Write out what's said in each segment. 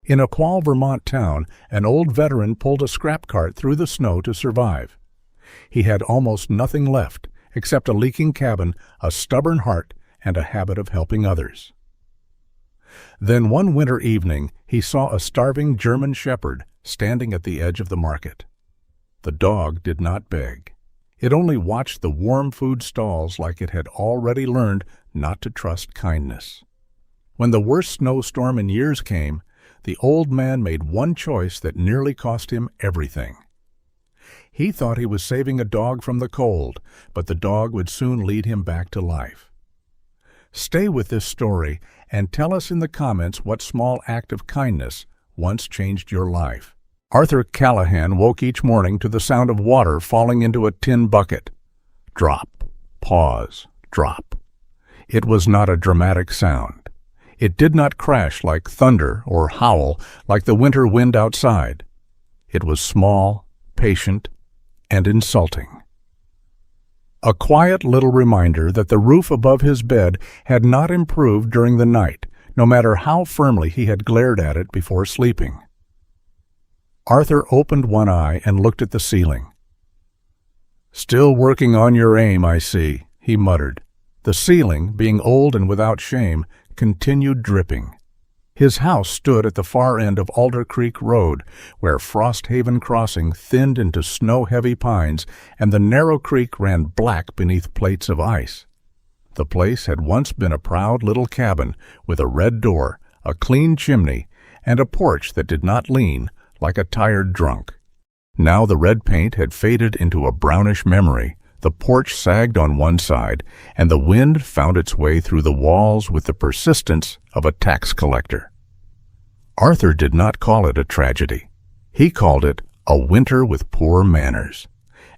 In a small Vermont town, an old veteran pulled a scrap cart through the snow to survive. He had almost nothing left, except a leaking cabin, a stubborn heart, and a habit of helping others. Then one winter evening, he saw a starving German shepherd standing at the edge of the market. The dog did not beg. It only watched the warm food stalls like it had already learned not to trust kindness. When the worst snowstorm in years came, the old man made one choice that nearly cost him everything. He thought he was saving a dog from the cold, but the dog would soon lead him back to life. Stay with this story and tell us in the comments what small act of kindness once changed your life. Arthur Callahan woke each morning to the sound of water falling into a tin bucket. Drop, pause, drop. It was not a dramatic sound. It did not crash like thunder or howl like the winter wind outside. It was small, patient, and insulting. A quiet little reminder that the roof above his bed had not improved during the night, no matter how firmly he had glared at it before sleeping. Arthur opened one eye and looked at the ceiling. "Still working on your aim, I see," he muttered. The ceiling, being old and without shame, continued dripping. His house stood at the far end of Alder Creek Road, where Frosthaven Crossing thinned into snow-heavy pines, and the narrow creek ran black beneath plates of ice. The place had once been a proud little cabin with a red door, a clean chimney, and a porch that did not lean like a tired drunk. Now the red paint had faded into a brownish memory. The porch sagged on one side, and the wind found its way through the walls with the persistence of a tax collector. Arthur did not call it a tragedy. He called it a winter with poor manners.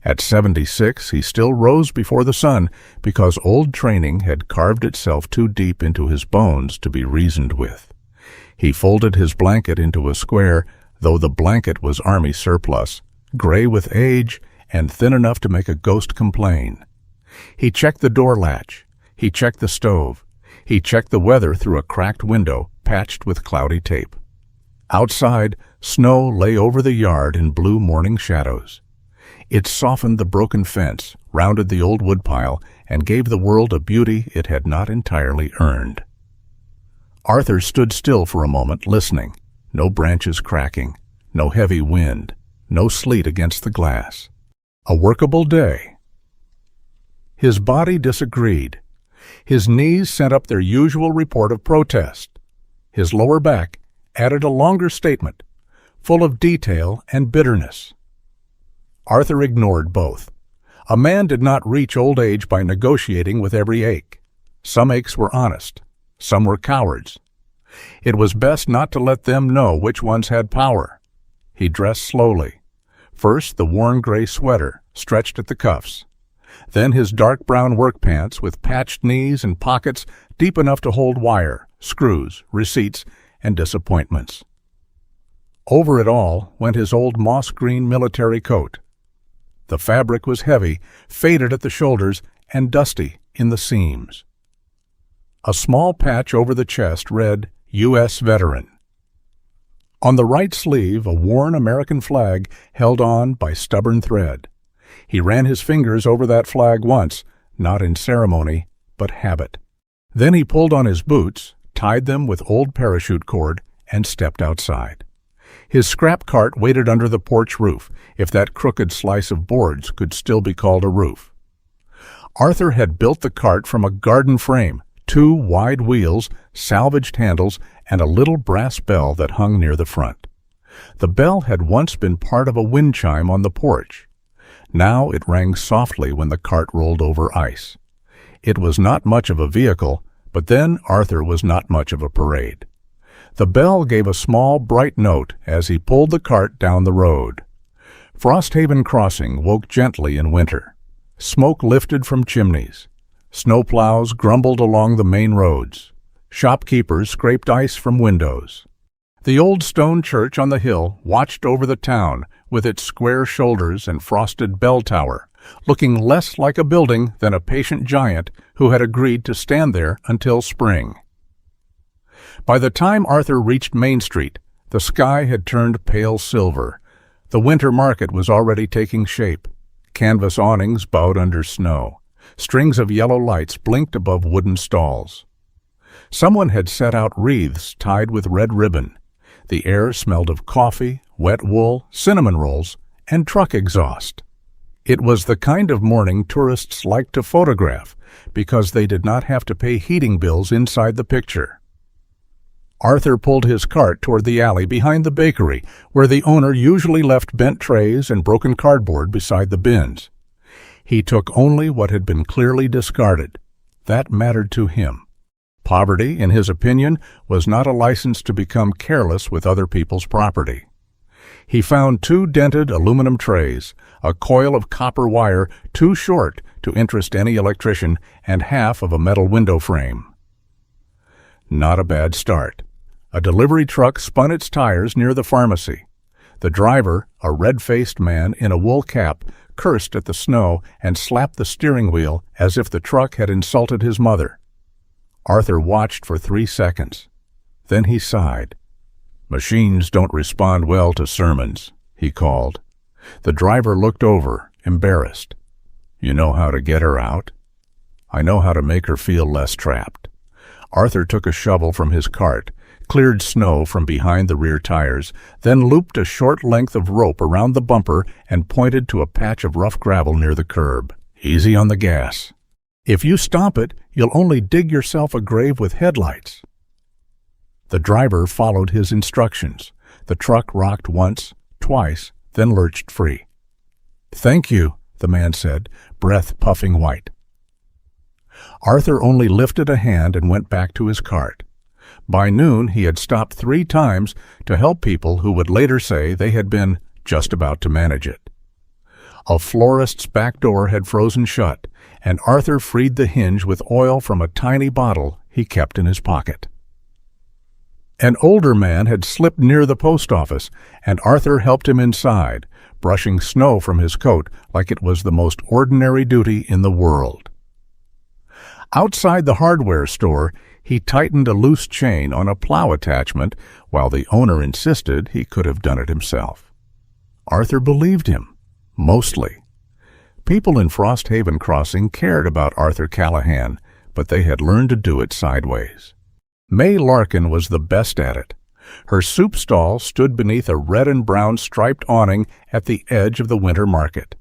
At 76, he still rose before the sun because old training had carved itself too deep into his bones to be reasoned with. He folded his blanket into a square, though the blanket was army surplus, gray with age, and thin enough to make a ghost complain. He checked the door latch. He checked the stove. He checked the weather through a cracked window patched with cloudy tape. Outside, snow lay over the yard in blue morning shadows. It softened the broken fence, rounded the old woodpile, and gave the world a beauty it had not entirely earned. Arthur stood still for a moment, listening. No branches cracking, no heavy wind, no sleet against the glass. A workable day. His body disagreed. His knees sent up their usual report of protest. His lower back added a longer statement, full of detail and bitterness. Arthur ignored both. A man did not reach old age by negotiating with every ache. Some aches were honest. Some were cowards. It was best not to let them know which ones had power. He dressed slowly. First, the worn gray sweater, stretched at the cuffs. Then his dark brown work pants with patched knees and pockets deep enough to hold wire, screws, receipts, and disappointments. Over it all went his old moss-green military coat. The fabric was heavy, faded at the shoulders, and dusty in the seams. A small patch over the chest read, U.S. Veteran. On the right sleeve, a worn American flag held on by stubborn thread. He ran his fingers over that flag once, not in ceremony, but habit. Then he pulled on his boots, tied them with old parachute cord, and stepped outside. His scrap cart waited under the porch roof, if that crooked slice of boards could still be called a roof. Arthur had built the cart from a garden frame, 2 wide wheels, salvaged handles, and a little brass bell that hung near the front. The bell had once been part of a wind chime on the porch. Now it rang softly when the cart rolled over ice. It was not much of a vehicle, but then Arthur was not much of a parade. The bell gave a small, bright note as he pulled the cart down the road. Frosthaven Crossing woke gently in winter. Smoke lifted from chimneys. Snowplows grumbled along the main roads. Shopkeepers scraped ice from windows. The old stone church on the hill watched over the town with its square shoulders and frosted bell tower, looking less like a building than a patient giant who had agreed to stand there until spring. By the time Arthur reached Main Street, The sky had turned pale silver. The winter market was already taking shape. Canvas awnings bowed under snow. Strings of yellow lights blinked above wooden stalls. Someone had set out wreaths tied with red ribbon. The air smelled of coffee, wet wool, cinnamon rolls, and truck exhaust. It was the kind of morning tourists liked to photograph because they did not have to pay heating bills inside the picture. Arthur pulled his cart toward the alley behind the bakery, where the owner usually left bent trays and broken cardboard beside the bins. He took only what had been clearly discarded. That mattered to him. Poverty, in his opinion, was not a license to become careless with other people's property. He found 2 dented aluminum trays, a coil of copper wire too short to interest any electrician, and half of a metal window frame. Not a bad start. A delivery truck spun its tires near the pharmacy. The driver, a red-faced man in a wool cap, cursed at the snow and slapped the steering wheel as if the truck had insulted his mother. Arthur watched for 3 seconds. Then he sighed. "Machines don't respond well to sermons," he called. The driver looked over, embarrassed. "You know how to get her out?" "I know how to make her feel less trapped." Arthur took a shovel from his cart, cleared snow from behind the rear tires, then looped a short length of rope around the bumper and pointed to a patch of rough gravel near the curb. "Easy on the gas. If you stomp it, you'll only dig yourself a grave with headlights." The driver followed his instructions. The truck rocked once, twice, then lurched free. "Thank you," the man said, breath puffing white. Arthur only lifted a hand and went back to his cart. By noon, he had stopped 3 times to help people who would later say they had been just about to manage it. A florist's back door had frozen shut, and Arthur freed the hinge with oil from a tiny bottle he kept in his pocket. An older man had slipped near the post office, and Arthur helped him inside, brushing snow from his coat like it was the most ordinary duty in the world. Outside the hardware store, he tightened a loose chain on a plow attachment while the owner insisted he could have done it himself. Arthur believed him, mostly. People in Frosthaven Crossing cared about Arthur Callahan, but they had learned to do it sideways. May Larkin was the best at it. Her soup stall stood beneath a red and brown striped awning at the edge of the winter market.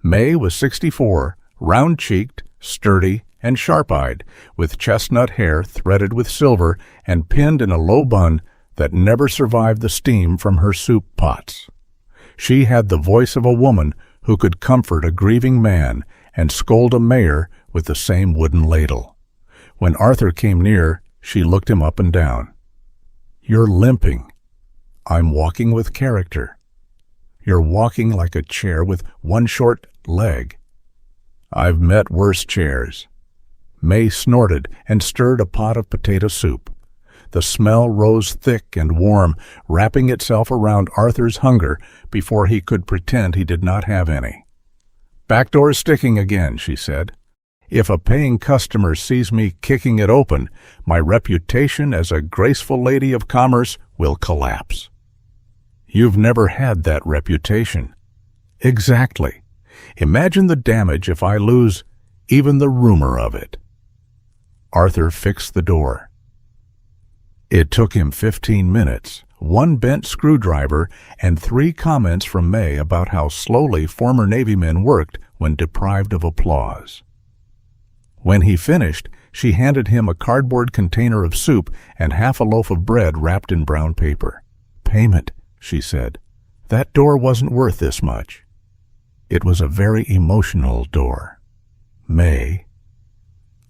May was 64, round-cheeked, sturdy, and sharp-eyed, with chestnut hair threaded with silver and pinned in a low bun that never survived the steam from her soup pots. She had the voice of a woman who could comfort a grieving man and scold a mayor with the same wooden ladle. When Arthur came near, she looked him up and down. "You're limping." "I'm walking with character." "You're walking like a chair with one short leg." "I've met worse chairs." May snorted and stirred a pot of potato soup. The smell rose thick and warm, wrapping itself around Arthur's hunger before he could pretend he did not have any. "Back door's sticking again," she said. "If a paying customer sees me kicking it open, my reputation as a graceful lady of commerce will collapse." "You've never had that reputation." "Exactly. Imagine the damage if I lose even the rumor of it." Arthur fixed the door. It took him 15 minutes, 1 bent screwdriver, and 3 comments from May about how slowly former Navy men worked when deprived of applause. When he finished, she handed him a cardboard container of soup and half a loaf of bread wrapped in brown paper. "Payment," she said. "That door wasn't worth this much." It was a very emotional door. May.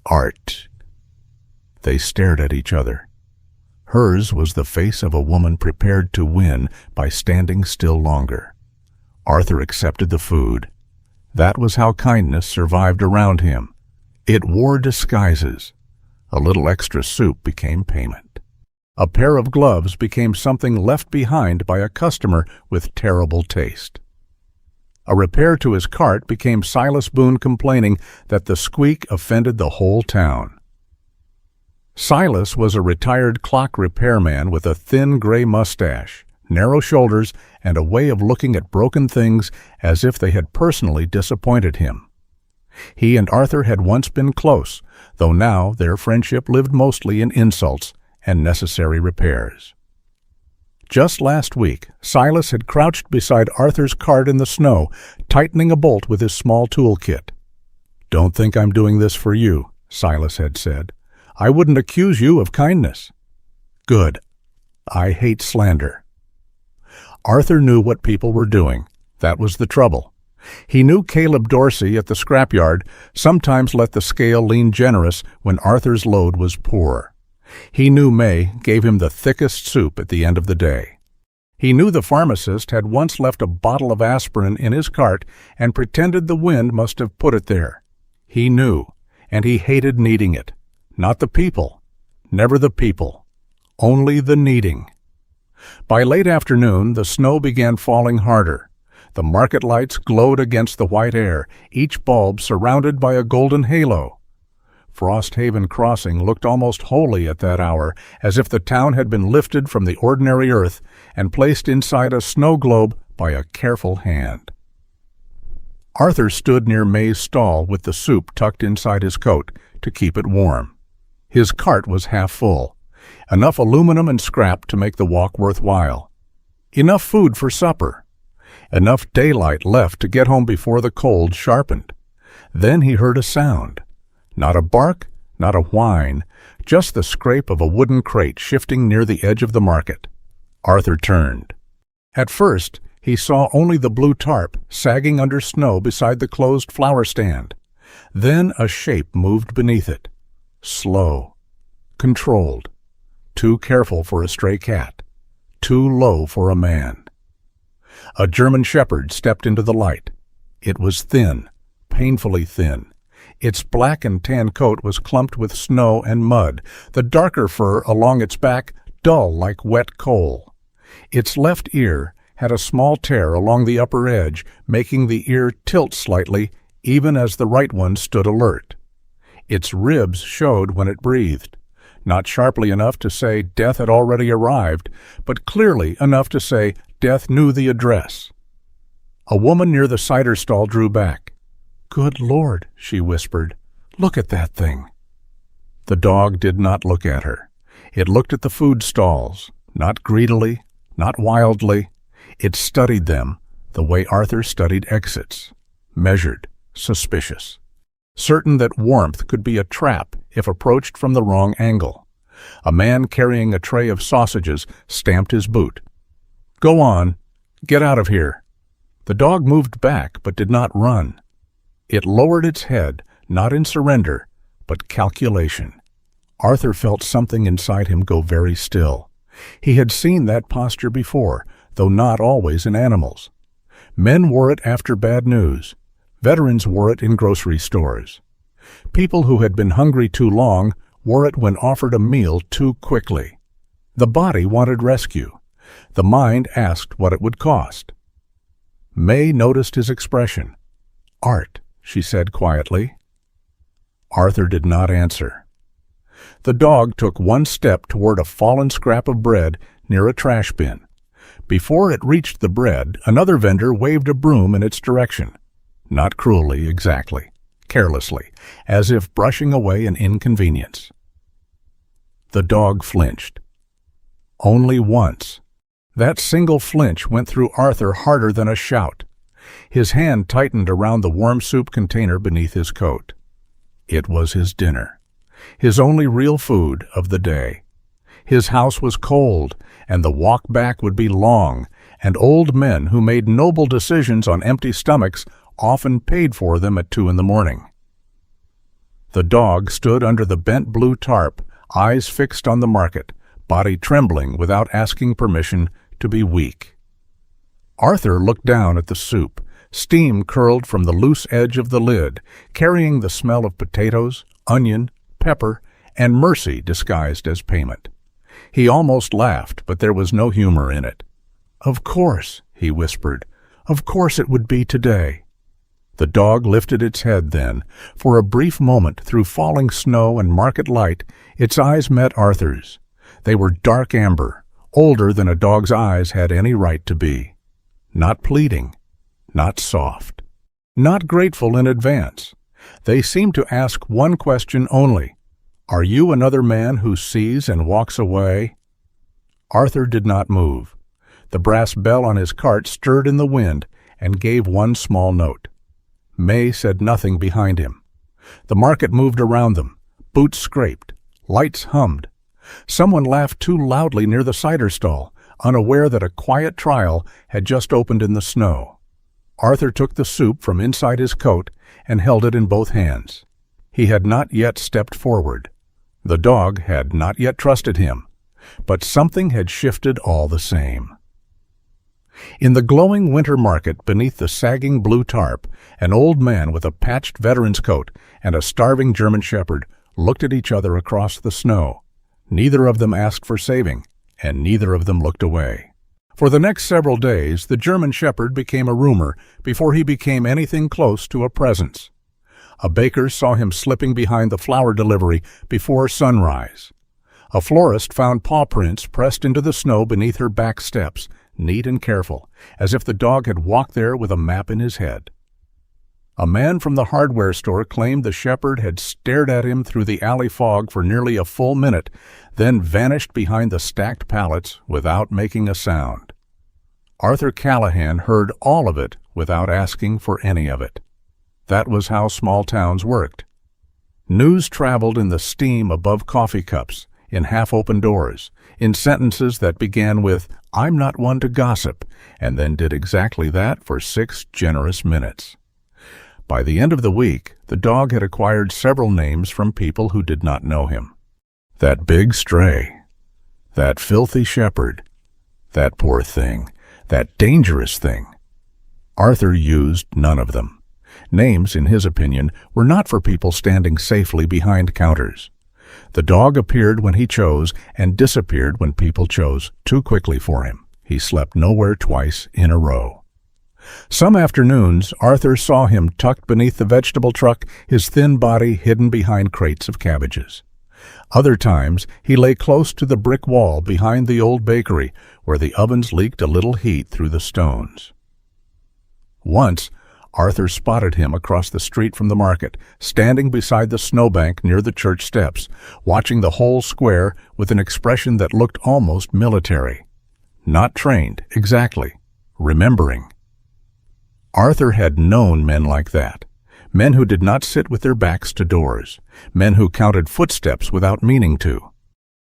Art. They stared at each other. Hers was the face of a woman prepared to win by standing still longer. Arthur accepted the food. That was how kindness survived around him. It wore disguises. A little extra soup became payment. A pair of gloves became something left behind by a customer with terrible taste. A repair to his cart became Silas Boone complaining that the squeak offended the whole town. Silas was a retired clock repairman with a thin gray mustache, narrow shoulders, and a way of looking at broken things as if they had personally disappointed him. He and Arthur had once been close, though now their friendship lived mostly in insults and necessary repairs. Just last week, Silas had crouched beside Arthur's cart in the snow, tightening a bolt with his small toolkit. "Don't think I'm doing this for you," Silas had said. "I wouldn't accuse you of kindness." "Good. I hate slander." Arthur knew what people were doing. That was the trouble. He knew Caleb Dorsey at the scrapyard sometimes let the scale lean generous when Arthur's load was poor. He knew May gave him the thickest soup at the end of the day. He knew the pharmacist had once left a bottle of aspirin in his cart and pretended the wind must have put it there. He knew, and he hated needing it. Not the people. Never the people. Only the needing. By late afternoon, the snow began falling harder. The market lights glowed against the white air, each bulb surrounded by a golden halo. Frosthaven Crossing looked almost holy at that hour, as if the town had been lifted from the ordinary earth and placed inside a snow globe by a careful hand. Arthur stood near May's stall with the soup tucked inside his coat to keep it warm. His cart was half full, enough aluminum and scrap to make the walk worthwhile, enough food for supper, enough daylight left to get home before the cold sharpened. Then he heard a sound. Not a bark, not a whine, just the scrape of a wooden crate shifting near the edge of the market. Arthur turned. At first, he saw only the blue tarp sagging under snow beside the closed flower stand. Then a shape moved beneath it. Slow, controlled, too careful for a stray cat, too low for a man. A German shepherd stepped into the light. It was thin, painfully thin. Its black and tan coat was clumped with snow and mud, the darker fur along its back dull like wet coal. Its left ear had a small tear along the upper edge, making the ear tilt slightly even as the right one stood alert. Its ribs showed when it breathed, not sharply enough to say death had already arrived, but clearly enough to say death knew the address. A woman near the cider stall drew back. "Good Lord," she whispered, "look at that thing." The dog did not look at her. It looked at the food stalls, not greedily, not wildly. It studied them the way Arthur studied exits, measured, suspicious, certain that warmth could be a trap if approached from the wrong angle. A man carrying a tray of sausages stamped his boot. "Go on. Get out of here." The dog moved back but did not run. It lowered its head, not in surrender, but calculation. Arthur felt something inside him go very still. He had seen that posture before, though not always in animals. Men wore it after bad news. Veterans wore it in grocery stores. People who had been hungry too long wore it when offered a meal too quickly. The body wanted rescue. The mind asked what it would cost. May noticed his expression. "Art," she said quietly. Arthur did not answer. The dog took one step toward a fallen scrap of bread near a trash bin. Before it reached the bread, another vendor waved a broom in its direction. Not cruelly, exactly, carelessly, as if brushing away an inconvenience. The dog flinched. Only once. That single flinch went through Arthur harder than a shout. His hand tightened around the warm soup container beneath his coat. It was his dinner, his only real food of the day. His house was cold, and the walk back would be long, and old men who made noble decisions on empty stomachs often paid for them at 2 a.m. The dog stood under the bent blue tarp, eyes fixed on the market, body trembling without asking permission to be weak. Arthur looked down at the soup. Steam curled from the loose edge of the lid, carrying the smell of potatoes, onion, pepper, and mercy disguised as payment. He almost laughed, but there was no humor in it. "Of course," he whispered. "Of course it would be today." The dog lifted its head then. For a brief moment, through falling snow and market light, its eyes met Arthur's. They were dark amber, older than a dog's eyes had any right to be. Not pleading, not soft, not grateful in advance. They seemed to ask one question only. Are you another man who sees and walks away? Arthur did not move. The brass bell on his cart stirred in the wind and gave one small note. May said nothing behind him. The market moved around them. Boots scraped. Lights hummed. Someone laughed too loudly near the cider stall, unaware that a quiet trial had just opened in the snow. Arthur took the soup from inside his coat and held it in both hands. He had not yet stepped forward. The dog had not yet trusted him, but something had shifted all the same. In the glowing winter market beneath the sagging blue tarp, an old man with a patched veteran's coat and a starving German shepherd looked at each other across the snow. Neither of them asked for saving, and neither of them looked away. For the next several days, the German shepherd became a rumor before he became anything close to a presence. A baker saw him slipping behind the flour delivery before sunrise. A florist found paw prints pressed into the snow beneath her back steps, neat and careful, as if the dog had walked there with a map in his head. A man from the hardware store claimed the shepherd had stared at him through the alley fog for nearly a full minute, then vanished behind the stacked pallets without making a sound. Arthur Callahan heard all of it without asking for any of it. That was how small towns worked. News traveled in the steam above coffee cups, in half-open doors, in sentences that began with, "I'm not one to gossip," and then did exactly that for 6 generous minutes. By the end of the week, the dog had acquired several names from people who did not know him. That big stray, that filthy shepherd, that poor thing, that dangerous thing. Arthur used none of them. Names, in his opinion, were not for people standing safely behind counters. The dog appeared when he chose and disappeared when people chose too quickly for him. He slept nowhere twice in a row. Some afternoons, Arthur saw him tucked beneath the vegetable truck, his thin body hidden behind crates of cabbages. Other times, he lay close to the brick wall behind the old bakery, where the ovens leaked a little heat through the stones. Once, Arthur spotted him across the street from the market, standing beside the snowbank near the church steps, watching the whole square with an expression that looked almost military. Not trained, exactly. Remembering. Arthur had known men like that. Men who did not sit with their backs to doors. Men who counted footsteps without meaning to.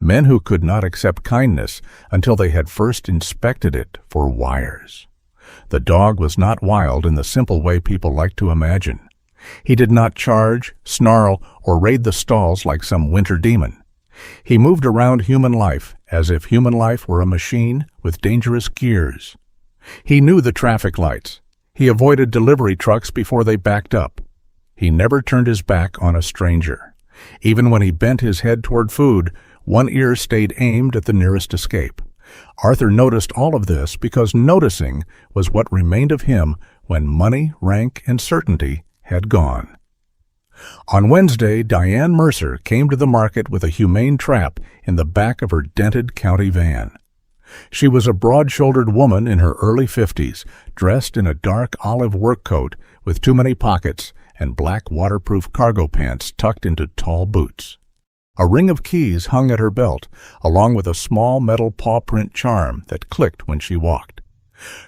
Men who could not accept kindness until they had first inspected it for wires. The dog was not wild in the simple way people like to imagine. He did not charge, snarl, or raid the stalls like some winter demon. He moved around human life as if human life were a machine with dangerous gears. He knew the traffic lights. He avoided delivery trucks before they backed up. He never turned his back on a stranger. Even when he bent his head toward food, one ear stayed aimed at the nearest escape. Arthur noticed all of this because noticing was what remained of him when money, rank, and certainty had gone. On Wednesday, Diane Mercer came to the market with a humane trap in the back of her dented county van. She was a broad-shouldered woman in her early 50s, dressed in a dark olive work coat with too many pockets and black waterproof cargo pants tucked into tall boots. A ring of keys hung at her belt, along with a small metal paw print charm that clicked when she walked.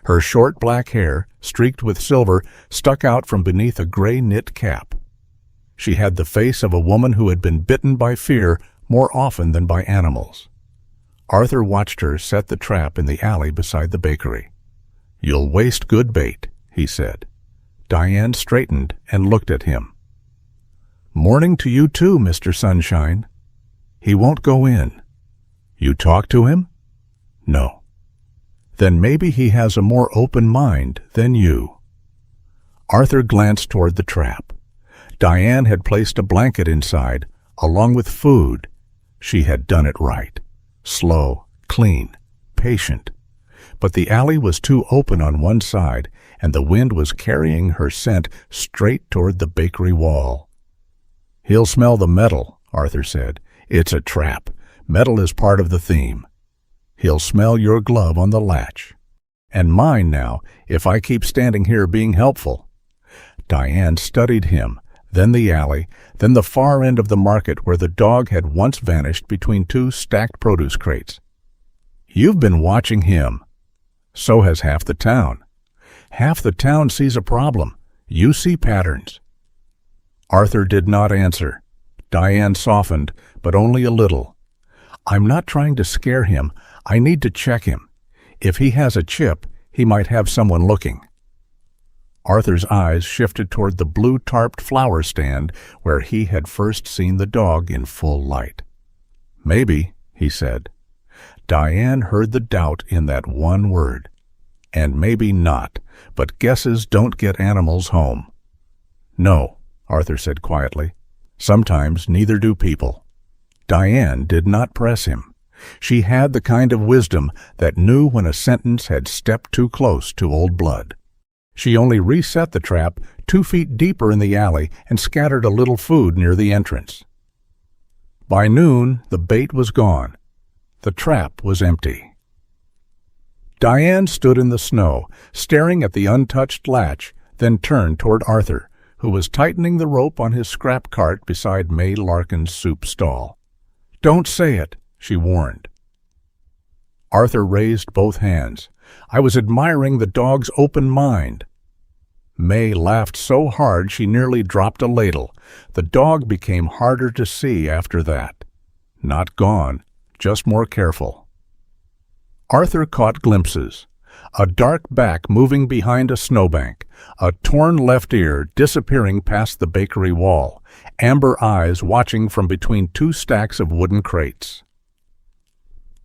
Her short black hair, streaked with silver, stuck out from beneath a gray knit cap. She had the face of a woman who had been bitten by fear more often than by animals. Arthur watched her set the trap in the alley beside the bakery. "You'll waste good bait," he said. Diane straightened and looked at him. "Morning to you too, Mr. Sunshine." "He won't go in." "You talked to him?" "No." "Then maybe he has a more open mind than you." Arthur glanced toward the trap. Diane had placed a blanket inside, along with food. She had done it right. Slow, clean, patient. but the alley was too open on one side, and the wind was carrying her scent straight toward the bakery wall. "He'll smell the metal," Arthur said. "It's a trap. Metal is part of the theme. He'll smell your glove on the latch. And mine now, if I keep standing here being helpful." Diane studied him, then the alley, then the far end of the market where the dog had once vanished between two stacked produce crates. "You've been watching him. So has half the town. Half the town sees a problem. You see patterns." Arthur did not answer. Diane softened, but only a little. "I'm not trying to scare him. I need to check him. If he has a chip, he might have someone looking." Arthur's eyes shifted toward the blue-tarped flower stand where he had first seen the dog in full light. "Maybe," he said. Diane heard the doubt in that one word. "And maybe not, but guesses don't get animals home." "No," Arthur said quietly. "Sometimes neither do people." Diane did not press him. She had the kind of wisdom that knew when a sentence had stepped too close to old blood. She only reset the trap 2 feet deeper in the alley and scattered a little food near the entrance. By noon, the bait was gone. The trap was empty. Diane stood in the snow, staring at the untouched latch, then turned toward Arthur, who was tightening the rope on his scrap cart beside May Larkin's soup stall. "Don't say it," she warned. Arthur raised both hands. "I was admiring the dog's open mind." May laughed so hard she nearly dropped a ladle. The dog became harder to see after that. Not gone, just more careful. Arthur caught glimpses. A dark back moving behind a snowbank, a torn left ear disappearing past the bakery wall, amber eyes watching from between 2 stacks of wooden crates.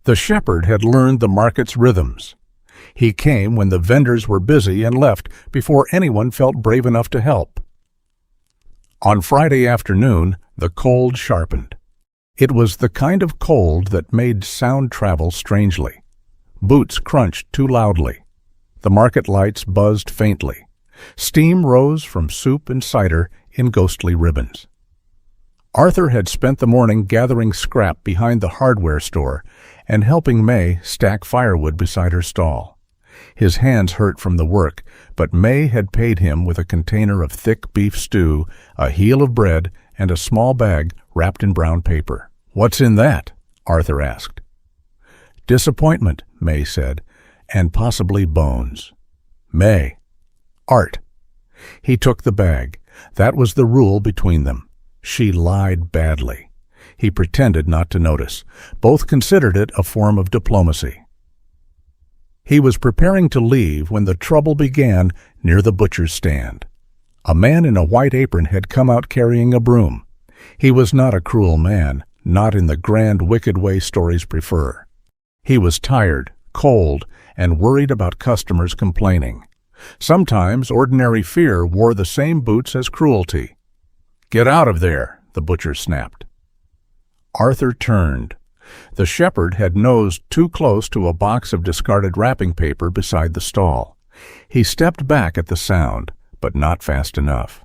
The shepherd had learned the market's rhythms. He came when the vendors were busy and left before anyone felt brave enough to help. On Friday afternoon, the cold sharpened. It was the kind of cold that made sound travel strangely. Boots crunched too loudly. The market lights buzzed faintly. Steam rose from soup and cider in ghostly ribbons. Arthur had spent the morning gathering scrap behind the hardware store and helping May stack firewood beside her stall. His hands hurt from the work, but May had paid him with a container of thick beef stew, a heel of bread, and a small bag wrapped in brown paper. "What's in that?" Arthur asked. "Disappointment," May said, "and possibly bones." "May." "Art." He took the bag. That was the rule between them. She lied badly. He pretended not to notice. Both considered it a form of diplomacy. He was preparing to leave when the trouble began near the butcher's stand. A man in a white apron had come out carrying a broom. He was not a cruel man, not in the grand, wicked way stories prefer. He was tired, cold, and worried about customers complaining. Sometimes ordinary fear wore the same boots as cruelty. "Get out of there," the butcher snapped. Arthur turned. The shepherd had nosed too close to a box of discarded wrapping paper beside the stall. He stepped back at the sound, but not fast enough.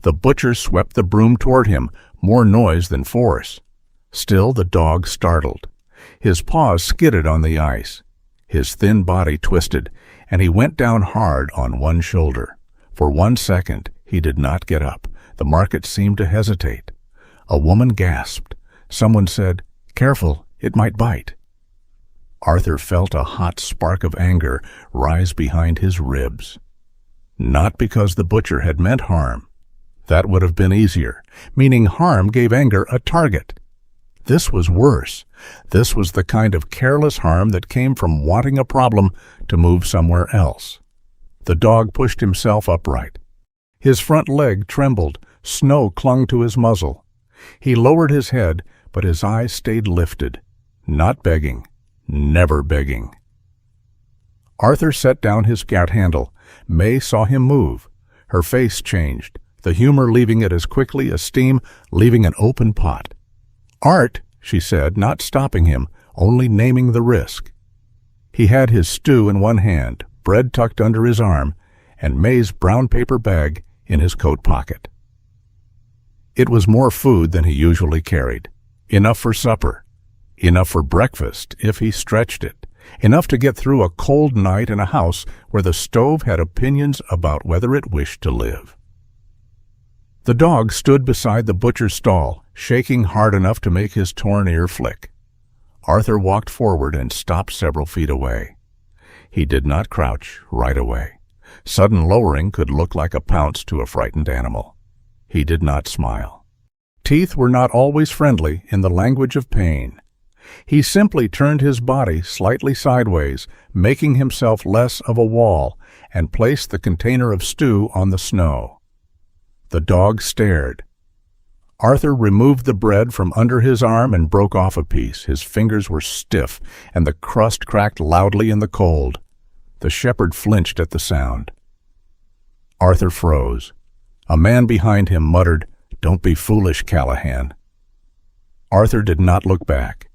The butcher swept the broom toward him, more noise than force. Still the dog startled. His paws skidded on the ice. His thin body twisted, and he went down hard on one shoulder. For 1 second, he did not get up. The market seemed to hesitate. A woman gasped. Someone said, "Careful, it might bite." Arthur felt a hot spark of anger rise behind his ribs. Not because the butcher had meant harm. That would have been easier. Meaning harm gave anger a target. This was worse. This was the kind of careless harm that came from wanting a problem to move somewhere else. The dog pushed himself upright. His front leg trembled. Snow clung to his muzzle. He lowered his head, but his eyes stayed lifted. Not begging. Never begging. Arthur set down his scout handle. May saw him move. Her face changed, the humor leaving it as quickly as steam leaving an open pot. "Art," she said, not stopping him, only naming the risk. He had his stew in one hand, bread tucked under his arm, and May's brown paper bag in his coat pocket. It was more food than he usually carried. Enough for supper. Enough for breakfast, if he stretched it. Enough to get through a cold night in a house where the stove had opinions about whether it wished to live. The dog stood beside the butcher's stall, shaking hard enough to make his torn ear flick. Arthur walked forward and stopped several feet away. He did not crouch right away. Sudden lowering could look like a pounce to a frightened animal. He did not smile. Teeth were not always friendly in the language of pain. He simply turned his body slightly sideways, making himself less of a wall, and placed the container of stew on the snow. The dog stared. Arthur removed the bread from under his arm and broke off a piece. His fingers were stiff, and the crust cracked loudly in the cold. The shepherd flinched at the sound. Arthur froze. A man behind him muttered, "Don't be foolish, Callahan." Arthur did not look back.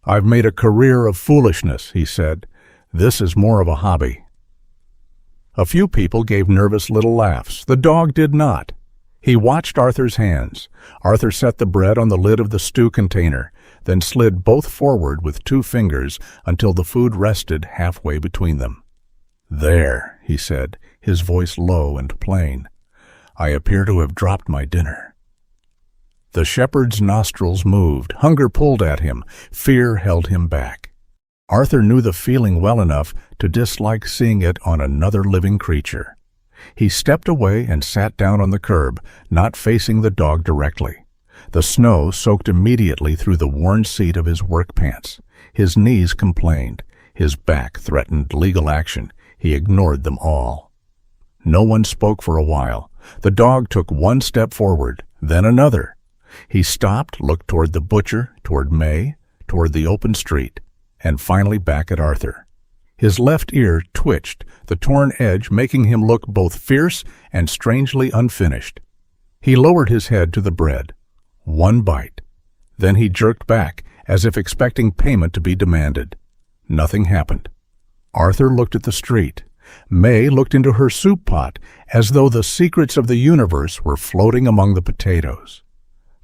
"I've made a career of foolishness," he said. "This is more of a hobby." A few people gave nervous little laughs. The dog did not. He watched Arthur's hands. Arthur set the bread on the lid of the stew container, then slid both forward with 2 fingers until the food rested halfway between them. "There," he said, his voice low and plain. "I appear to have dropped my dinner." The shepherd's nostrils moved. Hunger pulled at him. Fear held him back. Arthur knew the feeling well enough to dislike seeing it on another living creature. He stepped away and sat down on the curb, not facing the dog directly. The snow soaked immediately through the worn seat of his work pants. His knees complained. His back threatened legal action. He ignored them all. No one spoke for a while. The dog took 1 step forward, then another. He stopped, looked toward the butcher, toward May, toward the open street, and finally back at Arthur. His left ear twitched, the torn edge making him look both fierce and strangely unfinished. He lowered his head to the bread. 1 bite. Then he jerked back, as if expecting payment to be demanded. Nothing happened. Arthur looked at the street. May looked into her soup pot, as though the secrets of the universe were floating among the potatoes.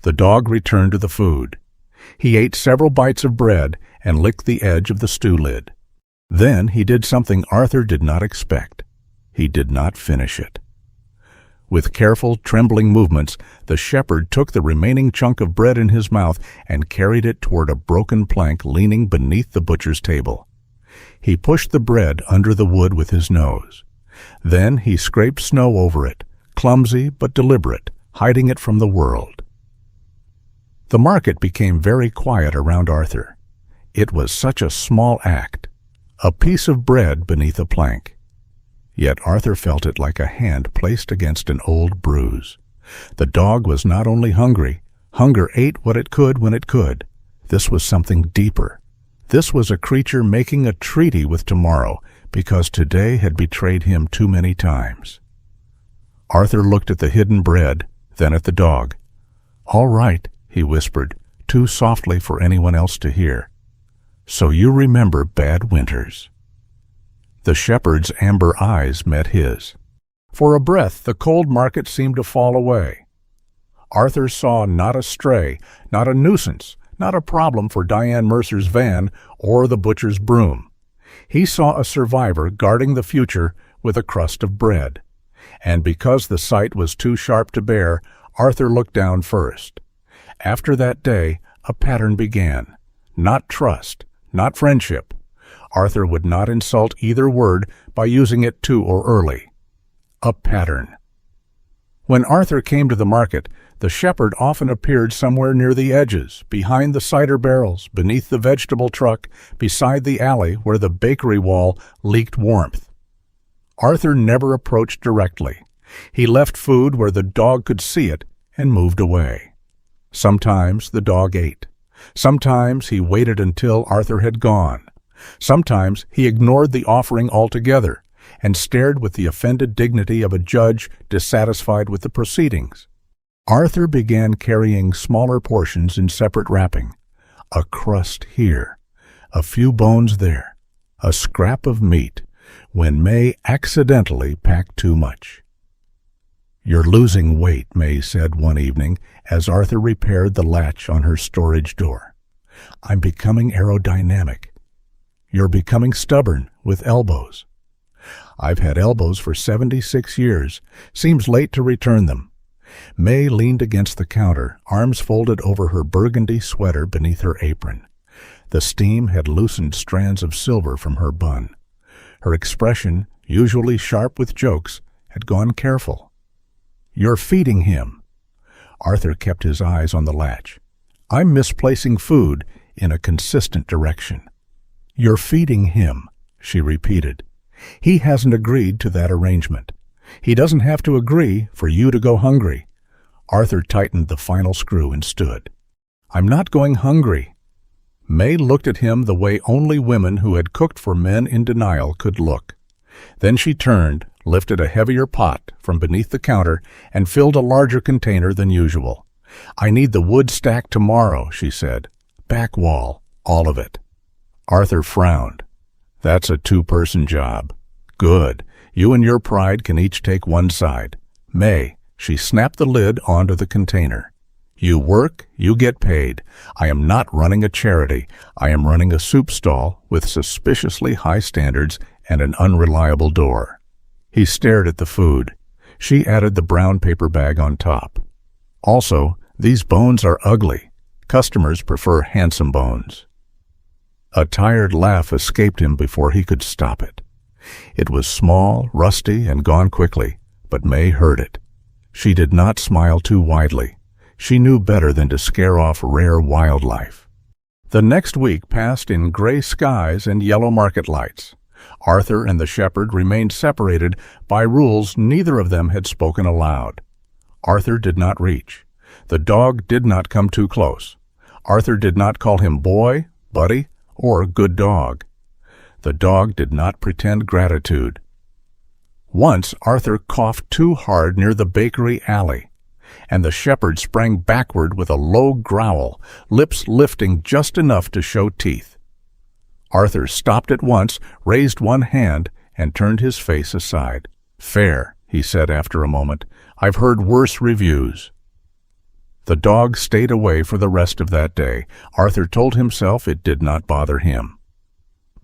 The dog returned to the food. He ate several bites of bread and licked the edge of the stew lid. Then he did something Arthur did not expect. He did not finish it. With careful, trembling movements, the shepherd took the remaining chunk of bread in his mouth and carried it toward a broken plank leaning beneath the butcher's table. He pushed the bread under the wood with his nose. Then he scraped snow over it, clumsy but deliberate, hiding it from the world. The market became very quiet around Arthur. It was such a small act. A piece of bread beneath a plank. Yet Arthur felt it like a hand placed against an old bruise. The dog was not only hungry. Hunger ate what it could when it could. This was something deeper. This was a creature making a treaty with tomorrow because today had betrayed him too many times. Arthur looked at the hidden bread, then at the dog. "All right," he whispered, too softly for anyone else to hear. "So you remember bad winters." The shepherd's amber eyes met his. For a breath, the cold market seemed to fall away. Arthur saw not a stray, not a nuisance, not a problem for Diane Mercer's van or the butcher's broom. He saw a survivor guarding the future with a crust of bread. And because the sight was too sharp to bear, Arthur looked down first. After that day, a pattern began. Not trust, not friendship. Arthur would not insult either word by using it too or early. A pattern. When Arthur came to the market, the shepherd often appeared somewhere near the edges, behind the cider barrels, beneath the vegetable truck, beside the alley where the bakery wall leaked warmth. Arthur never approached directly. He left food where the dog could see it and moved away. Sometimes the dog ate. Sometimes he waited until Arthur had gone. Sometimes he ignored the offering altogether and stared with the offended dignity of a judge dissatisfied with the proceedings. Arthur began carrying smaller portions in separate wrapping. A crust here, a few bones there, a scrap of meat, when May accidentally packed too much. "You're losing weight," May said one evening as Arthur repaired the latch on her storage door. "I'm becoming aerodynamic." "You're becoming stubborn, with elbows." "I've had elbows for 76 years. Seems late to return them." May leaned against the counter, arms folded over her burgundy sweater beneath her apron. The steam had loosened strands of silver from her bun. Her expression, usually sharp with jokes, had gone careful. "You're feeding him." Arthur kept his eyes on the latch. "I'm misplacing food in a consistent direction." "You're feeding him," she repeated. "He hasn't agreed to that arrangement. He doesn't have to agree for you to go hungry." Arthur tightened the final screw and stood. "I'm not going hungry." May looked at him the way only women who had cooked for men in denial could look. Then she turned, lifted a heavier pot from beneath the counter, and filled a larger container than usual. "I need the wood stack tomorrow," she said. "Back wall, all of it." Arthur frowned. "That's a two-person job." "Good. You and your pride can each take one side." "May," she snapped the lid onto the container. "You work, you get paid. I am not running a charity. I am running a soup stall with suspiciously high standards and an unreliable door." He stared at the food. She added the brown paper bag on top. "Also, these bones are ugly. Customers prefer handsome bones." A tired laugh escaped him before he could stop it. It was small, rusty, and gone quickly, but May heard it. She did not smile too widely. She knew better than to scare off rare wildlife. The next week passed in gray skies and yellow market lights. Arthur and the shepherd remained separated by rules neither of them had spoken aloud. Arthur did not reach. The dog did not come too close. Arthur did not call him boy, buddy, or good dog. The dog did not pretend gratitude. Once Arthur coughed too hard near the bakery alley, and the shepherd sprang backward with a low growl, lips lifting just enough to show teeth. Arthur stopped at once, raised one hand, and turned his face aside. "Fair," he said after a moment. "I've heard worse reviews." The dog stayed away for the rest of that day. Arthur told himself it did not bother him.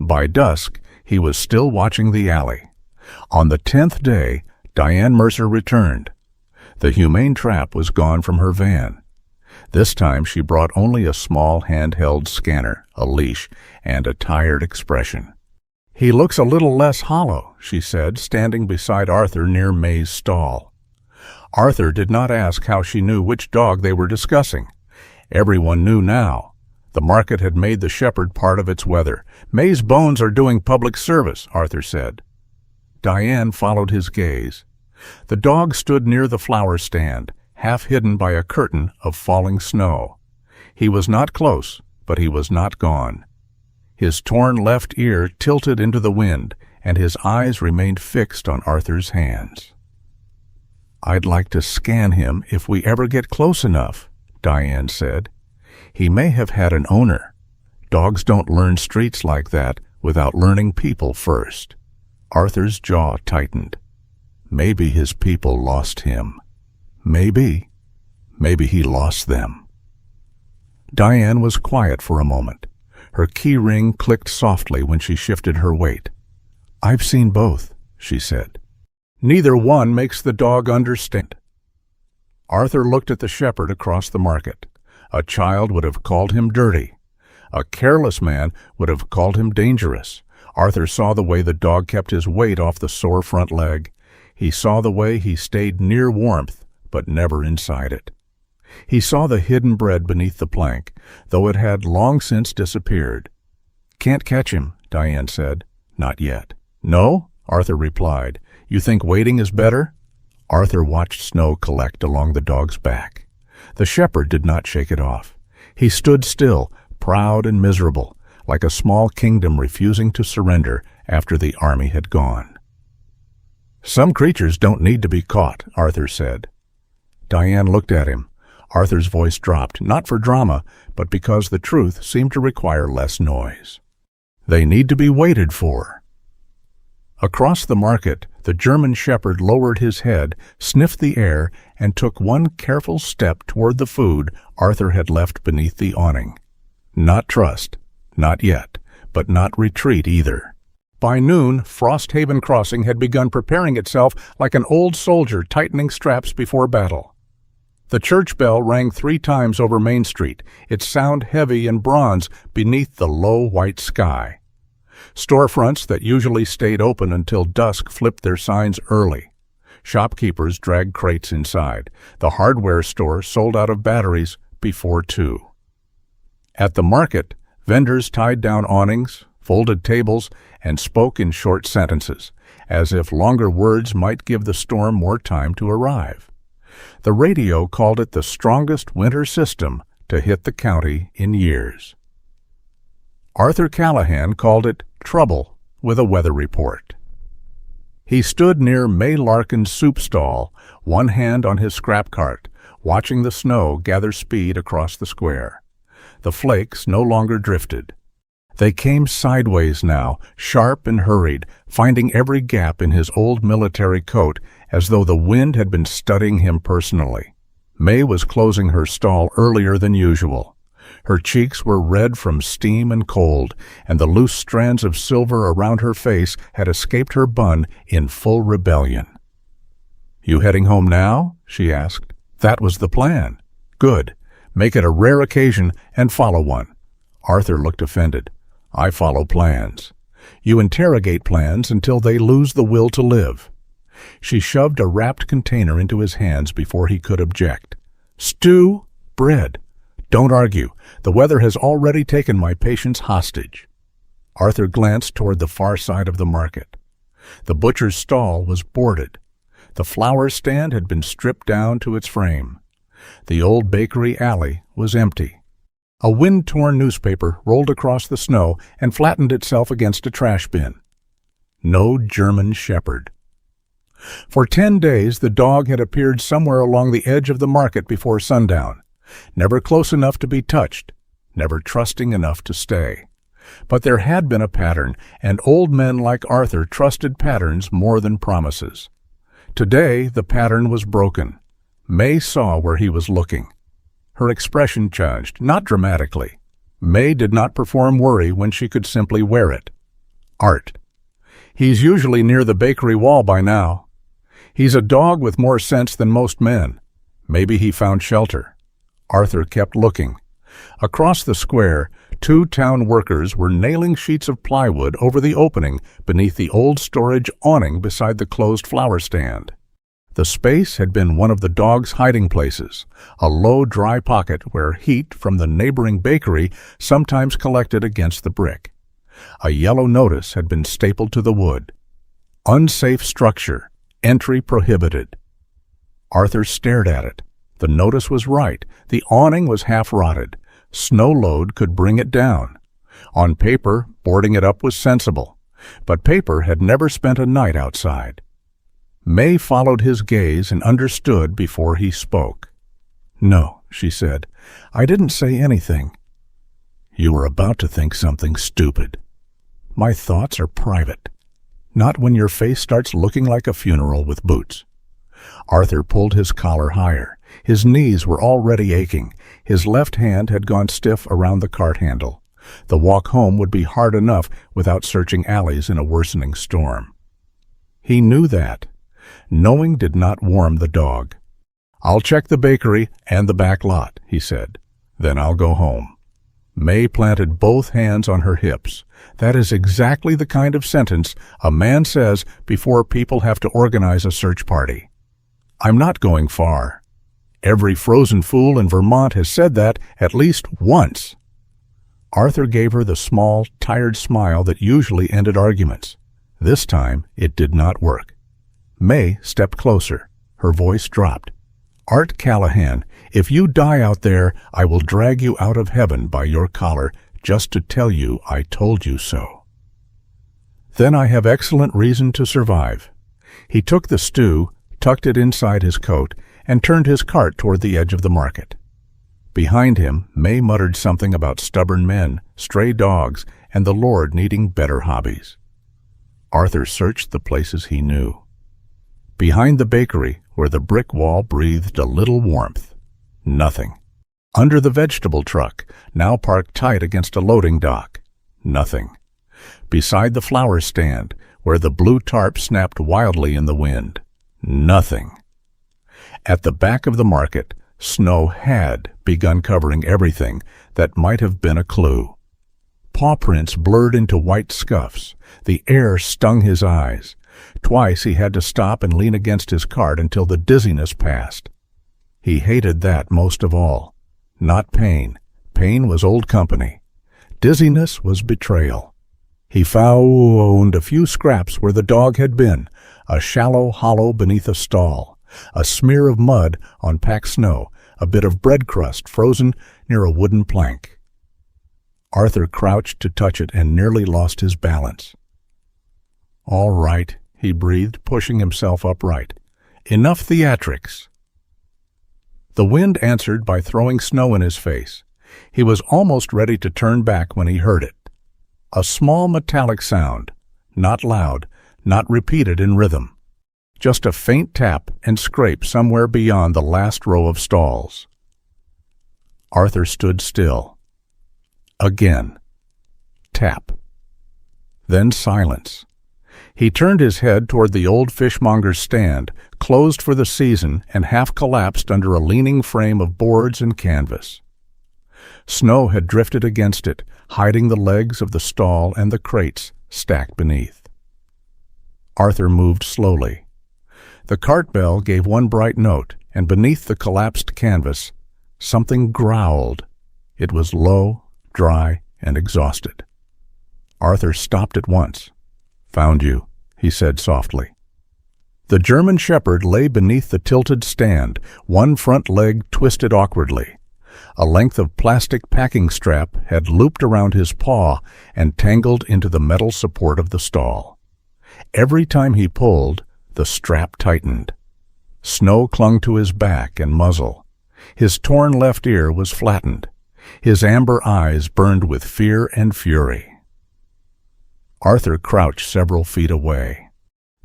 By dusk, he was still watching the alley. On the 10th day, Diane Mercer returned. The humane trap was gone from her van. This time she brought only a small handheld scanner, a leash, and a tired expression. "He looks a little less hollow," she said, standing beside Arthur near May's stall. Arthur did not ask how she knew which dog they were discussing. Everyone knew now. The market had made the shepherd part of its weather. "May's bones are doing public service," Arthur said. Diane followed his gaze. The dog stood near the flower stand, half hidden by a curtain of falling snow. He was not close, but he was not gone. His torn left ear tilted into the wind, and his eyes remained fixed on Arthur's hands. "I'd like to scan him if we ever get close enough," Diane said. "He may have had an owner. Dogs don't learn streets like that without learning people first." Arthur's jaw tightened. Maybe his people lost him. Maybe he lost them. Diane was quiet for a moment. Her key ring clicked softly when she shifted her weight. "I've seen both," she said. "Neither one makes the dog understand." Arthur looked at the shepherd across the market. A child would have called him dirty. A careless man would have called him dangerous. Arthur saw the way the dog kept his weight off the sore front leg. He saw the way he stayed near warmth, but never inside it. He saw the hidden bread beneath the plank, though it had long since disappeared. "Can't catch him," Diane said. "Not yet." "No?" Arthur replied. "You think waiting is better?" Arthur watched snow collect along the dog's back. The shepherd did not shake it off. He stood still, proud and miserable, like a small kingdom refusing to surrender after the army had gone. "Some creatures don't need to be caught," Arthur said. Diane looked at him. Arthur's voice dropped, not for drama, but because the truth seemed to require less noise. They need to be waited for. Across the market, the German shepherd lowered his head, sniffed the air, and took one careful step toward the food Arthur had left beneath the awning. Not trust, not yet, but not retreat either. By noon, Frosthaven Crossing had begun preparing itself like an old soldier tightening straps before battle. The church bell rang 3 times over Main Street, its sound heavy and bronze beneath the low white sky. Storefronts that usually stayed open until dusk flipped their signs early. Shopkeepers dragged crates inside. The hardware store sold out of batteries before 2. At the market, vendors tied down awnings, folded tables, and spoke in short sentences, as if longer words might give the storm more time to arrive. The radio called it the strongest winter system to hit the county in years. Arthur Callahan called it trouble with a weather report. He stood near May Larkin's soup stall, one hand on his scrap cart, watching the snow gather speed across the square. The flakes no longer drifted. They came sideways now, sharp and hurried, finding every gap in his old military coat as though the wind had been studying him personally. May was closing her stall earlier than usual. Her cheeks were red from steam and cold, and the loose strands of silver around her face had escaped her bun in full rebellion. "You heading home now?" she asked. "That was the plan." "Good. Make it a rare occasion and follow one." Arthur looked offended. "I follow plans. You interrogate plans until they lose the will to live." She shoved a wrapped container into his hands before he could object. "Stew? Bread. Don't argue. The weather has already taken my patience hostage." Arthur glanced toward the far side of the market. The butcher's stall was boarded. The flour stand had been stripped down to its frame. The old bakery alley was empty. A wind-torn newspaper rolled across the snow and flattened itself against a trash bin. No German shepherd. For 10 days the dog had appeared somewhere along the edge of the market before sundown, never close enough to be touched, never trusting enough to stay. But there had been a pattern, and old men like Arthur trusted patterns more than promises. Today the pattern was broken. May saw where he was looking. Her expression changed, not dramatically. May did not perform worry when she could simply wear it. Art. He's usually near the bakery wall by now. He's a dog with more sense than most men. Maybe he found shelter. Arthur kept looking. Across the square, 2 town workers were nailing sheets of plywood over the opening beneath the old storage awning beside the closed flower stand. The space had been one of the dog's hiding places, a low, dry pocket where heat from the neighboring bakery sometimes collected against the brick. A yellow notice had been stapled to the wood. Unsafe structure. Entry prohibited. Arthur stared at it. The notice was right. The awning was half-rotted. Snow load could bring it down. On paper, boarding it up was sensible. But paper had never spent a night outside. May followed his gaze and understood before he spoke. "No," she said. "I didn't say anything." "You were about to think something stupid." "My thoughts are private. Not when your face starts looking like a funeral with boots." Arthur pulled his collar higher. His knees were already aching. His left hand had gone stiff around the cart handle. The walk home would be hard enough without searching alleys in a worsening storm. He knew that. Knowing did not warm the dog. "I'll check the bakery and the back lot," he said. "Then I'll go home." May planted both hands on her hips. That is exactly the kind of sentence a man says before people have to organize a search party. "I'm not going far." Every frozen fool in Vermont has said that at least once. Arthur gave her the small, tired smile that usually ended arguments. This time it did not work. May stepped closer. Her voice dropped. "Art Callahan, if you die out there, I will drag you out of heaven by your collar just to tell you I told you so. Then I have excellent reason to survive." He took the stew, tucked it inside his coat, and turned his cart toward the edge of the market. Behind him, May muttered something about stubborn men, stray dogs, and the Lord needing better hobbies. Arthur searched the places he knew. Behind the bakery, where the brick wall breathed a little warmth, nothing. Under the vegetable truck, now parked tight against a loading dock, nothing. Beside the flower stand, where the blue tarp snapped wildly in the wind, nothing. At the back of the market, snow had begun covering everything that might have been a clue. Paw prints blurred into white scuffs. The air stung his eyes. Twice he had to stop and lean against his cart until the dizziness passed. He hated that most of all. Not pain. Pain was old company. Dizziness was betrayal. He found a few scraps where the dog had been, a shallow hollow beneath a stall, a smear of mud on packed snow, a bit of bread crust frozen near a wooden plank. Arthur crouched to touch it and nearly lost his balance. "All right," he breathed, pushing himself upright. "Enough theatrics." The wind answered by throwing snow in his face. He was almost ready to turn back when he heard it. A small metallic sound, not loud, not repeated in rhythm. Just a faint tap and scrape somewhere beyond the last row of stalls. Arthur stood still. Again. Tap. Then silence. He turned his head toward the old fishmonger's stand, closed for the season and half collapsed under a leaning frame of boards and canvas. Snow had drifted against it, hiding the legs of the stall and the crates stacked beneath. Arthur moved slowly. The cart bell gave one bright note, and beneath the collapsed canvas, something growled. It was low, dry, and exhausted. Arthur stopped at once. "Found you," he said softly. The German shepherd lay beneath the tilted stand, one front leg twisted awkwardly. A length of plastic packing strap had looped around his paw and tangled into the metal support of the stall. Every time he pulled, the strap tightened. Snow clung to his back and muzzle. His torn left ear was flattened. His amber eyes burned with fear and fury. Arthur crouched several feet away.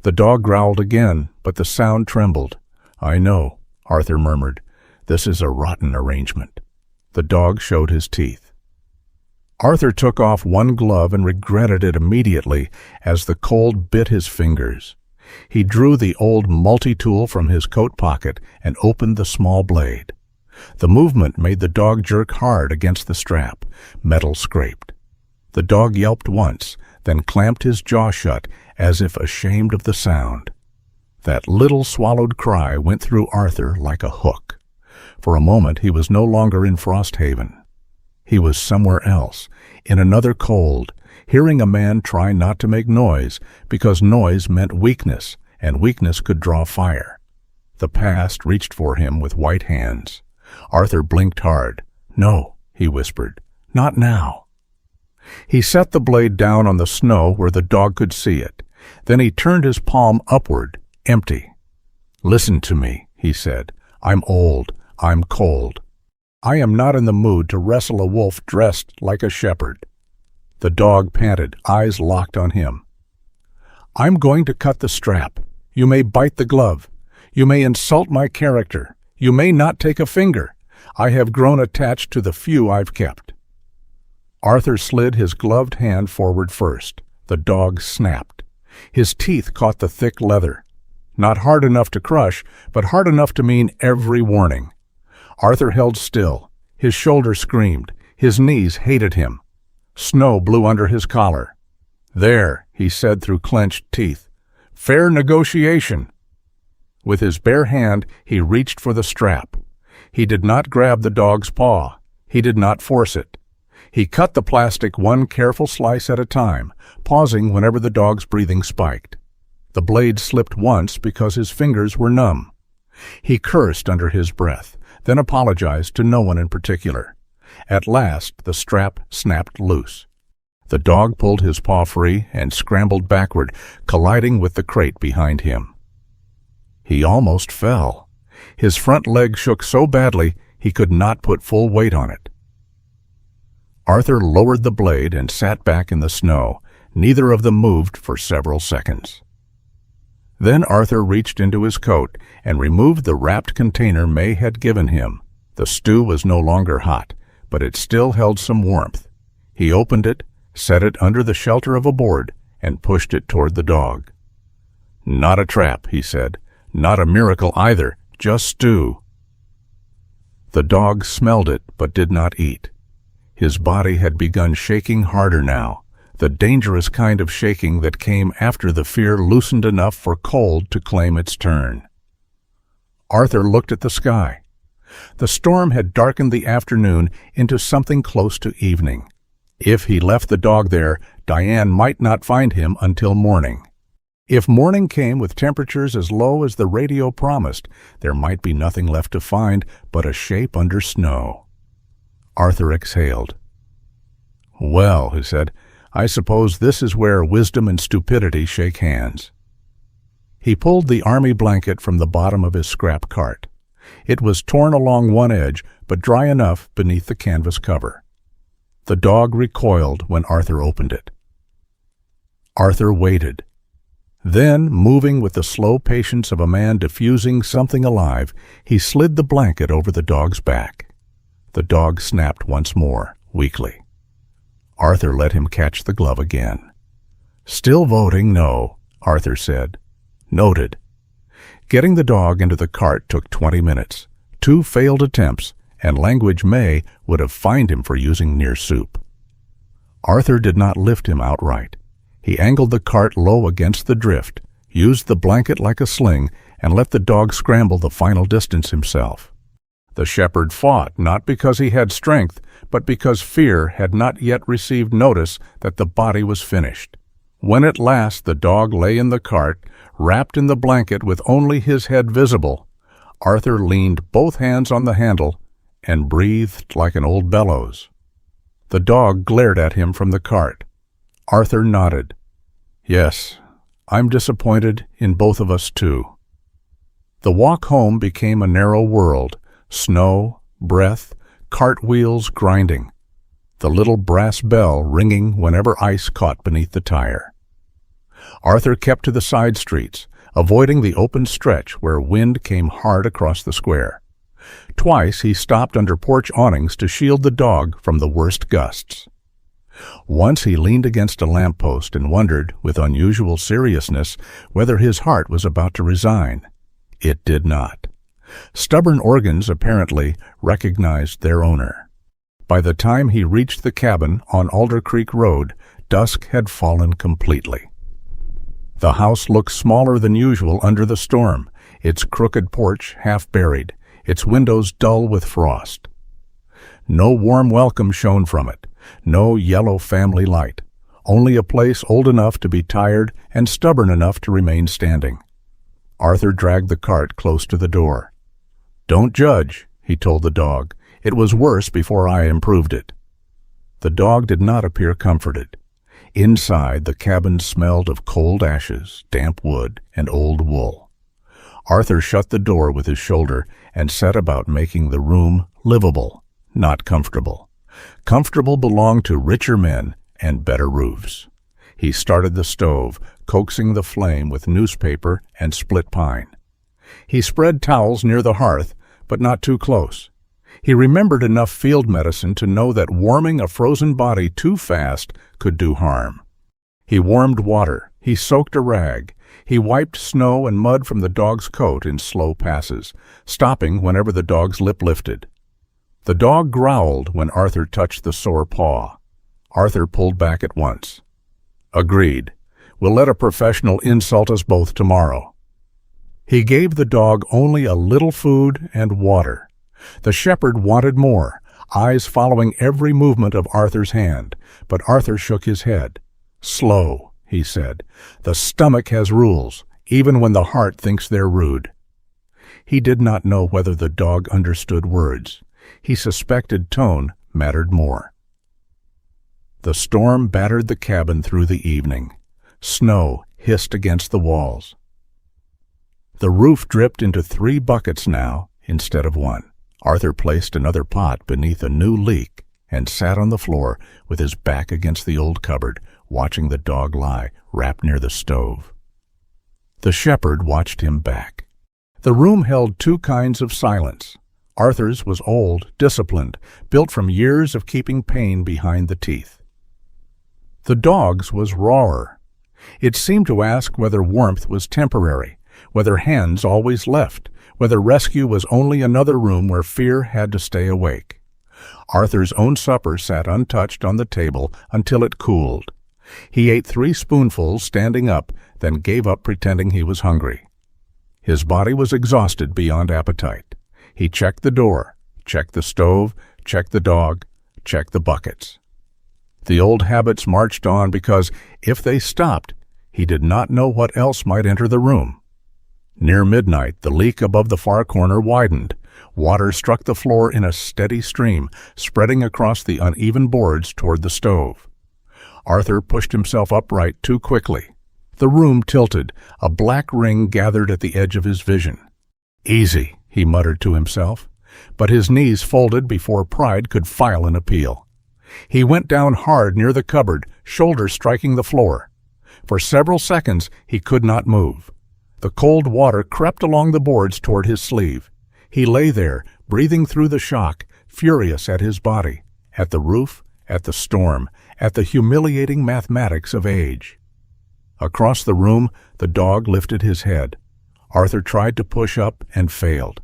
The dog growled again, but the sound trembled. "I know," Arthur murmured. "This is a rotten arrangement." The dog showed his teeth. Arthur took off one glove and regretted it immediately as the cold bit his fingers. He drew the old multi-tool from his coat pocket and opened the small blade. The movement made the dog jerk hard against the strap. Metal scraped. The dog yelped once, then clamped his jaw shut as if ashamed of the sound. That little swallowed cry went through Arthur like a hook. For a moment he was no longer in Frosthaven. He was somewhere else, in another cold, hearing a man try not to make noise because noise meant weakness, and weakness could draw fire. The past reached for him with white hands. Arthur blinked hard. "No," he whispered. "Not now." He set the blade down on the snow where the dog could see it. Then he turned his palm upward, empty. "Listen to me," he said. "I'm old. I'm cold. I am not in the mood to wrestle a wolf dressed like a shepherd." The dog panted, eyes locked on him. "I'm going to cut the strap. You may bite the glove. You may insult my character. You may not take a finger. I have grown attached to the few I've kept." Arthur slid his gloved hand forward first. The dog snapped. His teeth caught the thick leather. Not hard enough to crush, but hard enough to mean every warning. Arthur held still. His shoulder screamed. His knees hated him. Snow blew under his collar. "There," he said through clenched teeth. "Fair negotiation." With his bare hand, he reached for the strap. He did not grab the dog's paw. He did not force it. He cut the plastic one careful slice at a time, pausing whenever the dog's breathing spiked. The blade slipped once because his fingers were numb. He cursed under his breath, then apologized to no one in particular. At last, the strap snapped loose. The dog pulled his paw free and scrambled backward, colliding with the crate behind him. He almost fell. His front leg shook so badly he could not put full weight on it. Arthur lowered the blade and sat back in the snow. Neither of them moved for several seconds. Then Arthur reached into his coat and removed the wrapped container May had given him. The stew was no longer hot, but it still held some warmth. He opened it, set it under the shelter of a board, and pushed it toward the dog. "Not a trap," he said. "Not a miracle either, just stew." The dog smelled it but did not eat. His body had begun shaking harder now, the dangerous kind of shaking that came after the fear loosened enough for cold to claim its turn. Arthur looked at the sky. The storm had darkened the afternoon into something close to evening. If he left the dog there, Diane might not find him until morning. If morning came with temperatures as low as the radio promised, there might be nothing left to find but a shape under snow. Arthur exhaled. "Well," he said, "I suppose this is where wisdom and stupidity shake hands." He pulled the army blanket from the bottom of his scrap cart. It was torn along one edge, but dry enough beneath the canvas cover. The dog recoiled when Arthur opened it. Arthur waited. Then, moving with the slow patience of a man diffusing something alive, he slid the blanket over the dog's back. The dog snapped once more, weakly. Arthur let him catch the glove again. "Still voting no," Arthur said. "Noted." Getting the dog into the cart took 20 minutes, 2 failed attempts, and language May would have fined him for using near soup. Arthur did not lift him outright. He angled the cart low against the drift, used the blanket like a sling, and let the dog scramble the final distance himself. The shepherd fought not because he had strength, but because fear had not yet received notice that the body was finished. When at last the dog lay in the cart, wrapped in the blanket with only his head visible, Arthur leaned both hands on the handle and breathed like an old bellows. The dog glared at him from the cart. Arthur nodded. "Yes, I'm disappointed in both of us too." The walk home became a narrow world, snow, breath, cartwheels grinding, the little brass bell ringing whenever ice caught beneath the tire. Arthur kept to the side streets, avoiding the open stretch where wind came hard across the square. Twice he stopped under porch awnings to shield the dog from the worst gusts. Once he leaned against a lamppost and wondered, with unusual seriousness, whether his heart was about to resign. It did not. Stubborn organs apparently recognized their owner. By the time he reached the cabin on Alder Creek Road, dusk had fallen completely. The house looked smaller than usual under the storm, its crooked porch half buried, its windows dull with frost. No warm welcome shone from it, no yellow family light, only a place old enough to be tired and stubborn enough to remain standing. Arthur dragged the cart close to the door. "Don't judge," he told the dog. "It was worse before I improved it." The dog did not appear comforted. Inside, the cabin smelled of cold ashes, damp wood, and old wool. Arthur shut the door with his shoulder and set about making the room livable, not comfortable. Comfortable belonged to richer men and better roofs. He started the stove, coaxing the flame with newspaper and split pine. He spread towels near the hearth, but not too close. He remembered enough field medicine to know that warming a frozen body too fast could do harm. He warmed water. He soaked a rag. He wiped snow and mud from the dog's coat in slow passes, stopping whenever the dog's lip lifted. The dog growled when Arthur touched the sore paw. Arthur pulled back at once. "Agreed. We'll let a professional insult us both tomorrow." He gave the dog only a little food and water. The shepherd wanted more, eyes following every movement of Arthur's hand, but Arthur shook his head. "Slow," he said. "The stomach has rules, even when the heart thinks they're rude." He did not know whether the dog understood words. He suspected tone mattered more. The storm battered the cabin through the evening. Snow hissed against the walls. The roof dripped into 3 buckets now instead of 1. Arthur placed another pot beneath a new leak. and sat on the floor with his back against the old cupboard, watching the dog lie wrapped near the stove. The shepherd watched him back. The room held two kinds of silence. Arthur's was old, disciplined, built from years of keeping pain behind the teeth. The dog's was rawer. It seemed to ask whether warmth was temporary, whether hens always left, whether rescue was only another room where fear had to stay awake. Arthur's own supper sat untouched on the table until it cooled. He ate 3 spoonfuls standing up, then gave up pretending he was hungry. His body was exhausted beyond appetite. He checked the door, checked the stove, checked the dog, checked the buckets. The old habits marched on because, if they stopped, he did not know what else might enter the room. Near midnight, the leak above the far corner widened. Water struck the floor in a steady stream, spreading across the uneven boards toward the stove. Arthur pushed himself upright too quickly. The room tilted. A black ring gathered at the edge of his vision. "Easy," he muttered to himself, but his knees folded before pride could file an appeal. He went down hard near the cupboard, shoulder striking the floor. For several seconds he could not move. The cold water crept along the boards toward his sleeve. He lay there, breathing through the shock, furious at his body, at the roof, at the storm, at the humiliating mathematics of age. Across the room, the dog lifted his head. Arthur tried to push up and failed.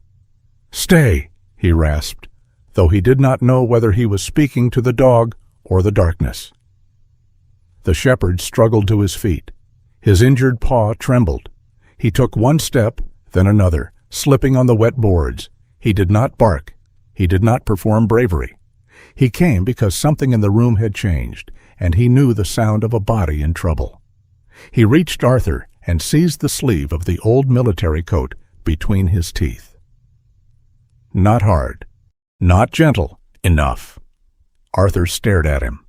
"Stay," he rasped, though he did not know whether he was speaking to the dog or the darkness. The shepherd struggled to his feet. His injured paw trembled. He took one step, then another, slipping on the wet boards. He did not bark. He did not perform bravery. He came because something in the room had changed, and he knew the sound of a body in trouble. He reached Arthur and seized the sleeve of the old military coat between his teeth. Not hard, not gentle, enough. Arthur stared at him.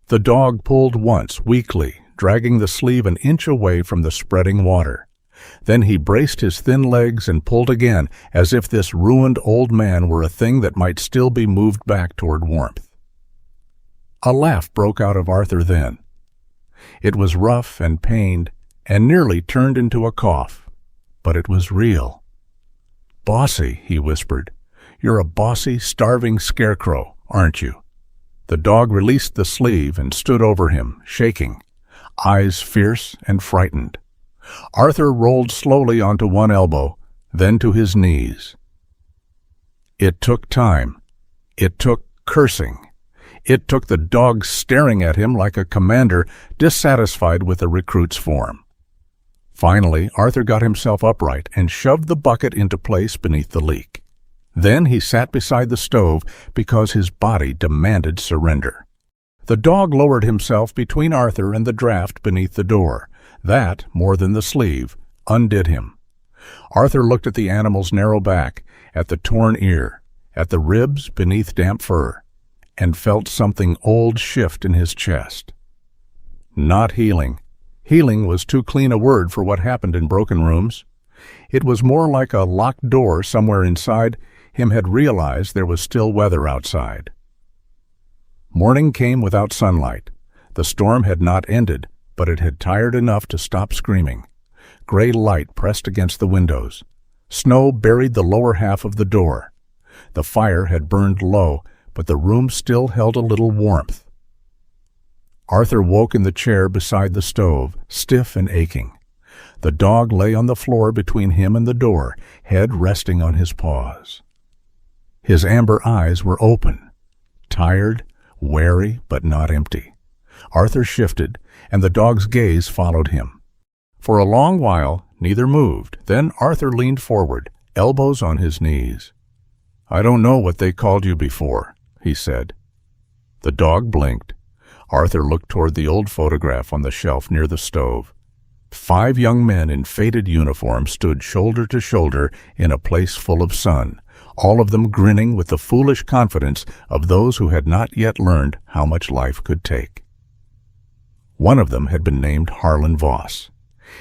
The dog pulled once, weakly, dragging the sleeve an inch away from the spreading water. Then he braced his thin legs and pulled again, as if this ruined old man were a thing that might still be moved back toward warmth. A laugh broke out of Arthur then. It was rough and pained, and nearly turned into a cough, but it was real. "Bossy," he whispered. "You're a bossy, starving scarecrow, aren't you?" The dog released the sleeve and stood over him, shaking, eyes fierce and frightened. Arthur rolled slowly onto one elbow, then to his knees. It took time. It took cursing. It took the dog staring at him like a commander dissatisfied with a recruit's form. Finally, Arthur got himself upright and shoved the bucket into place beneath the leak. Then he sat beside the stove because his body demanded surrender. The dog lowered himself between Arthur and the draft beneath the door. That, more than the sleeve, undid him. Arthur looked at the animal's narrow back, at the torn ear, at the ribs beneath damp fur, and felt something old shift in his chest. Not healing. Healing was too clean a word for what happened in broken rooms. It was more like a locked door somewhere inside him had realized there was still weather outside. Morning came without sunlight. The storm had not ended, but it had tired enough to stop screaming. Gray light pressed against the windows. Snow buried the lower half of the door. The fire had burned low, but the room still held a little warmth. Arthur woke in the chair beside the stove, stiff and aching. The dog lay on the floor between him and the door, head resting on his paws. His amber eyes were open, tired, wary, but not empty. Arthur shifted, and the dog's gaze followed him. For a long while, neither moved. Then Arthur leaned forward, elbows on his knees. "I don't know what they called you before," he said. The dog blinked. Arthur looked toward the old photograph on the shelf near the stove. 5 young men in faded uniform stood shoulder to shoulder in a place full of sun, all of them grinning with the foolish confidence of those who had not yet learned how much life could take. One of them had been named Harlan Voss.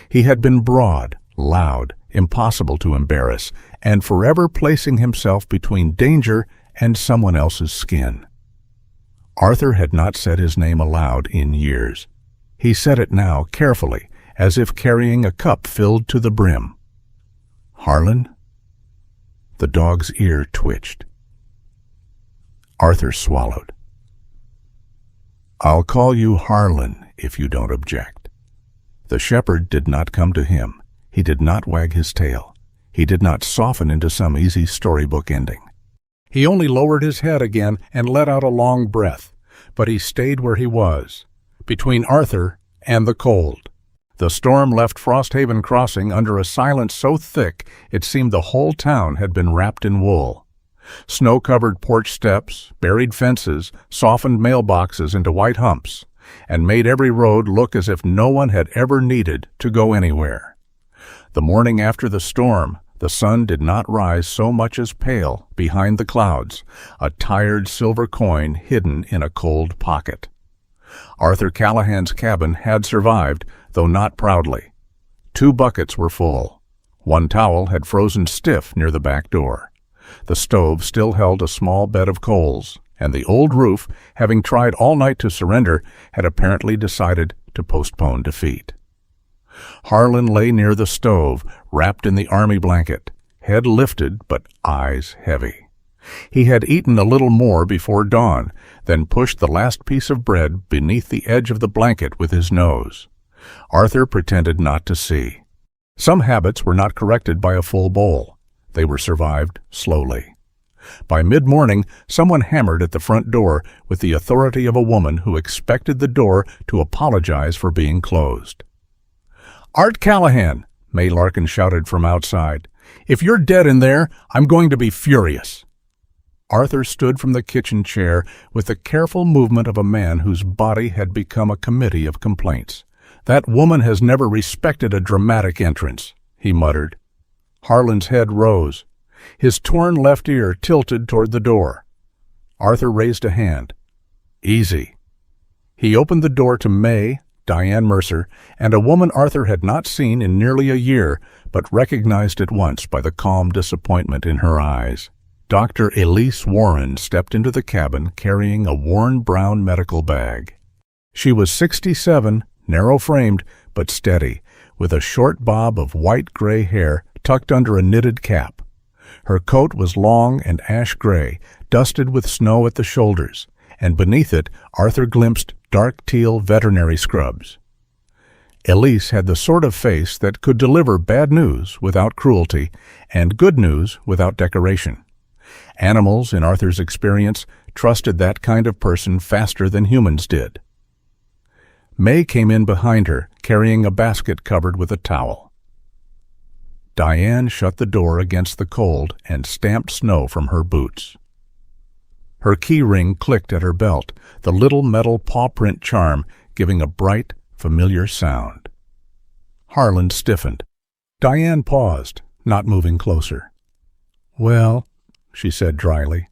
He had been broad, loud, impossible to embarrass, and forever placing himself between danger and someone else's skin. Arthur had not said his name aloud in years. He said it now carefully, as if carrying a cup filled to the brim. "Harlan?" The dog's ear twitched. Arthur swallowed. "I'll call you Harlan, if you don't object." The shepherd did not come to him. He did not wag his tail. He did not soften into some easy storybook ending. He only lowered his head again and let out a long breath, but he stayed where he was, between Arthur and the cold. The storm left Frosthaven Crossing under a silence so thick it seemed the whole town had been wrapped in wool. Snow-covered porch steps, buried fences, softened mailboxes into white humps, and made every road look as if no one had ever needed to go anywhere. The morning after the storm, the sun did not rise so much as pale behind the clouds, a tired silver coin hidden in a cold pocket. Arthur Callahan's cabin had survived, though not proudly. 2 buckets were full. 1 towel had frozen stiff near the back door. The stove still held a small bed of coals, and the old roof, having tried all night to surrender, had apparently decided to postpone defeat. Harlan lay near the stove, wrapped in the army blanket, head lifted but eyes heavy. He had eaten a little more before dawn, then pushed the last piece of bread beneath the edge of the blanket with his nose. Arthur pretended not to see. Some habits were not corrected by a full bowl. They were survived slowly. By mid-morning, someone hammered at the front door with the authority of a woman who expected the door to apologize for being closed. "Art Callahan," May Larkin shouted from outside. "If you're dead in there, I'm going to be furious." Arthur stood from the kitchen chair with the careful movement of a man whose body had become a committee of complaints. "That woman has never respected a dramatic entrance," he muttered. Harlan's head rose. His torn left ear tilted toward the door. Arthur raised a hand. "Easy." He opened the door to May, Diane Mercer, and a woman Arthur had not seen in nearly a year, but recognized at once by the calm disappointment in her eyes. Dr. Elise Warren stepped into the cabin carrying a worn brown medical bag. She was 67, narrow-framed, but steady, with a short bob of white-gray hair tucked under a knitted cap. Her coat was long and ash-gray, dusted with snow at the shoulders, and beneath it Arthur glimpsed dark teal veterinary scrubs. Elise had the sort of face that could deliver bad news without cruelty and good news without decoration. Animals, in Arthur's experience, trusted that kind of person faster than humans did. May came in behind her, carrying a basket covered with a towel. Diane shut the door against the cold and stamped snow from her boots. Her key ring clicked at her belt, the little metal paw print charm giving a bright, familiar sound. Harlan stiffened. Diane paused, not moving closer. "Well," she said dryly,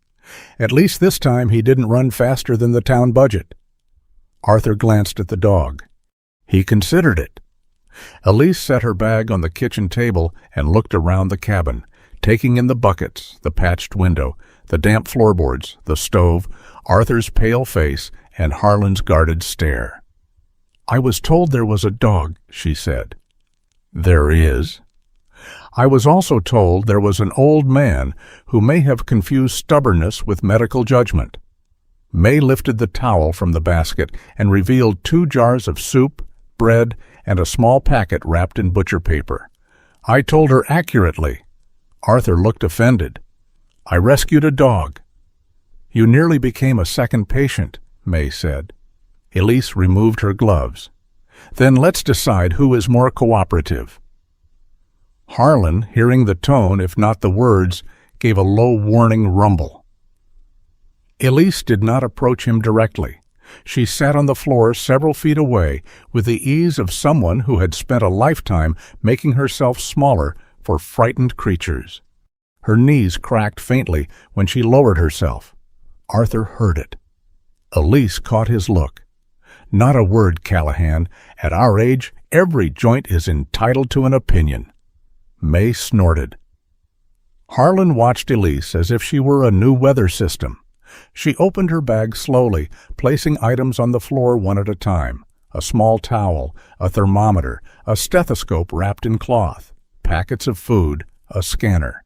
"at least this time he didn't run faster than the town budget." Arthur glanced at the dog. He considered it. Elise set her bag on the kitchen table and looked around the cabin, taking in the buckets, the patched window, the damp floorboards, the stove, Arthur's pale face, and Harlan's guarded stare. "I was told there was a dog," she said. "There is." "I was also told there was an old man who may have confused stubbornness with medical judgment." May lifted the towel from the basket and revealed 2 jars of soup, bread, and a small packet wrapped in butcher paper. "I told her accurately." Arthur looked offended. "I rescued a dog." "You nearly became a second patient," May said. Elise removed her gloves. "Then let's decide who is more cooperative." Harlan, hearing the tone, if not the words, gave a low warning rumble. Elise did not approach him directly. She sat on the floor several feet away with the ease of someone who had spent a lifetime making herself smaller for frightened creatures. Her knees cracked faintly when she lowered herself. Arthur heard it. Elise caught his look. "Not a word, Callahan. At our age, every joint is entitled to an opinion." May snorted. Harlan watched Elise as if she were a new weather system. She opened her bag slowly, placing items on the floor one at a time. A small towel, a thermometer, a stethoscope wrapped in cloth, packets of food, a scanner.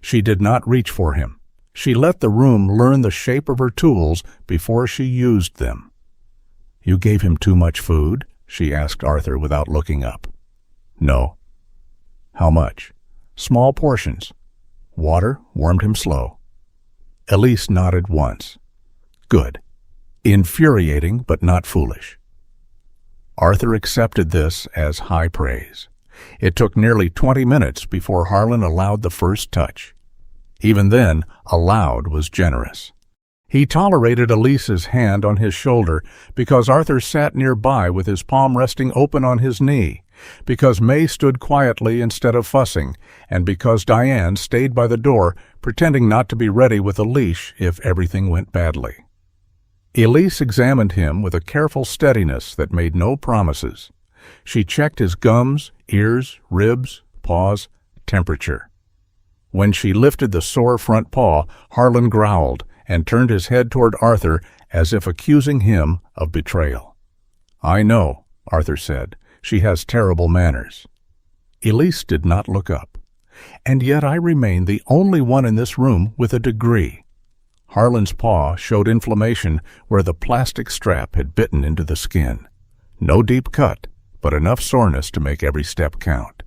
She did not reach for him. She let the room learn the shape of her tools before she used them. "You gave him too much food?" she asked Arthur without looking up. "No." "How much?" "Small portions." Water warmed him slow. Elise nodded once. "Good." Infuriating, but not foolish. Arthur accepted this as high praise. It took nearly 20 minutes before Harlan allowed the first touch. Even then, allowed was generous. He tolerated Elise's hand on his shoulder because Arthur sat nearby with his palm resting open on his knee, because May stood quietly instead of fussing, and because Diane stayed by the door, pretending not to be ready with a leash if everything went badly. Elise examined him with a careful steadiness that made no promises. She checked his gums, ears, ribs, paws, temperature. When she lifted the sore front paw, Harlan growled and turned his head toward Arthur as if accusing him of betrayal. "I know," Arthur said. "She has terrible manners." Elise did not look up. "And yet I remain the only one in this room with a degree." Harlan's paw showed inflammation where the plastic strap had bitten into the skin. No deep cut, but enough soreness to make every step count.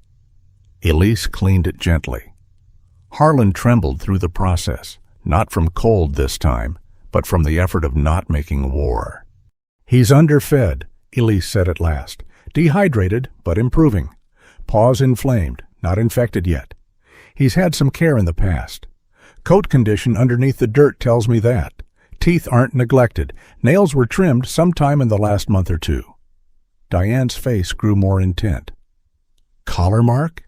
Elise cleaned it gently. Harlan trembled through the process, not from cold this time, but from the effort of not making war. "He's underfed," Elise said at last. "Dehydrated, but improving. Paws inflamed, not infected yet. He's had some care in the past. Coat condition underneath the dirt tells me that. Teeth aren't neglected. Nails were trimmed sometime in the last month or two." Diane's face grew more intent. "Collar mark?"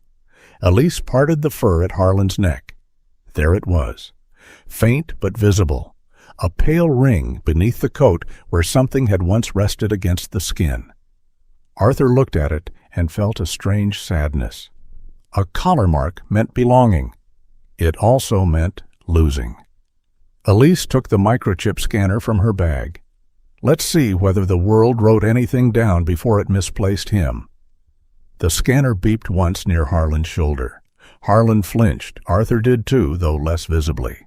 Elise parted the fur at Harlan's neck. There it was. Faint but visible. A pale ring beneath the coat where something had once rested against the skin. Arthur looked at it and felt a strange sadness. A collar mark meant belonging. It also meant losing. Elise took the microchip scanner from her bag. "Let's see whether the world wrote anything down before it misplaced him." The scanner beeped once near Harlan's shoulder. Harlan flinched. Arthur did too, though less visibly.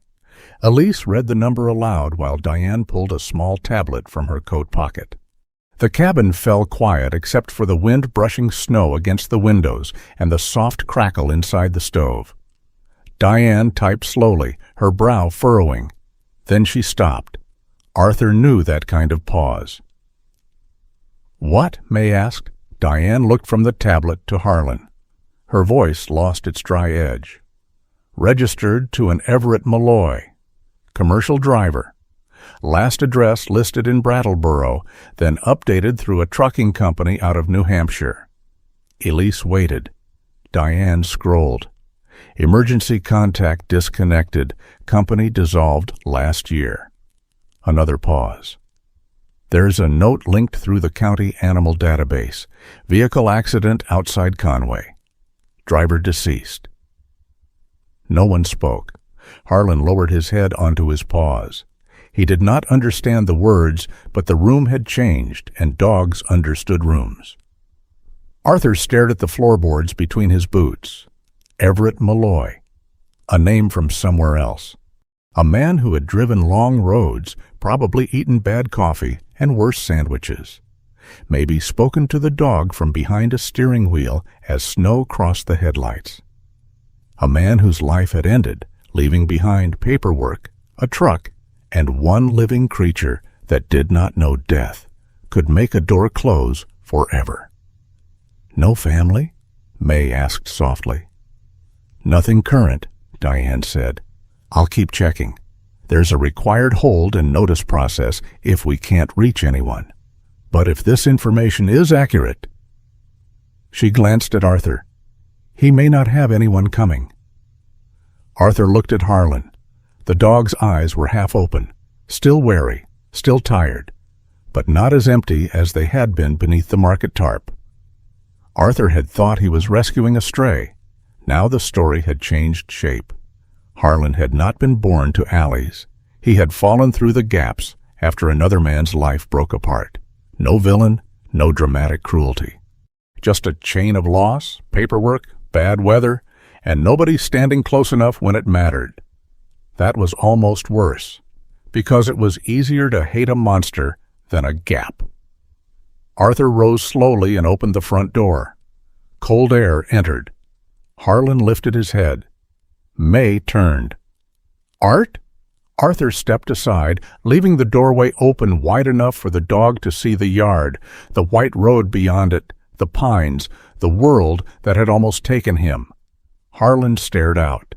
Elise read the number aloud while Diane pulled a small tablet from her coat pocket. The cabin fell quiet except for the wind brushing snow against the windows and the soft crackle inside the stove. Diane typed slowly, her brow furrowing. Then she stopped. Arthur knew that kind of pause. "What?" May asked. Diane looked from the tablet to Harlan. Her voice lost its dry edge. "Registered to an Everett Malloy. Commercial driver. Last address listed in Brattleboro, then updated through a trucking company out of New Hampshire." Elise waited. Diane scrolled. "Emergency contact disconnected. Company dissolved last year." Another pause. "There's a note linked through the county animal database. Vehicle accident outside Conway. Driver deceased." No one spoke. Harlan lowered his head onto his paws. He did not understand the words, but the room had changed, and dogs understood rooms. Arthur stared at the floorboards between his boots. Everett Malloy. A name from somewhere else. A man who had driven long roads, probably eaten bad coffee and worse sandwiches. Maybe spoken to the dog from behind a steering wheel as snow crossed the headlights. A man whose life had ended, leaving behind paperwork, a truck, and one living creature that did not know death, could make a door close forever. "No family?" May asked softly. "Nothing current," Diane said. "I'll keep checking. There's a required hold and notice process if we can't reach anyone. But if this information is accurate—" She glanced at Arthur. "He may not have anyone coming." Arthur looked at Harlan. The dog's eyes were half open, still wary, still tired, but not as empty as they had been beneath the market tarp. Arthur had thought he was rescuing a stray. Now the story had changed shape. Harlan had not been born to alleys. He had fallen through the gaps after another man's life broke apart. No villain, no dramatic cruelty. Just a chain of loss, paperwork, bad weather, and nobody standing close enough when it mattered. That was almost worse, because it was easier to hate a monster than a gap. Arthur rose slowly and opened the front door. Cold air entered. Harlan lifted his head. May turned. "Art?" Arthur stepped aside, leaving the doorway open wide enough for the dog to see the yard, the white road beyond it, the pines, the world that had almost taken him. Harlan stared out.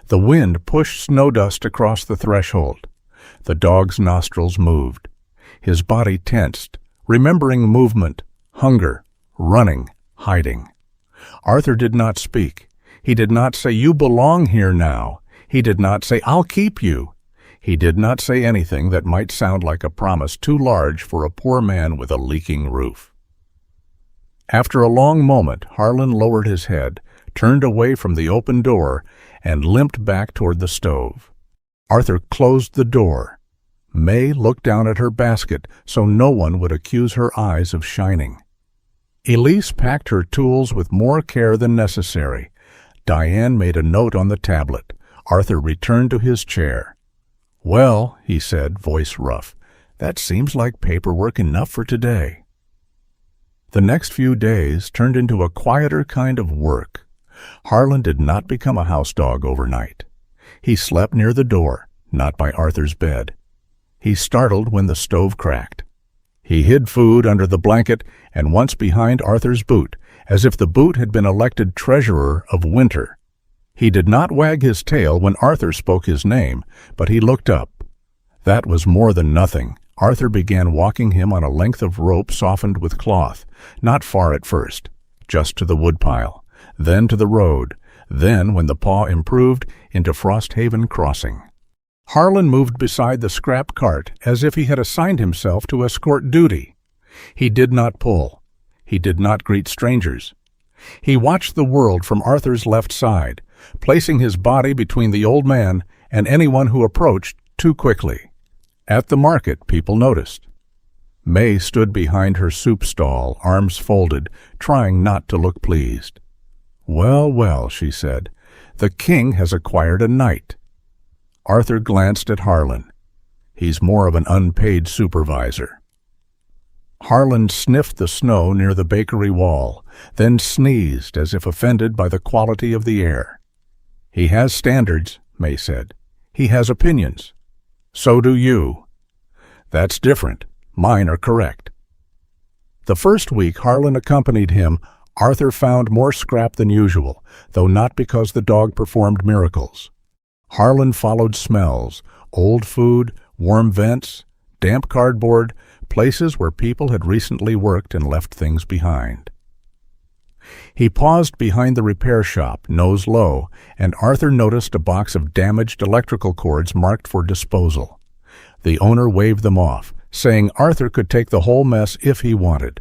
The wind pushed snow dust across the threshold. The dog's nostrils moved. His body tensed, remembering movement, hunger, running, hiding. Arthur did not speak. He did not say, "You belong here now." He did not say, "I'll keep you." He did not say anything that might sound like a promise too large for a poor man with a leaking roof. After a long moment, Harlan lowered his head, turned away from the open door, and limped back toward the stove. Arthur closed the door. May looked down at her basket so no one would accuse her eyes of shining. Elise packed her tools with more care than necessary. Diane made a note on the tablet. Arthur returned to his chair. "Well," he said, voice rough, "that seems like paperwork enough for today." The next few days turned into a quieter kind of work. Harlan did not become a house dog overnight. He slept near the door, not by Arthur's bed. He startled when the stove cracked. He hid food under the blanket and once behind Arthur's boot, as if the boot had been elected treasurer of winter. He did not wag his tail when Arthur spoke his name, but he looked up. That was more than nothing. Arthur began walking him on a length of rope softened with cloth, not far at first, just to the woodpile, then to the road, then, when the paw improved, into Frosthaven Crossing. Harlan moved beside the scrap cart as if he had assigned himself to escort duty. He did not pull. He did not greet strangers. He watched the world from Arthur's left side, placing his body between the old man and anyone who approached too quickly. At the market, people noticed. May stood behind her soup stall, arms folded, trying not to look pleased. "Well, well," she said, "the king has acquired a knight." Arthur glanced at Harlan. "He's more of an unpaid supervisor." Harlan sniffed the snow near the bakery wall, then sneezed as if offended by the quality of the air. "He has standards," May said. "He has opinions. So do you." "That's different. Mine are correct." The first week Harlan accompanied him, Arthur found more scrap than usual, though not because the dog performed miracles. Harlan followed smells, old food, warm vents, damp cardboard, places where people had recently worked and left things behind. He paused behind the repair shop, nose low, and Arthur noticed a box of damaged electrical cords marked for disposal. The owner waved them off, saying Arthur could take the whole mess if he wanted.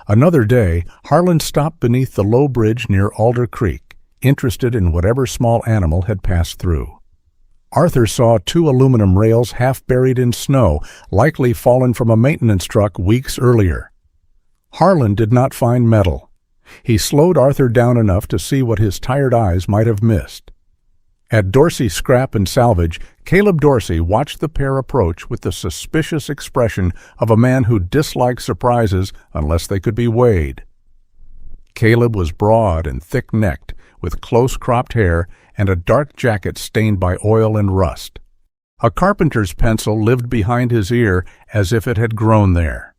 Another day, Harlan stopped beneath the low bridge near Alder Creek, interested in whatever small animal had passed through. Arthur saw 2 aluminum rails half buried in snow, likely fallen from a maintenance truck weeks earlier. Harlan did not find metal. He slowed Arthur down enough to see what his tired eyes might have missed. At Dorsey Scrap and Salvage, Caleb Dorsey watched the pair approach with the suspicious expression of a man who disliked surprises unless they could be weighed. Caleb was broad and thick-necked, with close-cropped hair and a dark jacket stained by oil and rust. A carpenter's pencil lived behind his ear as if it had grown there.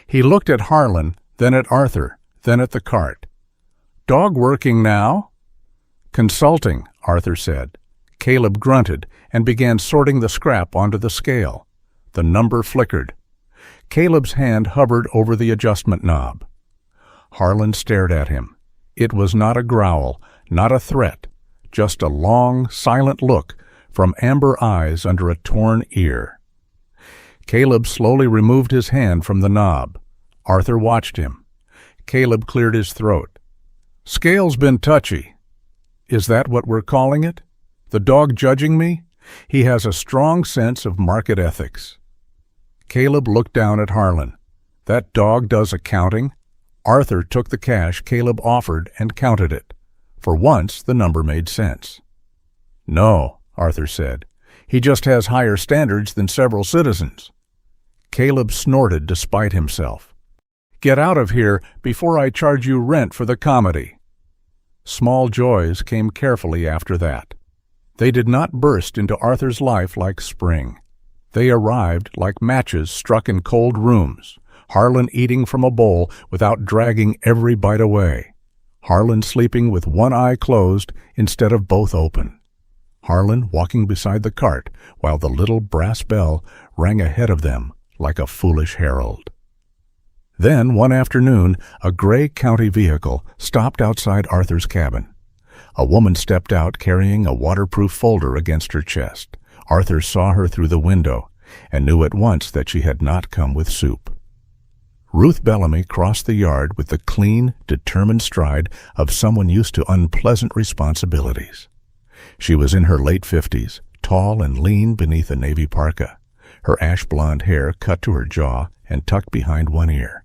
He looked at Harlan, then at Arthur, then at the cart. "Dog working now?" "Consulting," Arthur said. Caleb grunted and began sorting the scrap onto the scale. The number flickered. Caleb's hand hovered over the adjustment knob. Harlan stared at him. It was not a growl, not a threat, just a long, silent look from amber eyes under a torn ear. Caleb slowly removed his hand from the knob. Arthur watched him. Caleb cleared his throat. "Scale's been touchy." "Is that what we're calling it? The dog judging me? He has a strong sense of market ethics. Caleb looked down at Harlan. That dog does accounting? Arthur took the cash Caleb offered and counted it. For once, the number made sense. No, Arthur said. He just has higher standards than several citizens. Caleb snorted despite himself. Get out of here before I charge you rent for the comedy. Small joys came carefully after that. They did not burst into Arthur's life like spring. They arrived like matches struck in cold rooms, Harlan eating from a bowl without dragging every bite away, Harlan sleeping with one eye closed instead of both open, Harlan walking beside the cart while the little brass bell rang ahead of them like a foolish herald. Then, one afternoon, a gray county vehicle stopped outside Arthur's cabin. A woman stepped out carrying a waterproof folder against her chest. Arthur saw her through the window and knew at once that she had not come with soup. Ruth Bellamy crossed the yard with the clean, determined stride of someone used to unpleasant responsibilities. She was in her late 50s, tall and lean beneath a navy parka, her ash-blonde hair cut to her jaw and tucked behind one ear.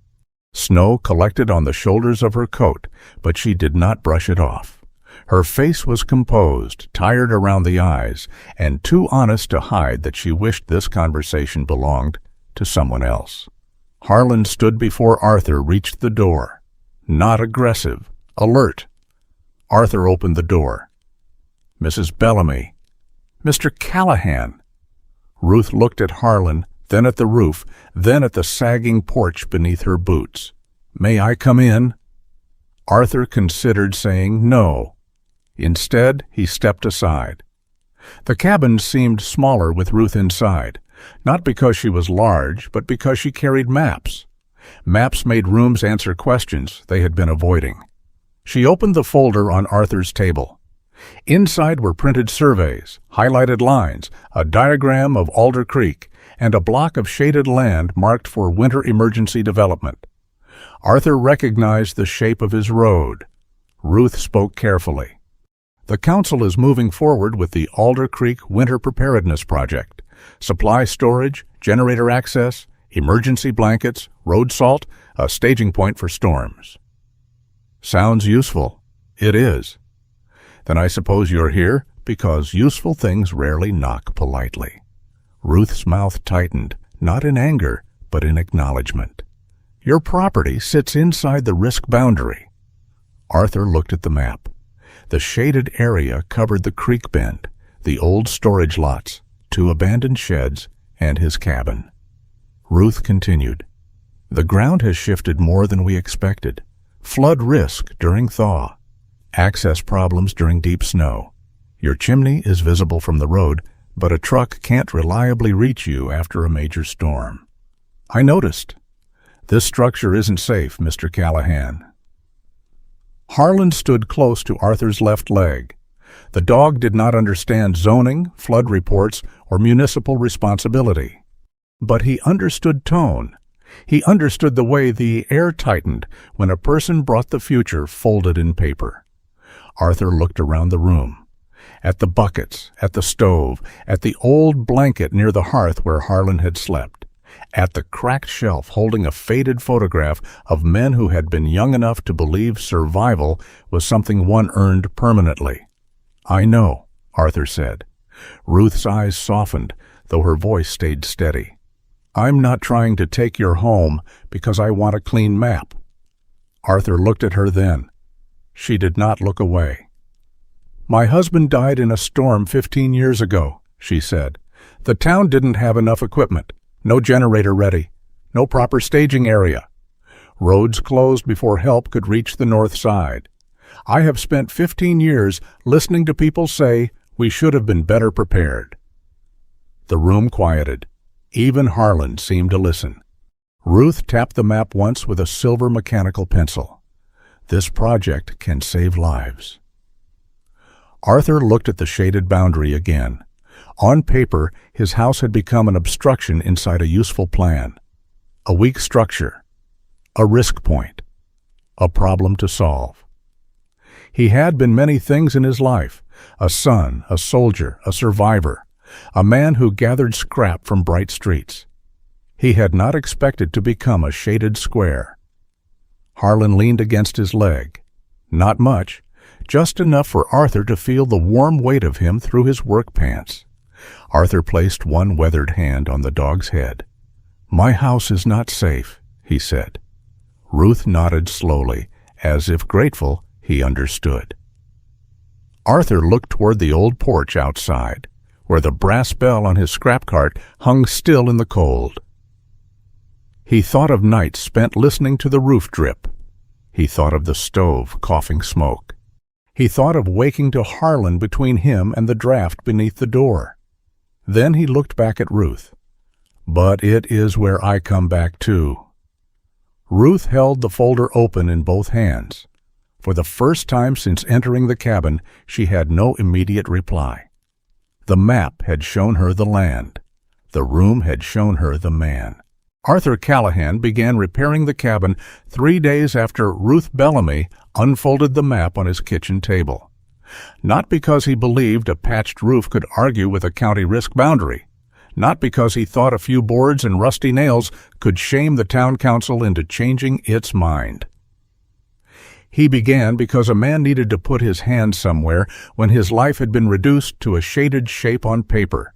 Snow collected on the shoulders of her coat, but she did not brush it off. Her face was composed, tired around the eyes, and too honest to hide that she wished this conversation belonged to someone else. Harlan stood before Arthur reached the door. Not aggressive, alert. Arthur opened the door. Mrs. Bellamy. Mr. Callahan. Ruth looked at Harlan, then at the roof, then at the sagging porch beneath her boots. May I come in? Arthur considered saying no. Instead, he stepped aside. The cabin seemed smaller with Ruth inside, not because she was large, but because she carried maps. Maps made rooms answer questions they had been avoiding. She opened the folder on Arthur's table. Inside were printed surveys, highlighted lines, a diagram of Alder Creek, and a block of shaded land marked for winter emergency development. Arthur recognized the shape of his road. Ruth spoke carefully. The council is moving forward with the Alder Creek Winter Preparedness Project. Supply storage, generator access, emergency blankets, road salt, a staging point for storms. Sounds useful. It is. Then I suppose you're here because useful things rarely knock politely. Ruth's mouth tightened, not in anger, but in acknowledgement. Your property sits inside the risk boundary. Arthur looked at the map. The shaded area covered the creek bend, the old storage lots, 2 abandoned sheds, and his cabin. Ruth continued. The ground has shifted more than we expected. Flood risk during thaw. Access problems during deep snow. Your chimney is visible from the road, but a truck can't reliably reach you after a major storm. I noticed. This structure isn't safe, Mr. Callahan. Harlan stood close to Arthur's left leg. The dog did not understand zoning, flood reports, or municipal responsibility. But he understood tone. He understood the way the air tightened when a person brought the future folded in paper. Arthur looked around the room. At the buckets, at the stove, at the old blanket near the hearth where Harlan had slept, at the cracked shelf holding a faded photograph of men who had been young enough to believe survival was something one earned permanently. I know, Arthur said. Ruth's eyes softened, though her voice stayed steady. I'm not trying to take your home because I want a clean map. Arthur looked at her then. She did not look away. My husband died in a storm 15 years ago, she said. The town didn't have enough equipment. No generator ready. No proper staging area. Roads closed before help could reach the north side. I have spent 15 years listening to people say we should have been better prepared. The room quieted. Even Harlan seemed to listen. Ruth tapped the map once with a silver mechanical pencil. This project can save lives. Arthur looked at the shaded boundary again. On paper, his house had become an obstruction inside a useful plan. A weak structure. A risk point. A problem to solve. He had been many things in his life. A son, a soldier, a survivor. a man who gathered scrap from bright streets. He had not expected to become a shaded square. Harlan leaned against his leg. Not much, just enough for Arthur to feel the warm weight of him through his work pants. Arthur placed one weathered hand on the dog's head. "My house is not safe," he said. Ruth nodded slowly, as if grateful he understood. Arthur looked toward the old porch outside, where the brass bell on his scrap cart hung still in the cold. He thought of nights spent listening to the roof drip. He thought of the stove coughing smoke. He thought of waking to Harlan between him and the draft beneath the door. Then he looked back at Ruth. "But it is where I come back too." Ruth held the folder open in both hands. For the first time since entering the cabin, she had no immediate reply. The map had shown her the land. The room had shown her the man. Arthur Callahan began repairing the cabin 3 days after Ruth Bellamy unfolded the map on his kitchen table. Not because he believed a patched roof could argue with a county risk boundary. Not because he thought a few boards and rusty nails could shame the town council into changing its mind. He began because a man needed to put his hand somewhere when his life had been reduced to a shaded shape on paper.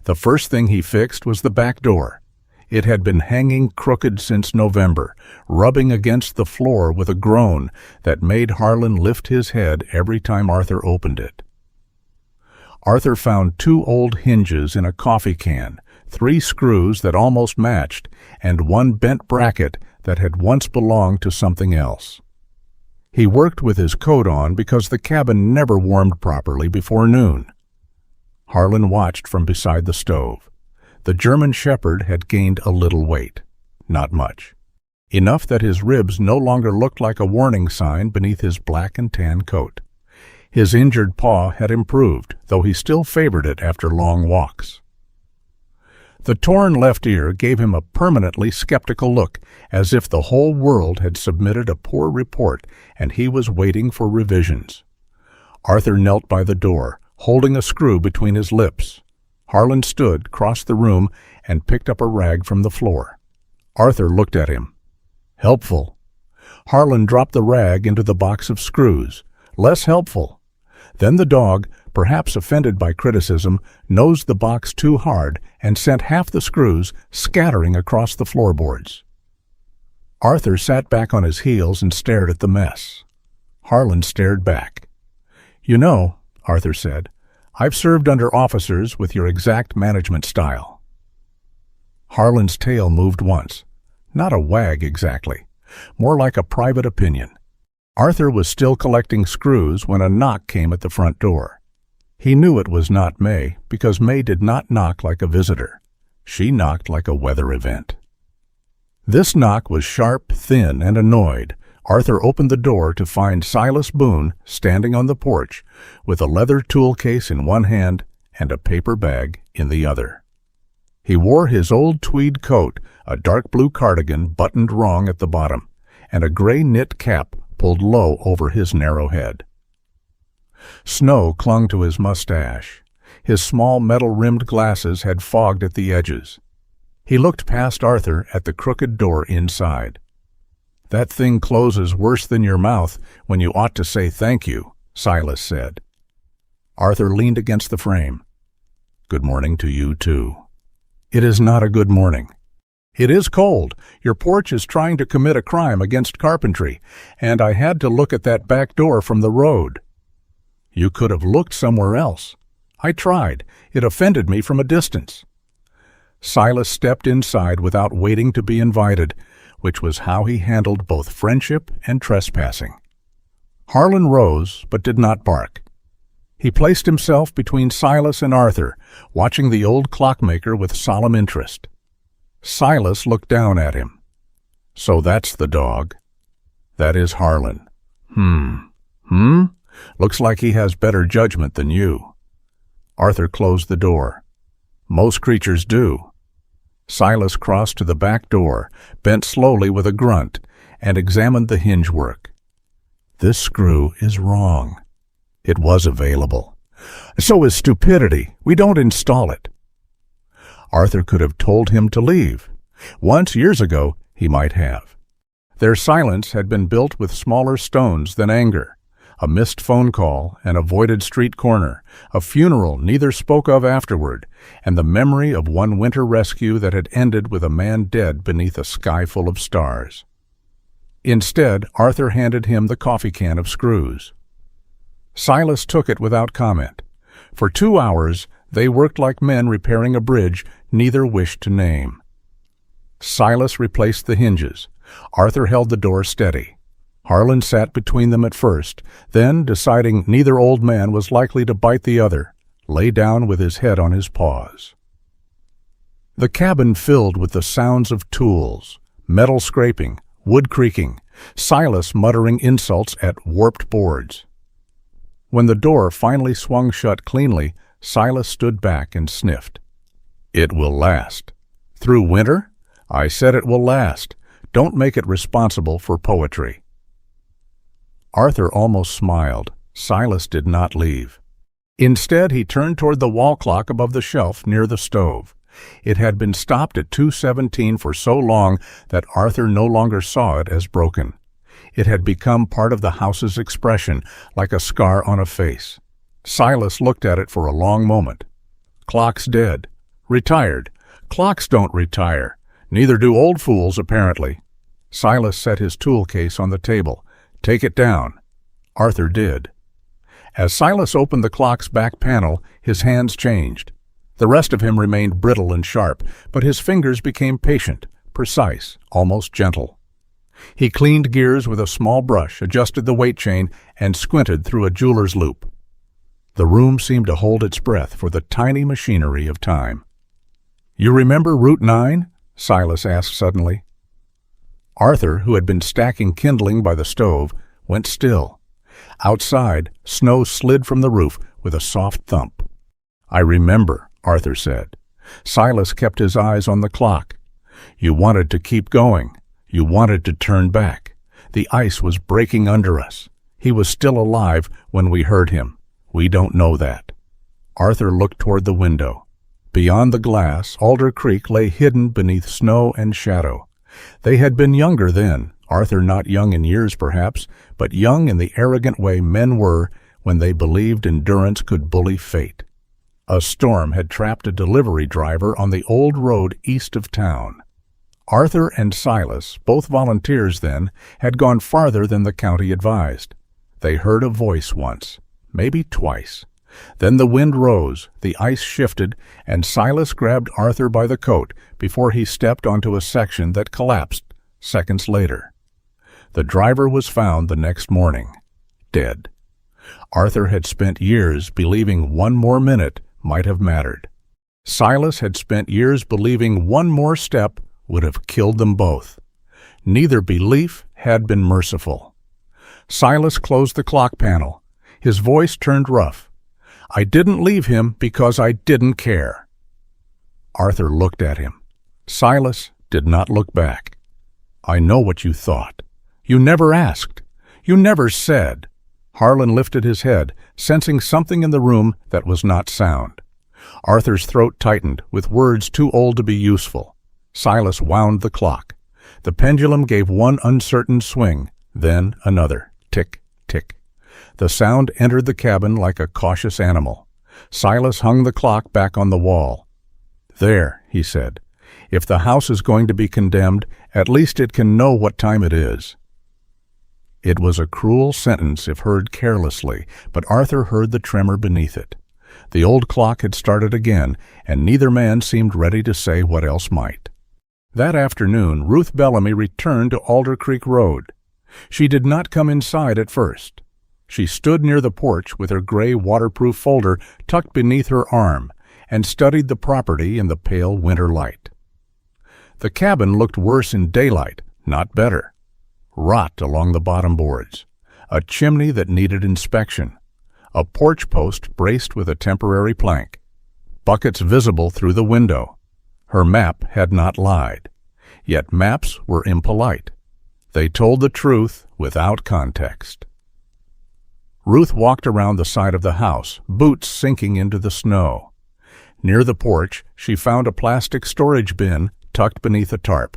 The first thing he fixed was the back door. It had been hanging crooked since November, rubbing against the floor with a groan that made Harlan lift his head every time Arthur opened it. Arthur found 2 old hinges in a coffee can, 3 screws that almost matched, and 1 bent bracket that had once belonged to something else. He worked with his coat on because the cabin never warmed properly before noon. Harlan watched from beside the stove. The German shepherd had gained a little weight. Not much. Enough that his ribs no longer looked like a warning sign beneath his black and tan coat. His injured paw had improved, though he still favored it after long walks. The torn left ear gave him a permanently skeptical look, as if the whole world had submitted a poor report and he was waiting for revisions. Arthur knelt by the door, holding a screw between his lips. Harlan stood, crossed the room, and picked up a rag from the floor. Arthur looked at him. "Helpful." Harlan dropped the rag into the box of screws. "Less helpful." Then the dog, perhaps offended by criticism, nosed the box too hard and sent half the screws scattering across the floorboards. Arthur sat back on his heels and stared at the mess. Harlan stared back. "You know," Arthur said, "I've served under officers with your exact management style." Harlan's tail moved once. Not a wag exactly, more like a private opinion. Arthur was still collecting screws when a knock came at the front door. He knew it was not May, because May did not knock like a visitor. She knocked like a weather event. This knock was sharp, thin, and annoyed. Arthur opened the door to find Silas Boone standing on the porch with a leather tool case in one hand and a paper bag in the other. He wore his old tweed coat, a dark blue cardigan buttoned wrong at the bottom, and a gray knit cap pulled low over his narrow head. Snow clung to his mustache. His small metal-rimmed glasses had fogged at the edges. He looked past Arthur at the crooked door inside. "That thing closes worse than your mouth when you ought to say thank you," Silas said. Arthur leaned against the frame. "Good morning to you, too." "It is not a good morning." "It is cold. Your porch is trying to commit a crime against carpentry, and I had to look at that back door from the road." "You could have looked somewhere else." "I tried. It offended me from a distance." Silas stepped inside without waiting to be invited, which was how he handled both friendship and trespassing. Harlan rose, but did not bark. He placed himself between Silas and Arthur, watching the old clockmaker with solemn interest. Silas looked down at him. "So that's the dog." "That is Harlan." Looks like he has better judgment than you." Arthur closed the door. "Most creatures do." Silas crossed to the back door, bent slowly with a grunt, and examined the hinge work. "This screw is wrong." It was available. So is stupidity. We don't install it. Arthur could have told him to leave. Once, years ago, he might have. Their silence had been built with smaller stones than anger. A missed phone call, an avoided street corner, a funeral neither spoke of afterward, and the memory of one winter rescue that had ended with a man dead beneath a sky full of stars. Instead, Arthur handed him the coffee can of screws. Silas took it without comment. For 2 hours, they worked like men repairing a bridge neither wished to name. Silas replaced the hinges. Arthur held the door steady. Harlan sat between them at first, then, deciding neither old man was likely to bite the other, lay down with his head on his paws. The cabin filled with the sounds of tools, metal scraping, wood creaking, Silas muttering insults at warped boards. When the door finally swung shut cleanly, Silas stood back and sniffed. "It will last." "Through winter?" "I said it will last. Don't make it responsible for poetry." Arthur almost smiled. Silas did not leave. Instead, he turned toward the wall clock above the shelf near the stove. It had been stopped at 2:17 for so long that Arthur no longer saw it as broken. It had become part of the house's expression, like a scar on a face. Silas looked at it for a long moment. "Clock's dead. Retired. Clocks don't retire. Neither do old fools, apparently." Silas set his tool case on the table. "Take it down." Arthur did. As Silas opened the clock's back panel, his hands changed. The rest of him remained brittle and sharp, but his fingers became patient, precise, almost gentle. He cleaned gears with a small brush, adjusted the weight chain, and squinted through a jeweler's loop. The room seemed to hold its breath for the tiny machinery of time. "You remember Route 9? Silas asked suddenly. Arthur, who had been stacking kindling by the stove, went still. Outside, snow slid from the roof with a soft thump. "I remember," Arthur said. Silas kept his eyes on the clock. "You wanted to keep going. You wanted to turn back. The ice was breaking under us. He was still alive when we heard him. We don't know that." Arthur looked toward the window. Beyond the glass, Alder Creek lay hidden beneath snow and shadow. They had been younger then, Arthur not young in years perhaps, but young in the arrogant way men were when they believed endurance could bully fate. A storm had trapped a delivery driver on the old road east of town. Arthur and Silas, both volunteers then, had gone farther than the county advised. They heard a voice once, maybe twice. Then the wind rose, the ice shifted, and Silas grabbed Arthur by the coat before he stepped onto a section that collapsed seconds later. The driver was found the next morning, dead. Arthur had spent years believing one more minute might have mattered. Silas had spent years believing one more step would have killed them both. Neither belief had been merciful. Silas closed the clock panel. His voice turned rough. "I didn't leave him because I didn't care." Arthur looked at him. Silas did not look back. "I know what you thought. You never asked. You never said." Harlan lifted his head, sensing something in the room that was not sound. Arthur's throat tightened, with words too old to be useful. Silas wound the clock. The pendulum gave one uncertain swing, then another. Tick, tick. The sound entered the cabin like a cautious animal. Silas hung the clock back on the wall. "There," he said. "If the house is going to be condemned, at least it can know what time it is." It was a cruel sentence if heard carelessly, but Arthur heard the tremor beneath it. The old clock had started again, and neither man seemed ready to say what else might. That afternoon, Ruth Bellamy returned to Alder Creek Road. She did not come inside at first. She stood near the porch with her gray waterproof folder tucked beneath her arm and studied the property in the pale winter light. The cabin looked worse in daylight, not better. Rot along the bottom boards, a chimney that needed inspection, a porch post braced with a temporary plank, buckets visible through the window. Her map had not lied. Yet maps were impolite. They told the truth without context. Ruth walked around the side of the house, boots sinking into the snow. Near the porch, she found a plastic storage bin tucked beneath a tarp.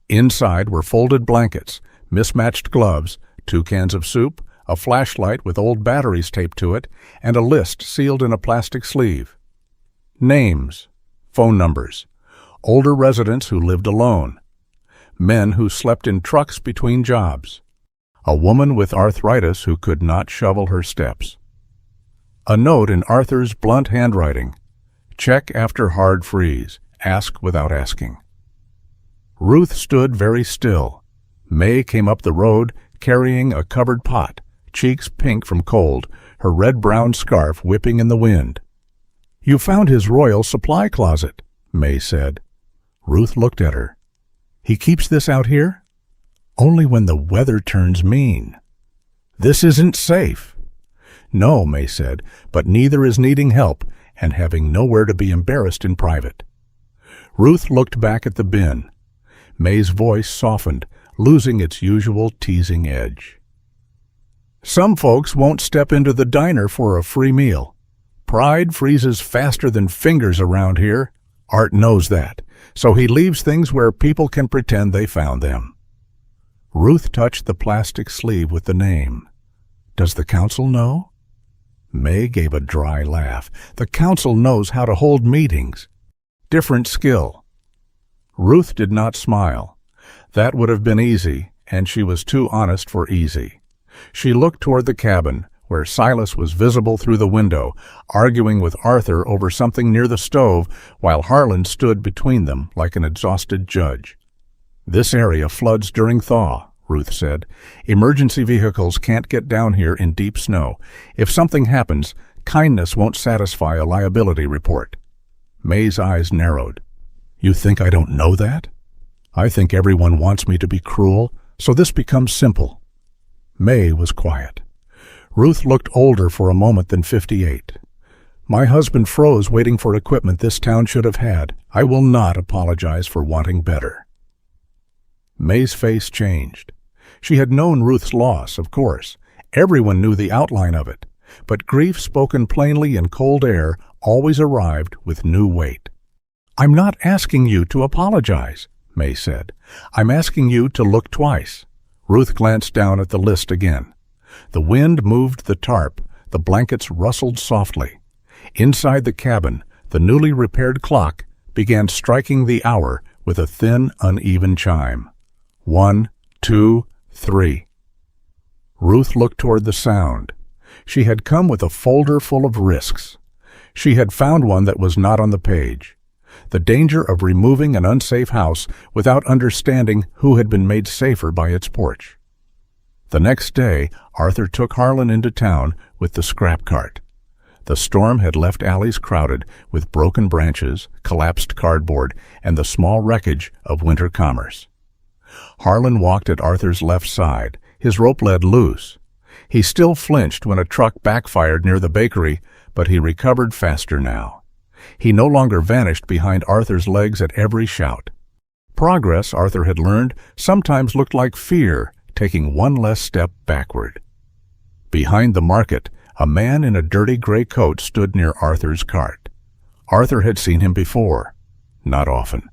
Inside were folded blankets, mismatched gloves, 2 cans of soup, a flashlight with old batteries taped to it, and a list sealed in a plastic sleeve. Names, phone numbers, older residents who lived alone, men who slept in trucks between jobs, a woman with arthritis who could not shovel her steps. A note in Arthur's blunt handwriting. Check after hard freeze. Ask without asking. Ruth stood very still. May came up the road carrying a covered pot, cheeks pink from cold, her red-brown scarf whipping in the wind. "You found his royal supply closet," May said. Ruth looked at her. "He keeps this out here?" "Only when the weather turns mean." "This isn't safe." "No," May said, "but neither is needing help and having nowhere to be embarrassed in private." Ruth looked back at the bin. May's voice softened, losing its usual teasing edge. "Some folks won't step into the diner for a free meal. Pride freezes faster than fingers around here. Art knows that, so he leaves things where people can pretend they found them." Ruth touched the plastic sleeve with the name. "Does the council know?" May gave a dry laugh. "The council knows how to hold meetings. Different skill." Ruth did not smile. That would have been easy, and she was too honest for easy. She looked toward the cabin, where Silas was visible through the window, arguing with Arthur over something near the stove, while Harlan stood between them like an exhausted judge. "This area floods during thaw," Ruth said. "Emergency vehicles can't get down here in deep snow. If something happens, kindness won't satisfy a liability report." May's eyes narrowed. "You think I don't know that? I think everyone wants me to be cruel, so this becomes simple." May was quiet. Ruth looked older for a moment than 58. "My husband froze waiting for equipment this town should have had. I will not apologize for wanting better." May's face changed. She had known Ruth's loss, of course. Everyone knew the outline of it. But grief spoken plainly in cold air always arrived with new weight. "I'm not asking you to apologize," May said. "I'm asking you to look twice." Ruth glanced down at the list again. The wind moved the tarp. The blankets rustled softly. Inside the cabin, the newly repaired clock began striking the hour with a thin, uneven chime. 1, 2, 3. Ruth looked toward the sound. She had come with a folder full of risks. She had found one that was not on the page. The danger of removing an unsafe house without understanding who had been made safer by its porch. The next day, Arthur took Harlan into town with the scrap cart. The storm had left alleys crowded with broken branches, collapsed cardboard, and the small wreckage of winter commerce. Harlan walked at Arthur's left side, his rope led loose. He still flinched when a truck backfired near the bakery, but he recovered faster now. He no longer vanished behind Arthur's legs at every shout. Progress, Arthur had learned, sometimes looked like fear, taking one less step backward. Behind the market, a man in a dirty gray coat stood near Arthur's cart. Arthur had seen him before. Not often.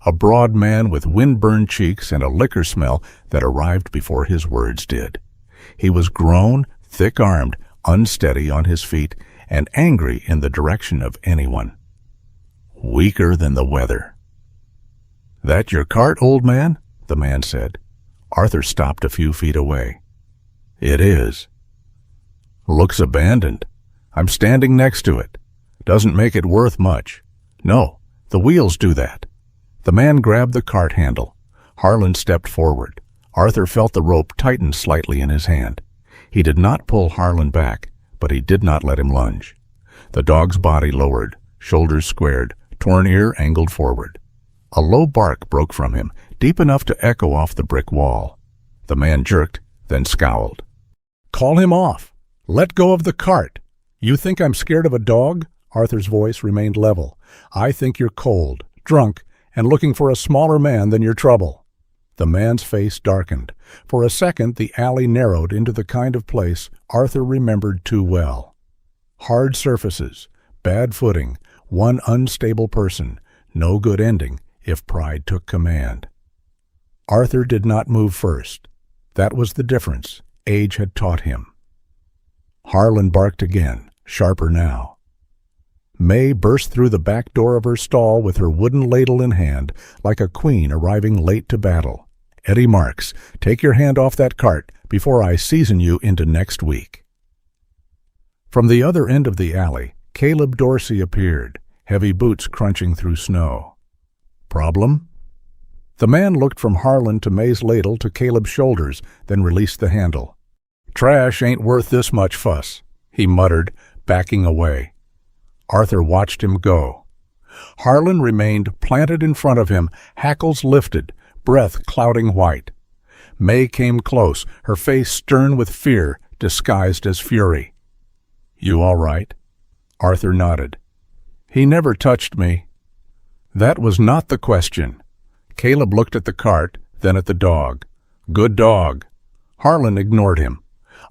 A broad man with wind-burned cheeks and a liquor smell that arrived before his words did. He was grown, thick-armed, unsteady on his feet, and angry in the direction of anyone. Weaker than the weather. "That your cart, old man?" the man said. Arthur stopped a few feet away. "It is." "Looks abandoned. I'm standing next to it. Doesn't make it worth much." "No, the wheels do that." The man grabbed the cart handle. Harlan stepped forward. Arthur felt the rope tighten slightly in his hand. He did not pull Harlan back, but he did not let him lunge. The dog's body lowered, shoulders squared, torn ear angled forward. A low bark broke from him, deep enough to echo off the brick wall. The man jerked, then scowled. "Call him off. Let go of the cart. You think I'm scared of a dog?" Arthur's voice remained level. "I think you're cold, drunk, and looking for a smaller man than your trouble." The man's face darkened. For a second, the alley narrowed into the kind of place Arthur remembered too well. Hard surfaces, bad footing, one unstable person, no good ending if pride took command. Arthur did not move first. That was the difference age had taught him. Harlan barked again, sharper now. May burst through the back door of her stall with her wooden ladle in hand, like a queen arriving late to battle. "Eddie Marks, take your hand off that cart before I season you into next week." From the other end of the alley, Caleb Dorsey appeared, heavy boots crunching through snow. "Problem?" The man looked from Harlan to May's ladle to Caleb's shoulders, then released the handle. "Trash ain't worth this much fuss," he muttered, backing away. Arthur watched him go. Harlan remained planted in front of him, hackles lifted, breath clouding white. May came close, her face stern with fear, disguised as fury. "You all right?" Arthur nodded. "He never touched me." That was not the question. Caleb looked at the cart, then at the dog. "Good dog." Harlan ignored him.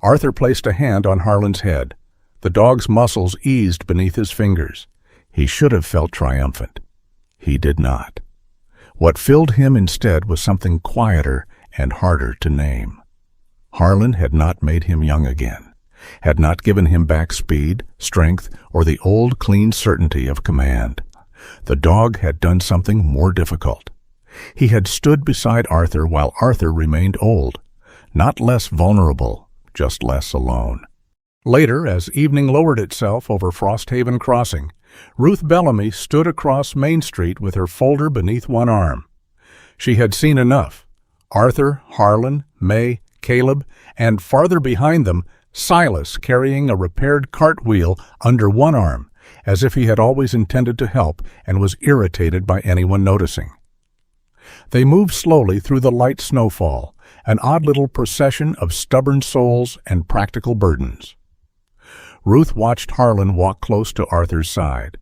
Arthur placed a hand on Harlan's head. The dog's muscles eased beneath his fingers. He should have felt triumphant. He did not. What filled him instead was something quieter and harder to name. Harlan had not made him young again, had not given him back speed, strength, or the old clean certainty of command. The dog had done something more difficult. He had stood beside Arthur while Arthur remained old, not less vulnerable, just less alone. Later, as evening lowered itself over Frosthaven Crossing, Ruth Bellamy stood across Main Street with her folder beneath one arm. She had seen enough. Arthur, Harlan, May, Caleb, and farther behind them, Silas carrying a repaired cartwheel under one arm, as if he had always intended to help and was irritated by anyone noticing. They moved slowly through the light snowfall, an odd little procession of stubborn souls and practical burdens. Ruth watched Harlan walk close to Arthur's side.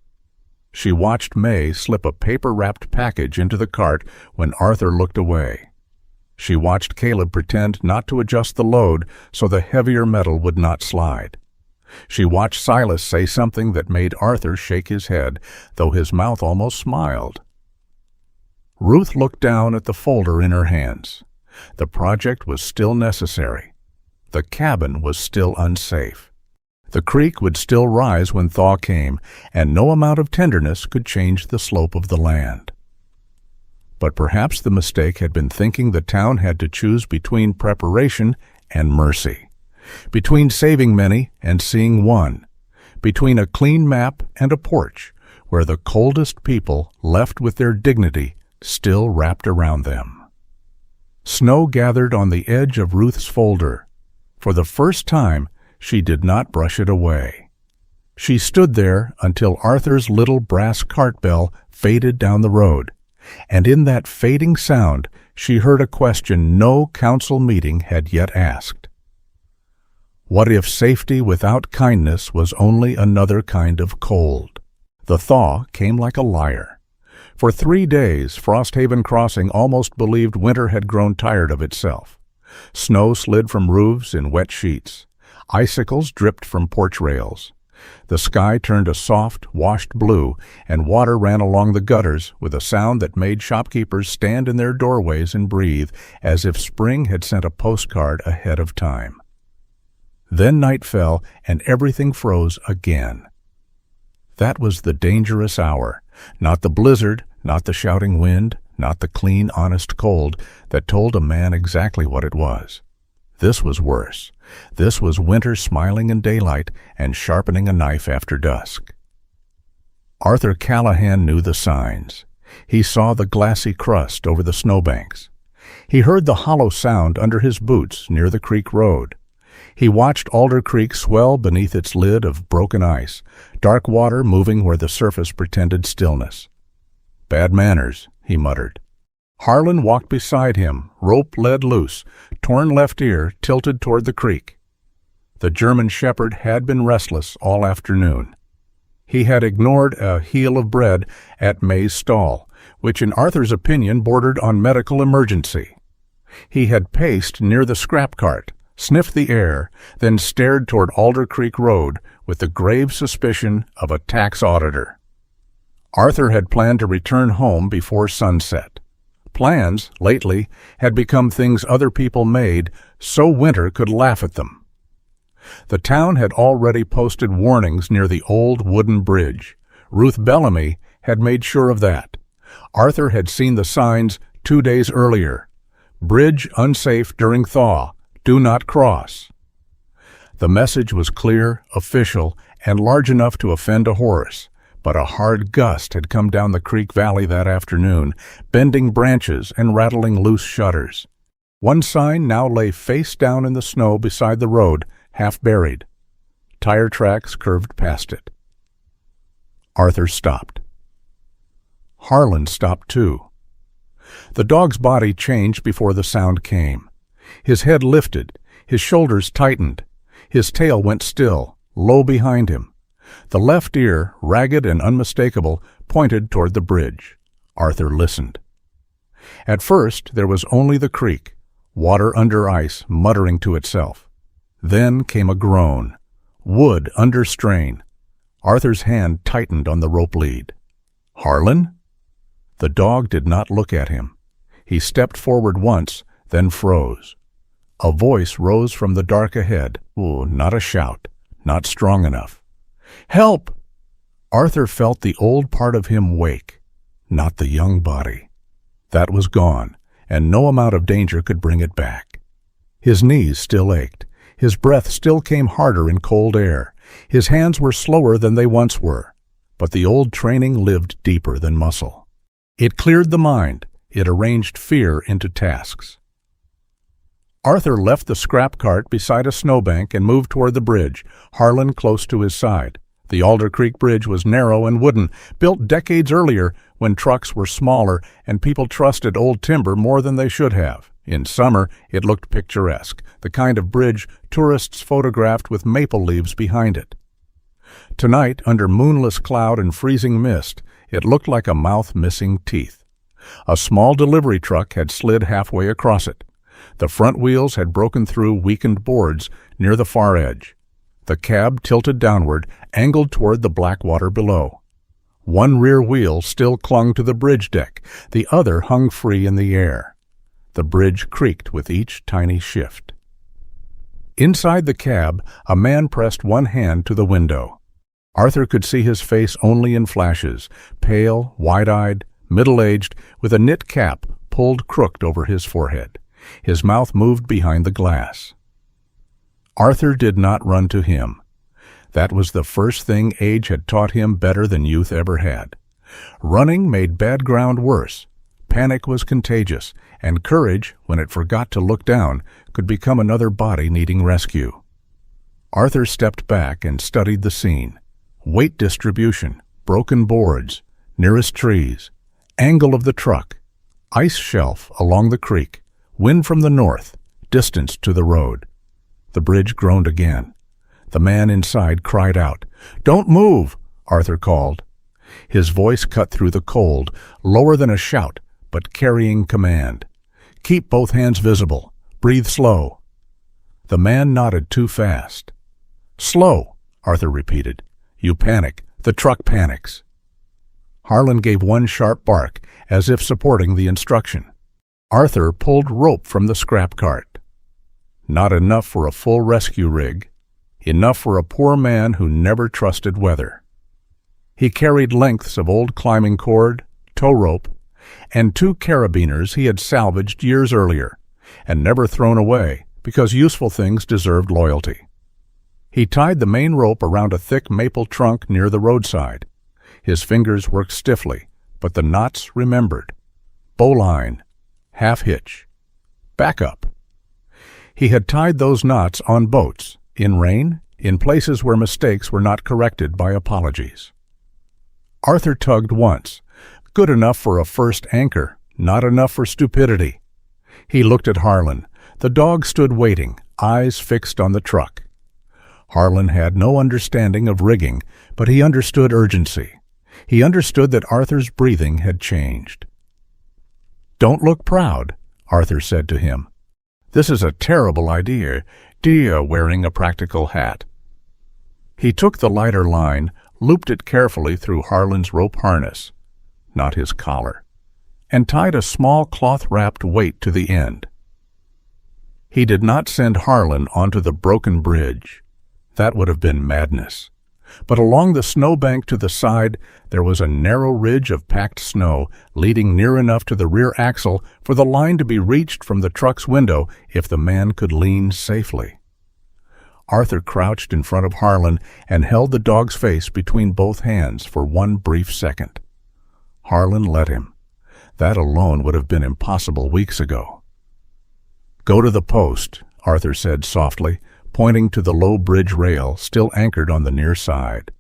She watched May slip a paper-wrapped package into the cart when Arthur looked away. She watched Caleb pretend not to adjust the load so the heavier metal would not slide. She watched Silas say something that made Arthur shake his head, though his mouth almost smiled. Ruth looked down at the folder in her hands. The project was still necessary. The cabin was still unsafe. The creek would still rise when thaw came, and no amount of tenderness could change the slope of the land. But perhaps the mistake had been thinking the town had to choose between preparation and mercy, between saving many and seeing one, between a clean map and a porch where the coldest people left with their dignity still wrapped around them. Snow gathered on the edge of Ruth's folder. For the first time, she did not brush it away. She stood there until Arthur's little brass cart bell faded down the road, and in that fading sound she heard a question no council meeting had yet asked. What if safety without kindness was only another kind of cold? The thaw came like a liar. For 3 days, Frosthaven Crossing almost believed winter had grown tired of itself. Snow slid from roofs in wet sheets. Icicles dripped from porch rails. The sky turned a soft, washed blue, and water ran along the gutters with a sound that made shopkeepers stand in their doorways and breathe, as if spring had sent a postcard ahead of time. Then night fell, and everything froze again. That was the dangerous hour, not the blizzard, not the shouting wind, not the clean, honest cold that told a man exactly what it was. This was worse. This was winter smiling in daylight and sharpening a knife after dusk. Arthur Callahan knew the signs. He saw the glassy crust over the snowbanks. He heard the hollow sound under his boots near the creek road. He watched Alder Creek swell beneath its lid of broken ice, dark water moving where the surface pretended stillness. "Bad manners," he muttered. Harlan walked beside him, rope led loose, torn left ear tilted toward the creek. The German shepherd had been restless all afternoon. He had ignored a heel of bread at May's stall, which in Arthur's opinion bordered on medical emergency. He had paced near the scrap cart, sniffed the air, then stared toward Alder Creek Road with the grave suspicion of a tax auditor. Arthur had planned to return home before sunset. Plans, lately, had become things other people made so Winter could laugh at them. The town had already posted warnings near the old wooden bridge. Ruth Bellamy had made sure of that. Arthur had seen the signs 2 days earlier. Bridge unsafe during thaw. Do not cross. The message was clear, official, and large enough to offend a horse, but a hard gust had come down the creek valley that afternoon, bending branches and rattling loose shutters. One sign now lay face down in the snow beside the road, half buried. Tire tracks curved past it. Arthur stopped. Harlan stopped too. The dog's body changed before the sound came. His head lifted, his shoulders tightened. His tail went still, low behind him. The left ear, ragged and unmistakable, pointed toward the bridge. Arthur listened. At first there was only the creek, water under ice, muttering to itself. Then came a groan. Wood under strain. Arthur's hand tightened on the rope lead. Harlan? The dog did not look at him. He stepped forward once, then froze. A voice rose from the dark ahead. Ooh, not a shout, not strong enough. Help! Arthur felt the old part of him wake, not the young body. That was gone, and no amount of danger could bring it back. His knees still ached. His breath still came harder in cold air. His hands were slower than they once were, but the old training lived deeper than muscle. It cleared the mind. It arranged fear into tasks. Arthur left the scrap cart beside a snowbank and moved toward the bridge, Harlan close to his side. The Alder Creek Bridge was narrow and wooden, built decades earlier when trucks were smaller and people trusted old timber more than they should have. In summer, it looked picturesque, the kind of bridge tourists photographed with maple leaves behind it. Tonight, under moonless cloud and freezing mist, it looked like a mouth missing teeth. A small delivery truck had slid halfway across it. The front wheels had broken through weakened boards near the far edge. The cab tilted downward, angled toward the black water below. One rear wheel still clung to the bridge deck, the other hung free in the air. The bridge creaked with each tiny shift. Inside the cab, a man pressed one hand to the window. Arthur could see his face only in flashes, pale, wide-eyed, middle-aged, with a knit cap pulled crooked over his forehead. His mouth moved behind the glass. Arthur did not run to him. That was the first thing age had taught him better than youth ever had. Running made bad ground worse. Panic was contagious, and courage, when it forgot to look down, could become another body needing rescue. Arthur stepped back and studied the scene. Weight distribution, broken boards, nearest trees, angle of the truck, ice shelf along the creek, wind from the north, distance to the road. The bridge groaned again. The man inside cried out. "Don't move!" Arthur called. His voice cut through the cold, lower than a shout, but carrying command. "Keep both hands visible. Breathe slow." The man nodded too fast. "Slow," Arthur repeated. "You panic. The truck panics." Harlan gave one sharp bark, as if supporting the instruction. Arthur pulled rope from the scrap cart. Not enough for a full rescue rig. Enough for a poor man who never trusted weather. He carried lengths of old climbing cord, tow rope, and 2 carabiners he had salvaged years earlier, and never thrown away because useful things deserved loyalty. He tied the main rope around a thick maple trunk near the roadside. His fingers worked stiffly, but the knots remembered. Bowline, half hitch, backup. He had tied those knots on boats, in rain, in places where mistakes were not corrected by apologies. Arthur tugged once, good enough for a first anchor, not enough for stupidity. He looked at Harlan. The dog stood waiting, eyes fixed on the truck. Harlan had no understanding of rigging, but he understood urgency. He understood that Arthur's breathing had changed. "Don't look proud," Arthur said to him. "This is a terrible idea, wearing a practical hat." He took the lighter line, looped it carefully through Harlan's rope harness, not his collar, and tied a small cloth-wrapped weight to the end. He did not send Harlan onto the broken bridge. That would have been madness. But along the snowbank to the side there was a narrow ridge of packed snow leading near enough to the rear axle for the line to be reached from the truck's window if the man could lean safely. Arthur crouched in front of Harlan and held the dog's face between both hands for one brief second. Harlan let him. That alone would have been impossible weeks ago. "Go to the post," Arthur said softly, pointing to the low bridge rail still anchored on the near side.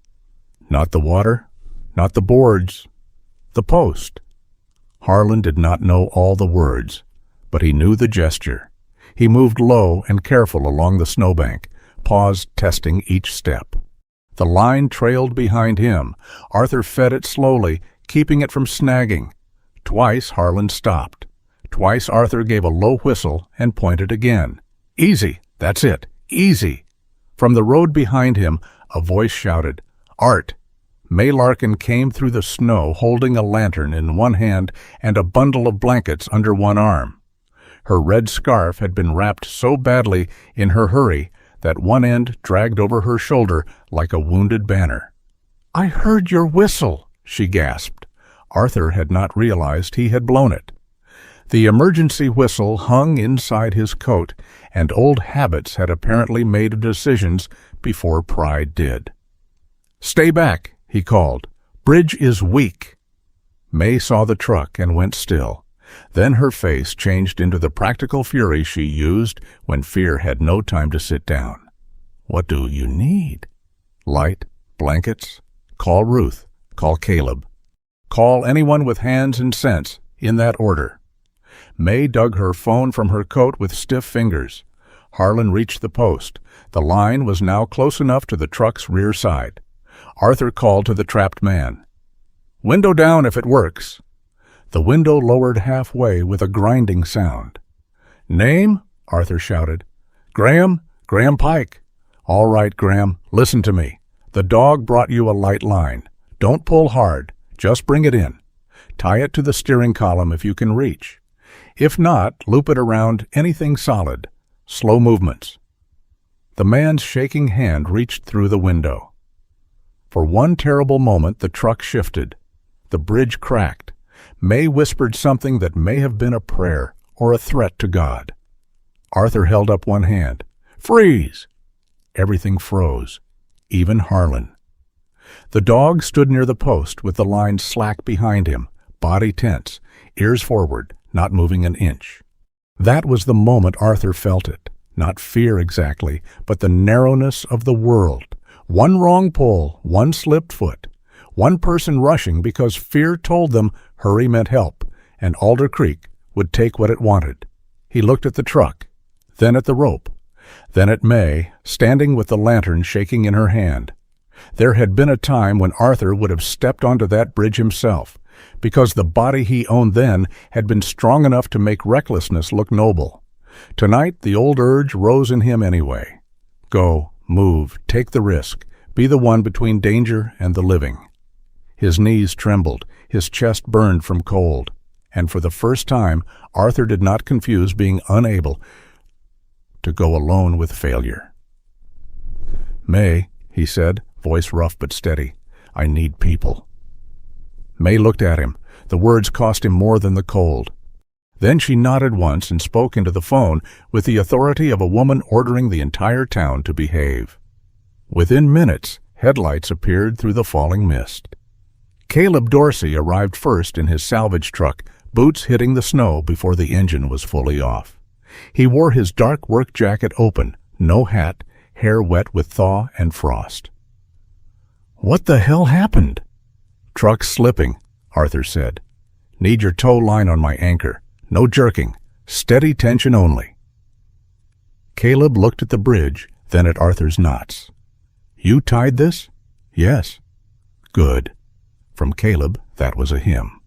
"Not the water, not the boards, the post." Harlan did not know all the words, but he knew the gesture. He moved low and careful along the snowbank, paused, testing each step. The line trailed behind him. Arthur fed it slowly, keeping it from snagging. Twice Harlan stopped. Twice Arthur gave a low whistle and pointed again. "Easy, that's it. Easy." From the road behind him, a voice shouted, "Art!" May Larkin came through the snow holding a lantern in one hand and a bundle of blankets under one arm. Her red scarf had been wrapped so badly in her hurry that one end dragged over her shoulder like a wounded banner. "I heard your whistle," she gasped. Arthur had not realized he had blown it. The emergency whistle hung inside his coat, and old habits had apparently made decisions before pride did. "Stay back," he called. "Bridge is weak." May saw the truck and went still. Then her face changed into the practical fury she used when fear had no time to sit down. "What do you need?" "Light, blankets. Call Ruth. Call Caleb. Call anyone with hands and sense, in that order." May dug her phone from her coat with stiff fingers. Harlan reached the post. The line was now close enough to the truck's rear side. Arthur called to the trapped man. "Window down if it works." The window lowered halfway with a grinding sound. "Name?" Arthur shouted. "Graham Pike." "All right, Graham, listen to me. The dog brought you a light line. Don't pull hard. Just bring it in. Tie it to the steering column if you can reach. If not, loop it around anything solid. Slow movements." The man's shaking hand reached through the window. For one terrible moment the truck shifted. The bridge cracked. May whispered something that may have been a prayer or a threat to God. Arthur held up one hand. "Freeze!" Everything froze, even Harlan. The dog stood near the post with the line slack behind him, body tense, ears forward, not moving an inch. That was the moment Arthur felt it. Not fear exactly, but the narrowness of the world. One wrong pull, one slipped foot. One person rushing because fear told them hurry meant help, and Alder Creek would take what it wanted. He looked at the truck, then at the rope, then at May, standing with the lantern shaking in her hand. There had been a time when Arthur would have stepped onto that bridge himself, because the body he owned then had been strong enough to make recklessness look noble. Tonight the old urge rose in him anyway. Go, move, take the risk, be the one between danger and the living. His knees trembled, his chest burned from cold, and for the first time Arthur did not confuse being unable to go alone with failure. "May," he said, voice rough but steady, "I need people." May looked at him. The words cost him more than the cold. Then she nodded once and spoke into the phone with the authority of a woman ordering the entire town to behave. Within minutes, headlights appeared through the falling mist. Caleb Dorsey arrived first in his salvage truck, boots hitting the snow before the engine was fully off. He wore his dark work jacket open, no hat, hair wet with thaw and frost. "What the hell happened?" "Truck's slipping," Arthur said. "Need your tow line on my anchor. No jerking. Steady tension only." Caleb looked at the bridge, then at Arthur's knots. "You tied this?" "Yes." "Good." From Caleb, that was a hymn.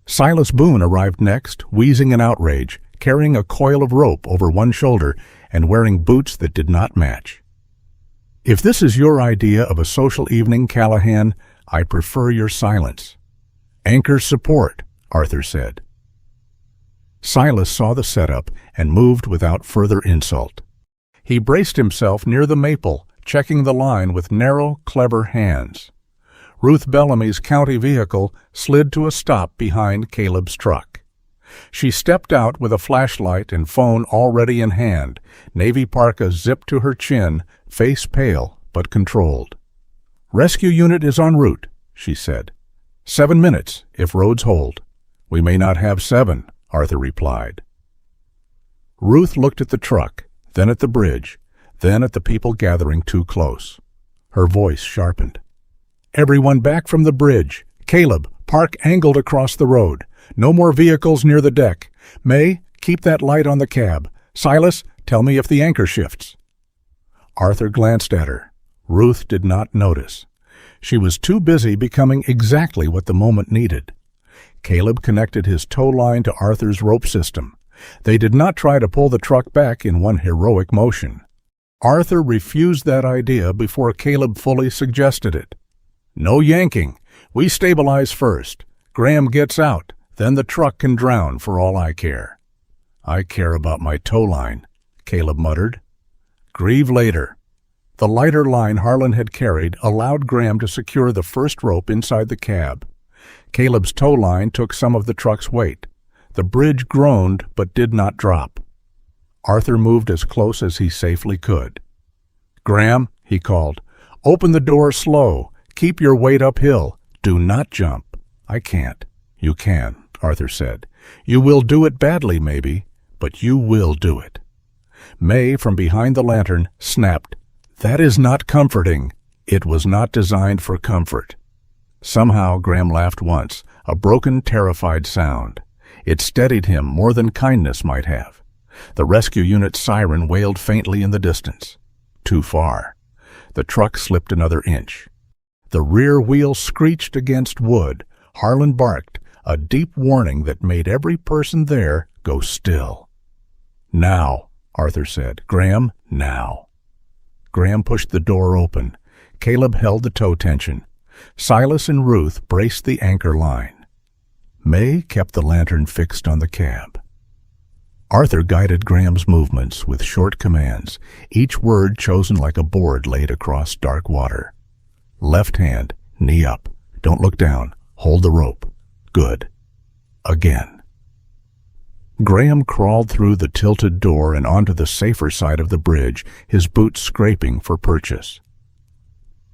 Silas Boone arrived next, wheezing in outrage, carrying a coil of rope over one shoulder and wearing boots that did not match. "If this is your idea of a social evening, Callahan, I prefer your silence." "Anchor support," Arthur said. Silas saw the setup and moved without further insult. He braced himself near the maple, checking the line with narrow, clever hands. Ruth Bellamy's county vehicle slid to a stop behind Caleb's truck. She stepped out with a flashlight and phone already in hand, navy parka zipped to her chin, face pale but controlled. "Rescue unit is en route," she said. 7 minutes, if roads hold." "We may not have 7, Arthur replied. Ruth looked at the truck, then at the bridge, then at the people gathering too close. Her voice sharpened. "Everyone back from the bridge. Caleb, park angled across the road. No more vehicles near the deck. May, keep that light on the cab. Silas, tell me if the anchor shifts." Arthur glanced at her. Ruth did not notice. She was too busy becoming exactly what the moment needed. Caleb connected his tow line to Arthur's rope system. They did not try to pull the truck back in one heroic motion. Arthur refused that idea before Caleb fully suggested it. "No yanking. We stabilize first. Graham gets out. Then the truck can drown for all I care." "I care about my tow line," Caleb muttered. "Grieve later." The lighter line Harlan had carried allowed Graham to secure the first rope inside the cab. Caleb's tow line took some of the truck's weight. The bridge groaned but did not drop. Arthur moved as close as he safely could. "Graham," he called, "open the door slow. Keep your weight uphill. Do not jump." "I can't." "You can," Arthur said. "You will do it badly, maybe, but you will do it." May, from behind the lantern, snapped, "That is not comforting." It was not designed for comfort. Somehow Graham laughed once, a broken, terrified sound. It steadied him more than kindness might have. The rescue unit's siren wailed faintly in the distance. Too far. The truck slipped another inch. The rear wheel screeched against wood. Harlan barked, a deep warning that made every person there go still. "Now," Arthur said. "Graham, now." Graham pushed the door open. Caleb held the tow tension. Silas and Ruth braced the anchor line. May kept the lantern fixed on the cab. Arthur guided Graham's movements with short commands, each word chosen like a board laid across dark water. "Left hand, knee up. Don't look down. Hold the rope. Good. Again." Graham crawled through the tilted door and onto the safer side of the bridge, his boots scraping for purchase.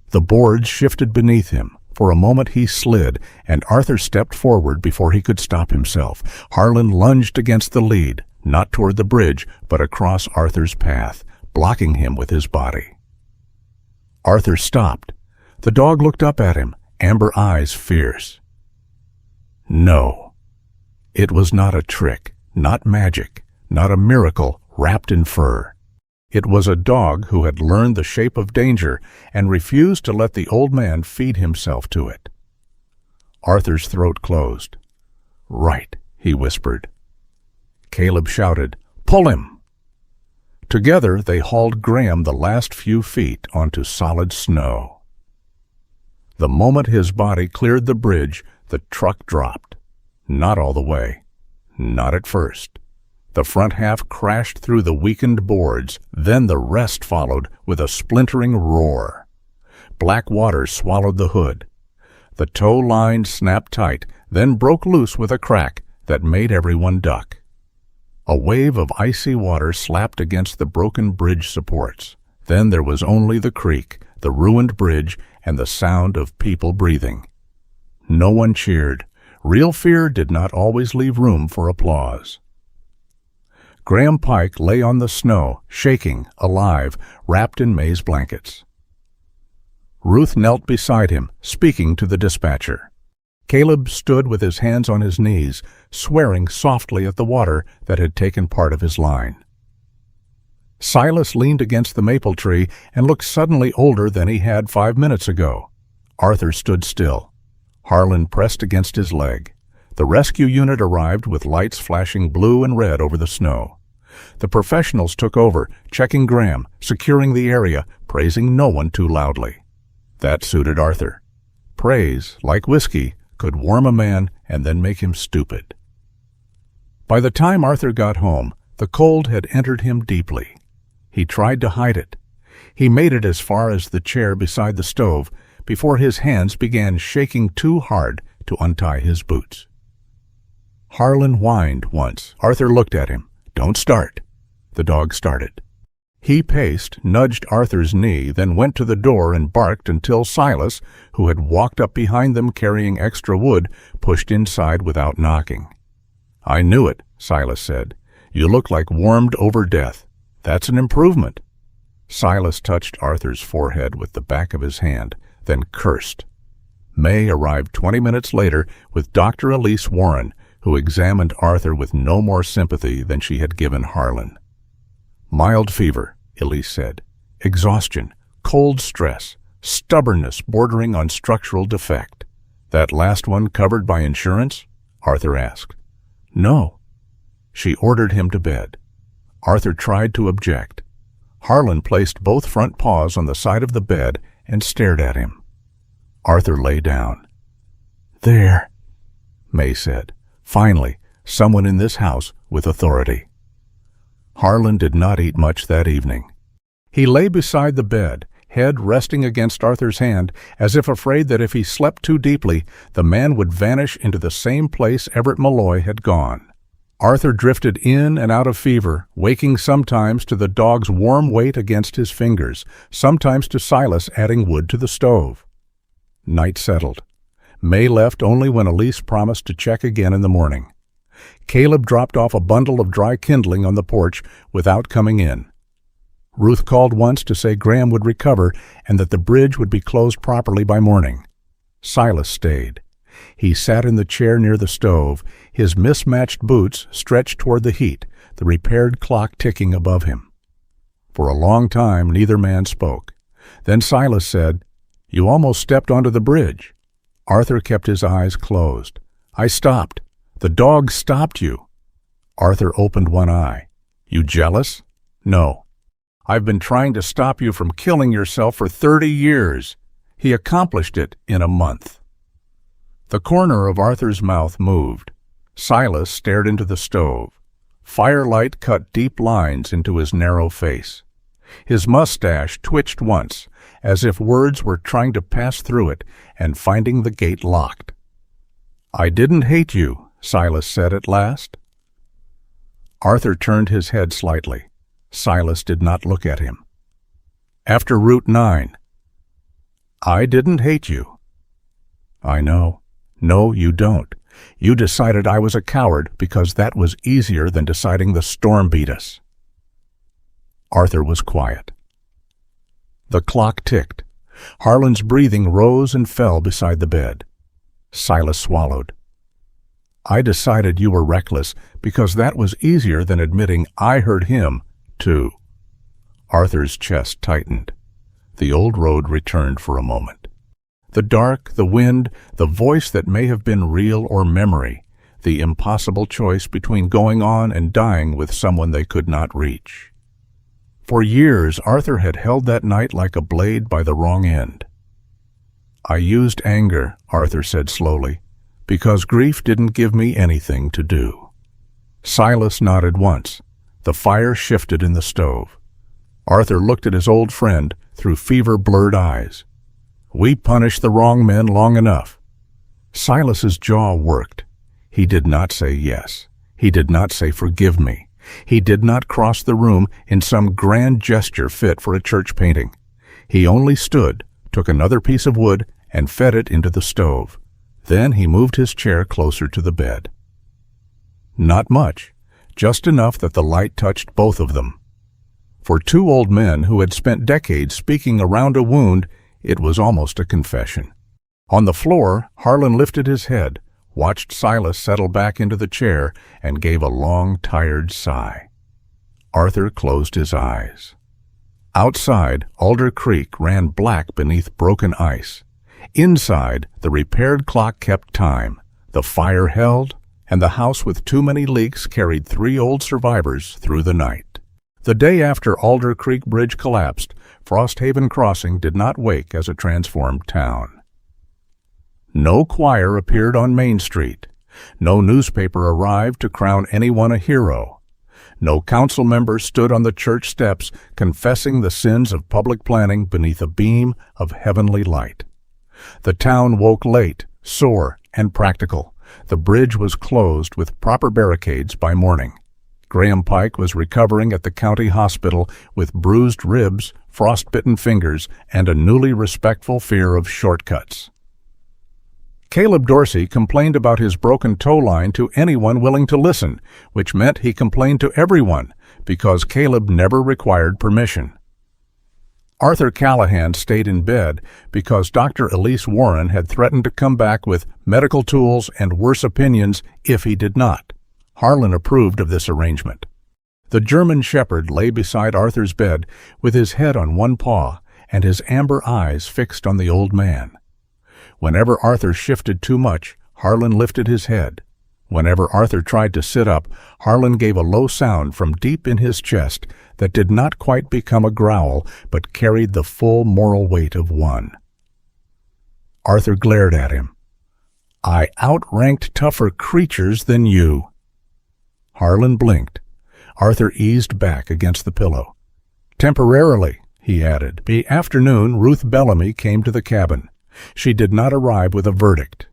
The boards shifted beneath him. For a moment he slid, and Arthur stepped forward before he could stop himself. Harlan lunged against the lead, not toward the bridge, but across Arthur's path, blocking him with his body. Arthur stopped. The dog looked up at him, amber eyes fierce. No. It was not a trick, not magic, not a miracle wrapped in fur. It was a dog who had learned the shape of danger and refused to let the old man feed himself to it. Arthur's throat closed. "Right," he whispered. Caleb shouted, "Pull him!" Together they hauled Graham the last few feet onto solid snow. The moment his body cleared the bridge, the truck dropped. Not all the way. Not at first. The front half crashed through the weakened boards, then the rest followed with a splintering roar. Black water swallowed the hood. The tow line snapped tight, then broke loose with a crack that made everyone duck. A wave of icy water slapped against the broken bridge supports. Then there was only the creek, the ruined bridge, and the sound of people breathing. No one cheered. Real fear did not always leave room for applause. Graham Pike lay on the snow, shaking, alive, wrapped in May's blankets. Ruth knelt beside him, speaking to the dispatcher. Caleb stood with his hands on his knees, swearing softly at the water that had taken part of his line. Silas leaned against the maple tree and looked suddenly older than he had 5 minutes ago. Arthur stood still. Harlan pressed against his leg. The rescue unit arrived with lights flashing blue and red over the snow. The professionals took over, checking Graham, securing the area, praising no one too loudly. That suited Arthur. Praise, like whiskey, could warm a man and then make him stupid. By the time Arthur got home, the cold had entered him deeply. He tried to hide it. He made it as far as the chair beside the stove before his hands began shaking too hard to untie his boots. Harlan whined once. Arthur looked at him. "Don't start." The dog started. He paced, nudged Arthur's knee, then went to the door and barked until Silas, who had walked up behind them carrying extra wood, pushed inside without knocking. "I knew it," Silas said. "You look like warmed over death. That's an improvement." Silas touched Arthur's forehead with the back of his hand, then cursed. May arrived 20 minutes later with Dr. Elise Warren, who examined Arthur with no more sympathy than she had given Harlan. "Mild fever," Elise said. "Exhaustion, cold stress, stubbornness bordering on structural defect." "That last one covered by insurance?" Arthur asked. "No." She ordered him to bed. Arthur tried to object. Harlan placed both front paws on the side of the bed and stared at him. Arthur lay down. "There," May said. "Finally, someone in this house with authority." Harlan did not eat much that evening. He lay beside the bed, head resting against Arthur's hand, as if afraid that if he slept too deeply, the man would vanish into the same place Everett Malloy had gone. Arthur drifted in and out of fever, waking sometimes to the dog's warm weight against his fingers, sometimes to Silas adding wood to the stove. Night settled. May left only when Elise promised to check again in the morning. Caleb dropped off a bundle of dry kindling on the porch without coming in. Ruth called once to say Graham would recover and that the bridge would be closed properly by morning. Silas stayed. He sat in the chair near the stove, his mismatched boots stretched toward the heat, the repaired clock ticking above him. For a long time neither man spoke. Then Silas said, "You almost stepped onto the bridge." Arthur kept his eyes closed. "I stopped. The dog stopped you." Arthur opened one eye. "You jealous?" "No. I've been trying to stop you from killing yourself for 30 years. He accomplished it in a month." The corner of Arthur's mouth moved. Silas stared into the stove. Firelight cut deep lines into his narrow face. His mustache twitched once, as if words were trying to pass through it and finding the gate locked. "I didn't hate you," Silas said at last. Arthur turned his head slightly. Silas did not look at him. "After Route 9. I didn't hate you." "I know. No, you don't. You decided I was a coward because that was easier than deciding the storm beat us." Arthur was quiet. The clock ticked. Harlan's breathing rose and fell beside the bed. Silas swallowed. "I decided you were reckless because that was easier than admitting I hurt him, too." Arthur's chest tightened. The old road returned for a moment. The dark, the wind, the voice that may have been real or memory, the impossible choice between going on and dying with someone they could not reach. For years, Arthur had held that night like a blade by the wrong end. "I used anger," Arthur said slowly, "because grief didn't give me anything to do." Silas nodded once. The fire shifted in the stove. Arthur looked at his old friend through fever-blurred eyes. "We punished the wrong men long enough." Silas's jaw worked. He did not say yes. He did not say forgive me. He did not cross the room in some grand gesture fit for a church painting. He only stood, took another piece of wood, and fed it into the stove. Then he moved his chair closer to the bed. Not much, just enough that the light touched both of them. For two old men who had spent decades speaking around a wound, it was almost a confession. On the floor, Harlan lifted his head, watched Silas settle back into the chair, and gave a long, tired sigh. Arthur closed his eyes. Outside, Alder Creek ran black beneath broken ice. Inside, the repaired clock kept time. The fire held, and the house with too many leaks carried 3 old survivors through the night. The day after Alder Creek Bridge collapsed, Frosthaven Crossing did not wake as a transformed town. No choir appeared on Main Street. No newspaper arrived to crown anyone a hero. No council member stood on the church steps confessing the sins of public planning beneath a beam of heavenly light. The town woke late, sore, and practical. The bridge was closed with proper barricades by morning. Graham Pike was recovering at the county hospital with bruised ribs, frostbitten fingers, and a newly respectful fear of shortcuts. Caleb Dorsey complained about his broken tow line to anyone willing to listen, which meant he complained to everyone, because Caleb never required permission. Arthur Callahan stayed in bed because Dr. Elise Warren had threatened to come back with medical tools and worse opinions if he did not. Harlan approved of this arrangement. The German shepherd lay beside Arthur's bed with his head on one paw and his amber eyes fixed on the old man. Whenever Arthur shifted too much, Harlan lifted his head. Whenever Arthur tried to sit up, Harlan gave a low sound from deep in his chest that did not quite become a growl, but carried the full moral weight of one. Arthur glared at him. "I outranked tougher creatures than you." Harlan blinked. Arthur eased back against the pillow. "Temporarily," he added. The afternoon, Ruth Bellamy came to the cabin. She did not arrive with a verdict.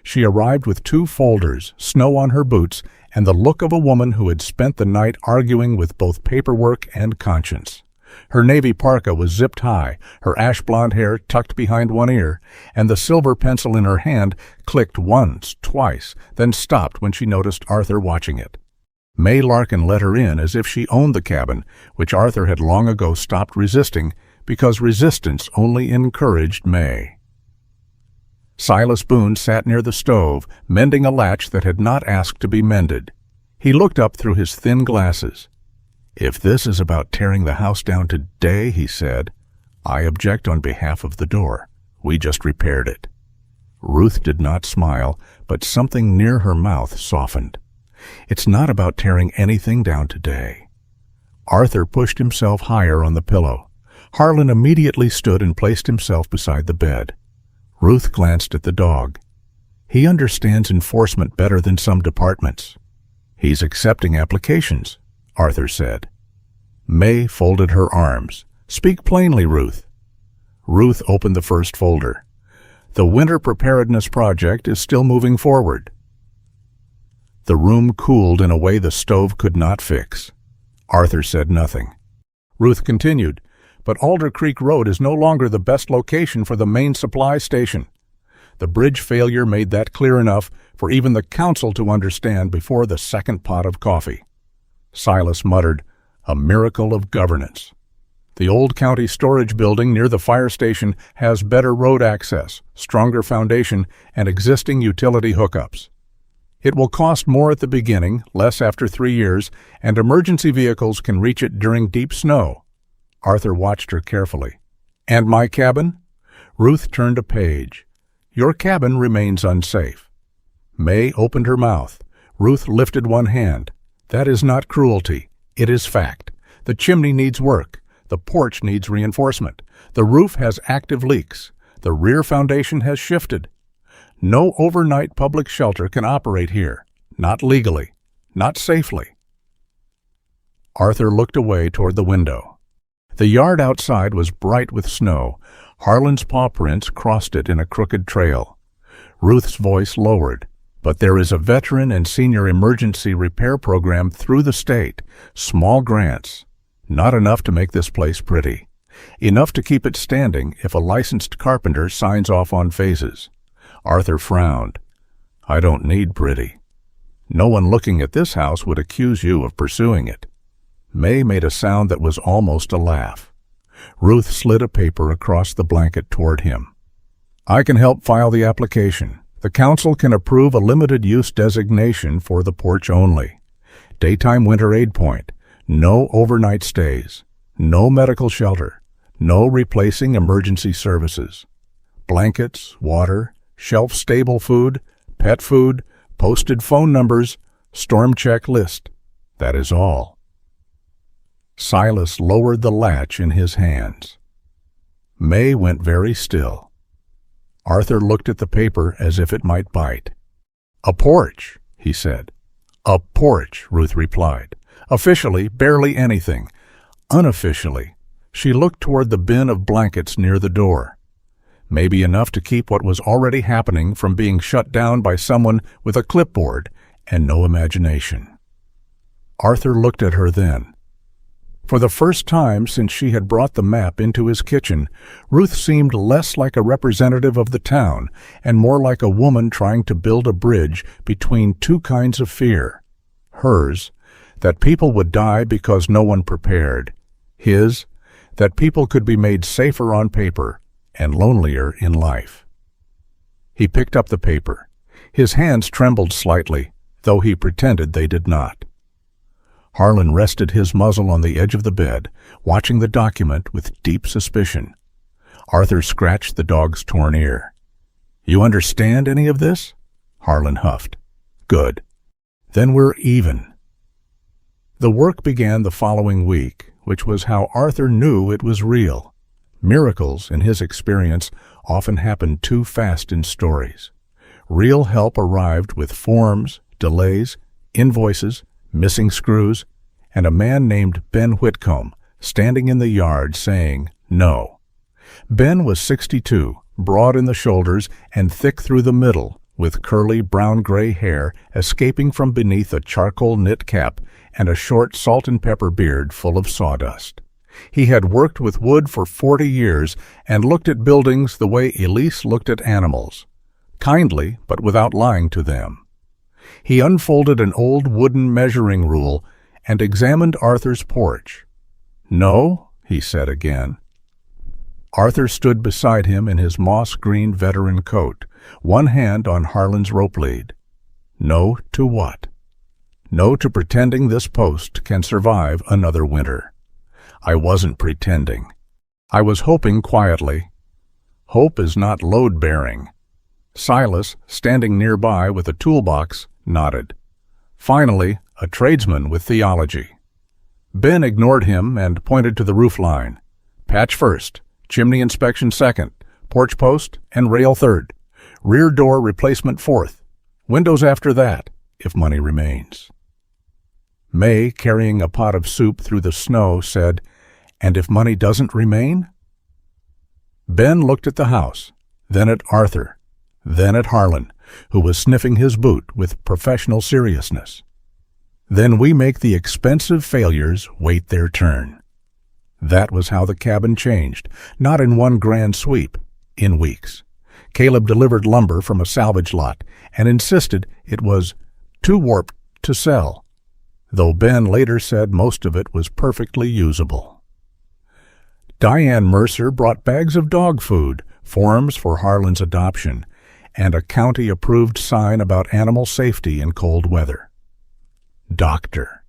She arrived with 2 folders, snow on her boots, and the look of a woman who had spent the night arguing with both paperwork and conscience. Her navy parka was zipped high, her ash-blonde hair tucked behind one ear, and the silver pencil in her hand clicked once, twice, then stopped when she noticed Arthur watching it. May Larkin let her in as if she owned the cabin, which Arthur had long ago stopped resisting because resistance only encouraged May. Silas Boone sat near the stove, mending a latch that had not asked to be mended. He looked up through his thin glasses. "If this is about tearing the house down today," he said, "I object on behalf of the door. We just repaired it." Ruth did not smile, but something near her mouth softened. "It's not about tearing anything down today." Arthur pushed himself higher on the pillow. Harlan immediately stood and placed himself beside the bed. Ruth glanced at the dog. "He understands enforcement better than some departments." "He's accepting applications," Arthur said. May folded her arms. "Speak plainly, Ruth." Ruth opened the first folder. "The Winter Preparedness Project is still moving forward." The room cooled in a way the stove could not fix. Arthur said nothing. Ruth continued, "But Alder Creek Road is no longer the best location for the main supply station. The bridge failure made that clear enough for even the council to understand before the second pot of coffee." Silas muttered, "A miracle of governance." "The old county storage building near the fire station has better road access, stronger foundation, and existing utility hookups. It will cost more at the beginning, less after 3 years, and emergency vehicles can reach it during deep snow." Arthur watched her carefully. "And my cabin?" Ruth turned a page. "Your cabin remains unsafe." May opened her mouth. Ruth lifted one hand. "That is not cruelty. It is fact. The chimney needs work. The porch needs reinforcement. The roof has active leaks. The rear foundation has shifted. No overnight public shelter can operate here. Not legally. Not safely." Arthur looked away toward the window. The yard outside was bright with snow. Harlan's paw prints crossed it in a crooked trail. Ruth's voice lowered. "But there is a veteran and senior emergency repair program through the state. Small grants. Not enough to make this place pretty. Enough to keep it standing if a licensed carpenter signs off on phases." Arthur frowned. "I don't need pretty. No one looking at this house would accuse you of pursuing it." May made a sound that was almost a laugh. Ruth slid a paper across the blanket toward him. "I can help file the application. The council can approve a limited-use designation for the porch only. Daytime winter aid point. No overnight stays. No medical shelter. No replacing emergency services. Blankets, water, shelf-stable food, pet food, posted phone numbers, storm check list. That is all. Silas lowered the latch in his hands. May went very still. Arthur looked at the paper as if it might bite. "A porch," he said. "A porch," Ruth replied. "Officially, barely anything. Unofficially, she looked toward the bin of blankets near the door. Maybe enough to keep what was already happening from being shut down by someone with a clipboard and no imagination." Arthur looked at her then. For the first time since she had brought the map into his kitchen, Ruth seemed less like a representative of the town and more like a woman trying to build a bridge between two kinds of fear. Hers, that people would die because no one prepared. His, that people could be made safer on paper and lonelier in life. He picked up the paper. His hands trembled slightly, though he pretended they did not. Harlan rested his muzzle on the edge of the bed, watching the document with deep suspicion. Arthur scratched the dog's torn ear. "You understand any of this?" Harlan huffed. "Good. Then we're even." The work began the following week, which was how Arthur knew it was real. Miracles, in his experience, often happen too fast in stories. Real help arrived with forms, delays, invoices, missing screws, and a man named Ben Whitcomb standing in the yard saying no. Ben was 62, broad in the shoulders and thick through the middle, with curly brown-gray hair escaping from beneath a charcoal knit cap and a short salt-and-pepper beard full of sawdust. He had worked with wood for 40 years and looked at buildings the way Elise looked at animals, kindly but without lying to them. He unfolded an old wooden measuring rule and examined Arthur's porch. "No," he said again. Arthur stood beside him in his moss-green veteran coat, one hand on Harlan's rope lead. "No to what?" "No to pretending this post can survive another winter." "I wasn't pretending. I was hoping quietly." "Hope is not load-bearing." Silas, standing nearby with a toolbox, nodded. Finally, a tradesman with theology. Ben ignored him and pointed to the roof line. "Patch first, chimney inspection second, porch post and rail third, rear door replacement fourth, windows after that, if money remains." May, carrying a pot of soup through the snow, said, "And if money doesn't remain?" Ben looked at the house, then at Arthur, then at Harlan, who was sniffing his boot with professional seriousness. "Then we make the expensive failures wait their turn." That was how the cabin changed, not in one grand sweep, in weeks. Caleb delivered lumber from a salvage lot and insisted it was too warped to sell, though Ben later said most of it was perfectly usable. Diane Mercer brought bags of dog food, forms for Harlan's adoption, and a county-approved sign about animal safety in cold weather. Doctor.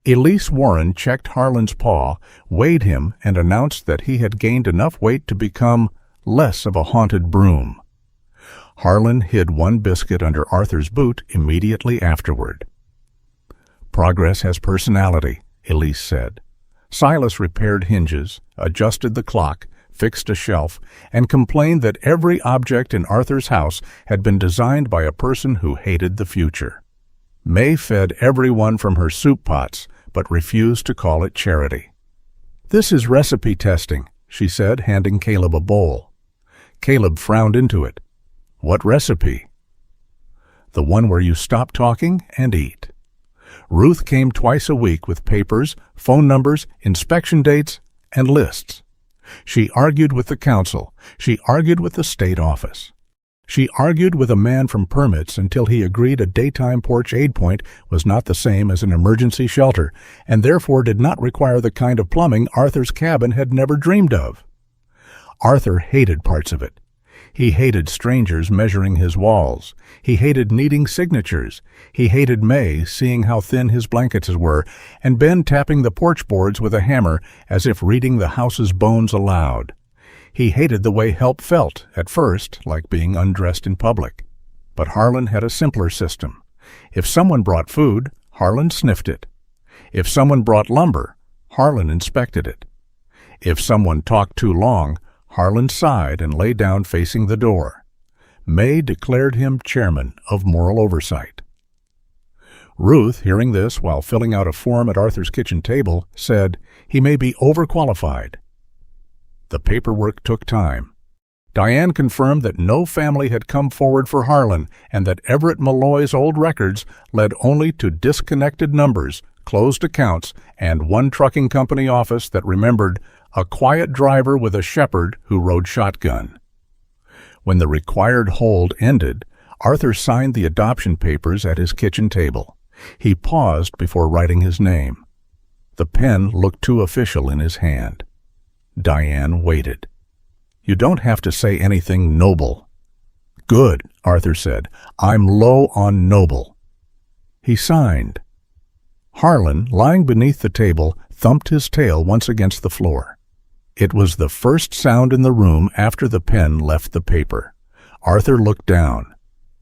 Elise Warren checked Harlan's paw, weighed him, and announced that he had gained enough weight to become less of a haunted broom. Harlan hid one biscuit under Arthur's boot immediately afterward. "Progress has personality," Elise said. Silas repaired hinges, adjusted the clock, fixed a shelf, and complained that every object in Arthur's house had been designed by a person who hated the future. May fed everyone from her soup pots, but refused to call it charity. "This is recipe testing," she said, handing Caleb a bowl. Caleb frowned into it. "What recipe?" "The one where you stop talking and eat." Ruth came twice a week with papers, phone numbers, inspection dates, and lists. She argued with the council. She argued with the state office. She argued with a man from permits until he agreed a daytime porch aid point was not the same as an emergency shelter, and therefore did not require the kind of plumbing Arthur's cabin had never dreamed of. Arthur hated parts of it. He hated strangers measuring his walls. He hated needing signatures. He hated May seeing how thin his blankets were, and Ben tapping the porch boards with a hammer as if reading the house's bones aloud. He hated the way help felt, at first, like being undressed in public. But Harlan had a simpler system. If someone brought food, Harlan sniffed it. If someone brought lumber, Harlan inspected it. If someone talked too long, Harlan sighed and lay down facing the door. May declared him chairman of moral oversight. Ruth, hearing this while filling out a form at Arthur's kitchen table, said he may be overqualified. The paperwork took time. Diane confirmed that no family had come forward for Harlan and that Everett Malloy's old records led only to disconnected numbers, closed accounts, and one trucking company office that remembered a quiet driver with a shepherd who rode shotgun. When the required hold ended, Arthur signed the adoption papers at his kitchen table. He paused before writing his name. The pen looked too official in his hand. Diane waited. "You don't have to say anything noble." "Good," Arthur said. "I'm low on noble." He signed. Harlan, lying beneath the table, thumped his tail once against the floor. It was the first sound in the room after the pen left the paper. Arthur looked down.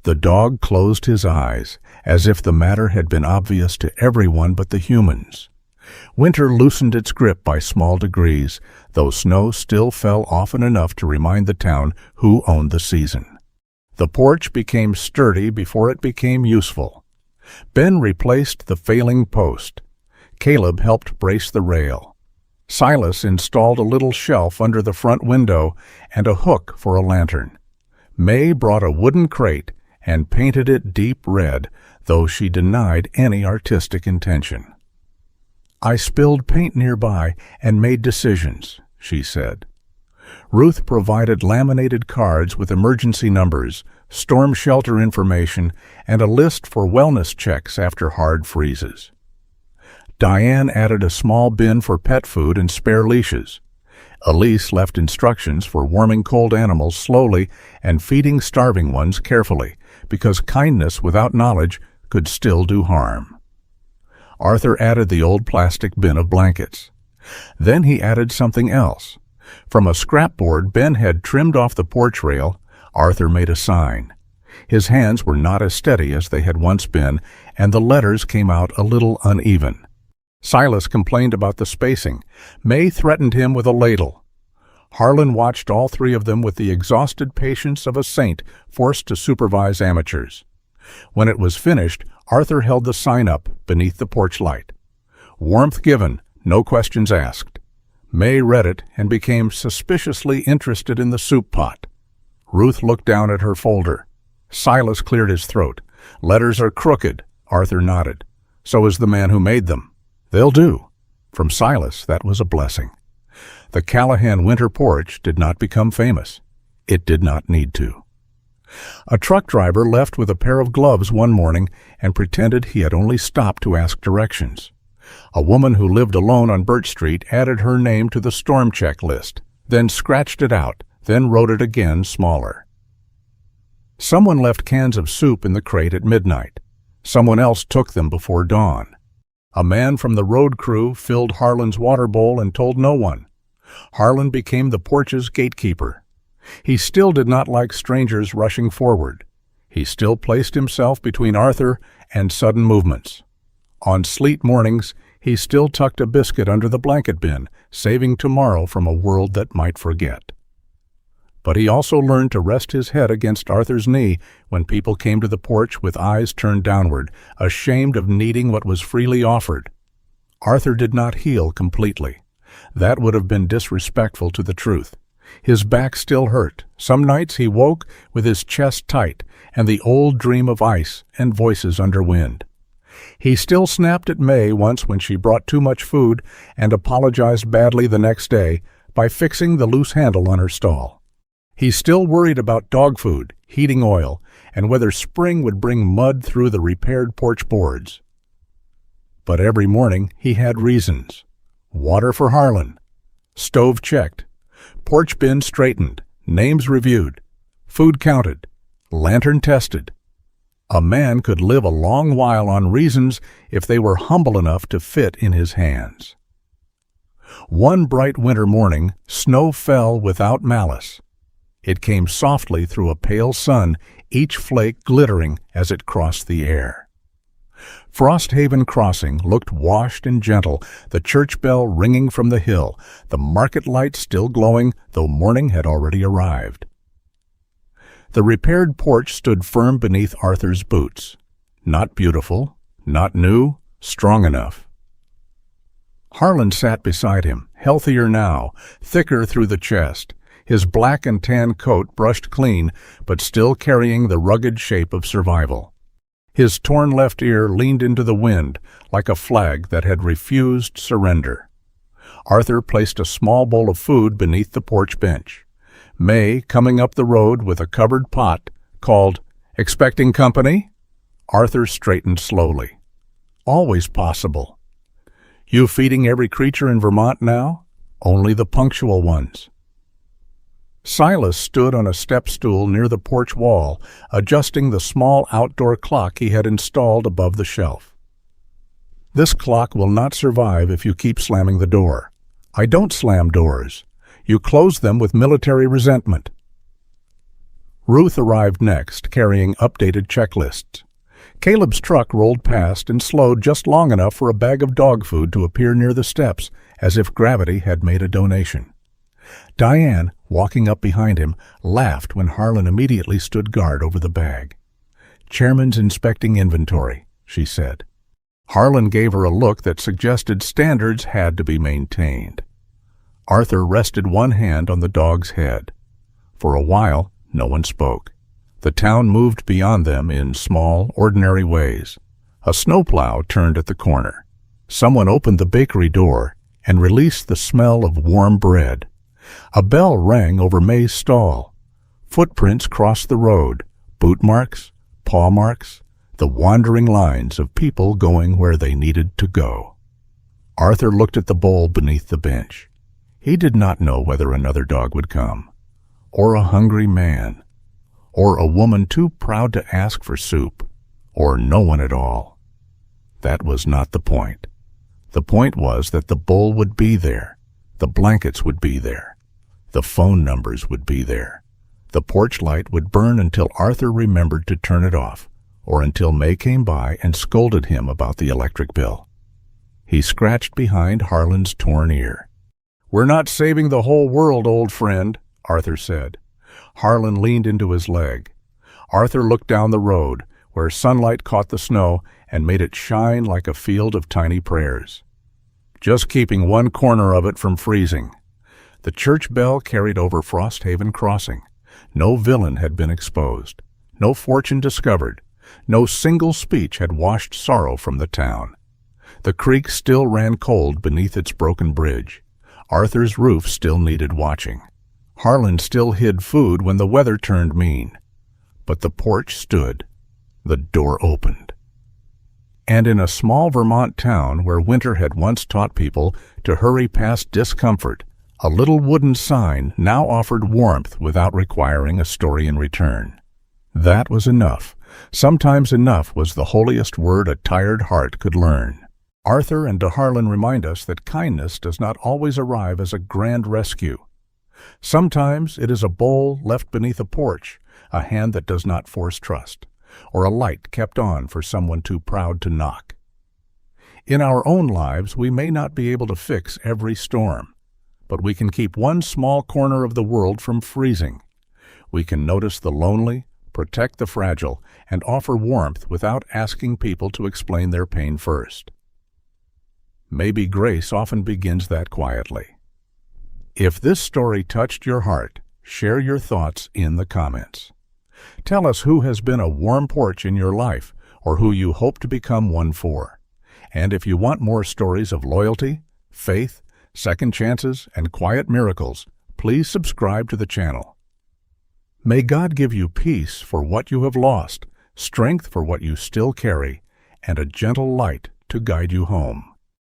The dog closed his eyes, as if the matter had been obvious to everyone but the humans. Winter loosened its grip by small degrees, though snow still fell often enough to remind the town who owned the season. The porch became sturdy before it became useful. Ben replaced the failing post. Caleb helped brace the rail. Silas installed a little shelf under the front window and a hook for a lantern. May brought a wooden crate and painted it deep red, though she denied any artistic intention. "I spilled paint nearby and made decisions," she said. Ruth provided laminated cards with emergency numbers, storm shelter information, and a list for wellness checks after hard freezes. Diane added a small bin for pet food and spare leashes. Elise left instructions for warming cold animals slowly and feeding starving ones carefully, because kindness without knowledge could still do harm. Arthur added the old plastic bin of blankets. Then he added something else. From a scrapboard Ben had trimmed off the porch rail, Arthur made a sign. His hands were not as steady as they had once been, and the letters came out a little uneven. Silas complained about the spacing. May threatened him with a ladle. Harlan watched all three of them with the exhausted patience of a saint forced to supervise amateurs. When it was finished, Arthur held the sign up beneath the porch light. Warmth given, no questions asked. May read it and became suspiciously interested in the soup pot. Ruth looked down at her folder. Silas cleared his throat. "Letters are crooked," Arthur nodded. "So is the man who made them." "They'll do." From Silas, that was a blessing. The Callahan winter porch did not become famous. It did not need to. A truck driver left with a pair of gloves one morning and pretended he had only stopped to ask directions. A woman who lived alone on Birch Street added her name to the storm check list, then scratched it out, then wrote it again smaller. Someone left cans of soup in the crate at midnight. Someone else took them before dawn. A man from the road crew filled Harlan's water bowl and told no one. Harlan became the porch's gatekeeper. He still did not like strangers rushing forward. He still placed himself between Arthur and sudden movements. On sleet mornings, he still tucked a biscuit under the blanket bin, saving tomorrow from a world that might forget. But he also learned to rest his head against Arthur's knee when people came to the porch with eyes turned downward, ashamed of needing what was freely offered. Arthur did not heal completely. That would have been disrespectful to the truth. His back still hurt. Some nights he woke with his chest tight and the old dream of ice and voices under wind. He still snapped at May once when she brought too much food and apologized badly the next day by fixing the loose handle on her stall. He still worried about dog food, heating oil, and whether spring would bring mud through the repaired porch boards. But every morning he had reasons. Water for Harlan. Stove checked. Porch bin straightened. Names reviewed. Food counted. Lantern tested. A man could live a long while on reasons if they were humble enough to fit in his hands. One bright winter morning, snow fell without malice. It came softly through a pale sun, each flake glittering as it crossed the air. Frosthaven Crossing looked washed and gentle, the church bell ringing from the hill, the market light still glowing, though morning had already arrived. The repaired porch stood firm beneath Arthur's boots. Not beautiful, not new, strong enough. Harlan sat beside him, healthier now, thicker through the chest, his black and tan coat brushed clean, but still carrying the rugged shape of survival. His torn left ear leaned into the wind, like a flag that had refused surrender. Arthur placed a small bowl of food beneath the porch bench. May, coming up the road with a covered pot, called, "Expecting company?" Arthur straightened slowly. Always possible. You feeding every creature in Vermont now? Only the punctual ones. Silas stood on a step stool near the porch wall, adjusting the small outdoor clock he had installed above the shelf. This clock will not survive if you keep slamming the door. I don't slam doors. You close them with military resentment. Ruth arrived next, carrying updated checklists. Caleb's truck rolled past and slowed just long enough for a bag of dog food to appear near the steps, as if gravity had made a donation. Diane, walking up behind him, laughed when Harlan immediately stood guard over the bag. "Chairman's inspecting inventory," she said. Harlan gave her a look that suggested standards had to be maintained. Arthur rested one hand on the dog's head. For a while, no one spoke. The town moved beyond them in small, ordinary ways. A snowplow turned at the corner. Someone opened the bakery door and released the smell of warm bread. A bell rang over May's stall. Footprints crossed the road, boot marks, paw marks, the wandering lines of people going where they needed to go. Arthur looked at the bowl beneath the bench. He did not know whether another dog would come, or a hungry man, or a woman too proud to ask for soup, or no one at all. That was not the point. The point was that the bowl would be there, the blankets would be there, the phone numbers would be there. The porch light would burn until Arthur remembered to turn it off, or until May came by and scolded him about the electric bill. He scratched behind Harlan's torn ear. "We're not saving the whole world, old friend," Arthur said. Harlan leaned into his leg. Arthur looked down the road, where sunlight caught the snow and made it shine like a field of tiny prayers. Just keeping one corner of it from freezing. The church bell carried over Frosthaven Crossing. No villain had been exposed, no fortune discovered, no single speech had washed sorrow from the town. The creek still ran cold beneath its broken bridge. Arthur's roof still needed watching. Harlan still hid food when the weather turned mean. But the porch stood. The door opened. And in a small Vermont town where winter had once taught people to hurry past discomfort, a little wooden sign now offered warmth without requiring a story in return. That was enough. Sometimes enough was the holiest word a tired heart could learn. Arthur and de Harlan remind us that kindness does not always arrive as a grand rescue. Sometimes it is a bowl left beneath a porch, a hand that does not force trust, or a light kept on for someone too proud to knock. In our own lives, we may not be able to fix every storm, but we can keep one small corner of the world from freezing. We can notice the lonely, protect the fragile, and offer warmth without asking people to explain their pain first. Maybe grace often begins that quietly. If this story touched your heart, share your thoughts in the comments. Tell us who has been a warm porch in your life, or who you hope to become one for. And if you want more stories of loyalty, faith, second chances, and quiet miracles, please subscribe to the channel. May God give you peace for what you have lost, strength for what you still carry, and a gentle light to guide you home.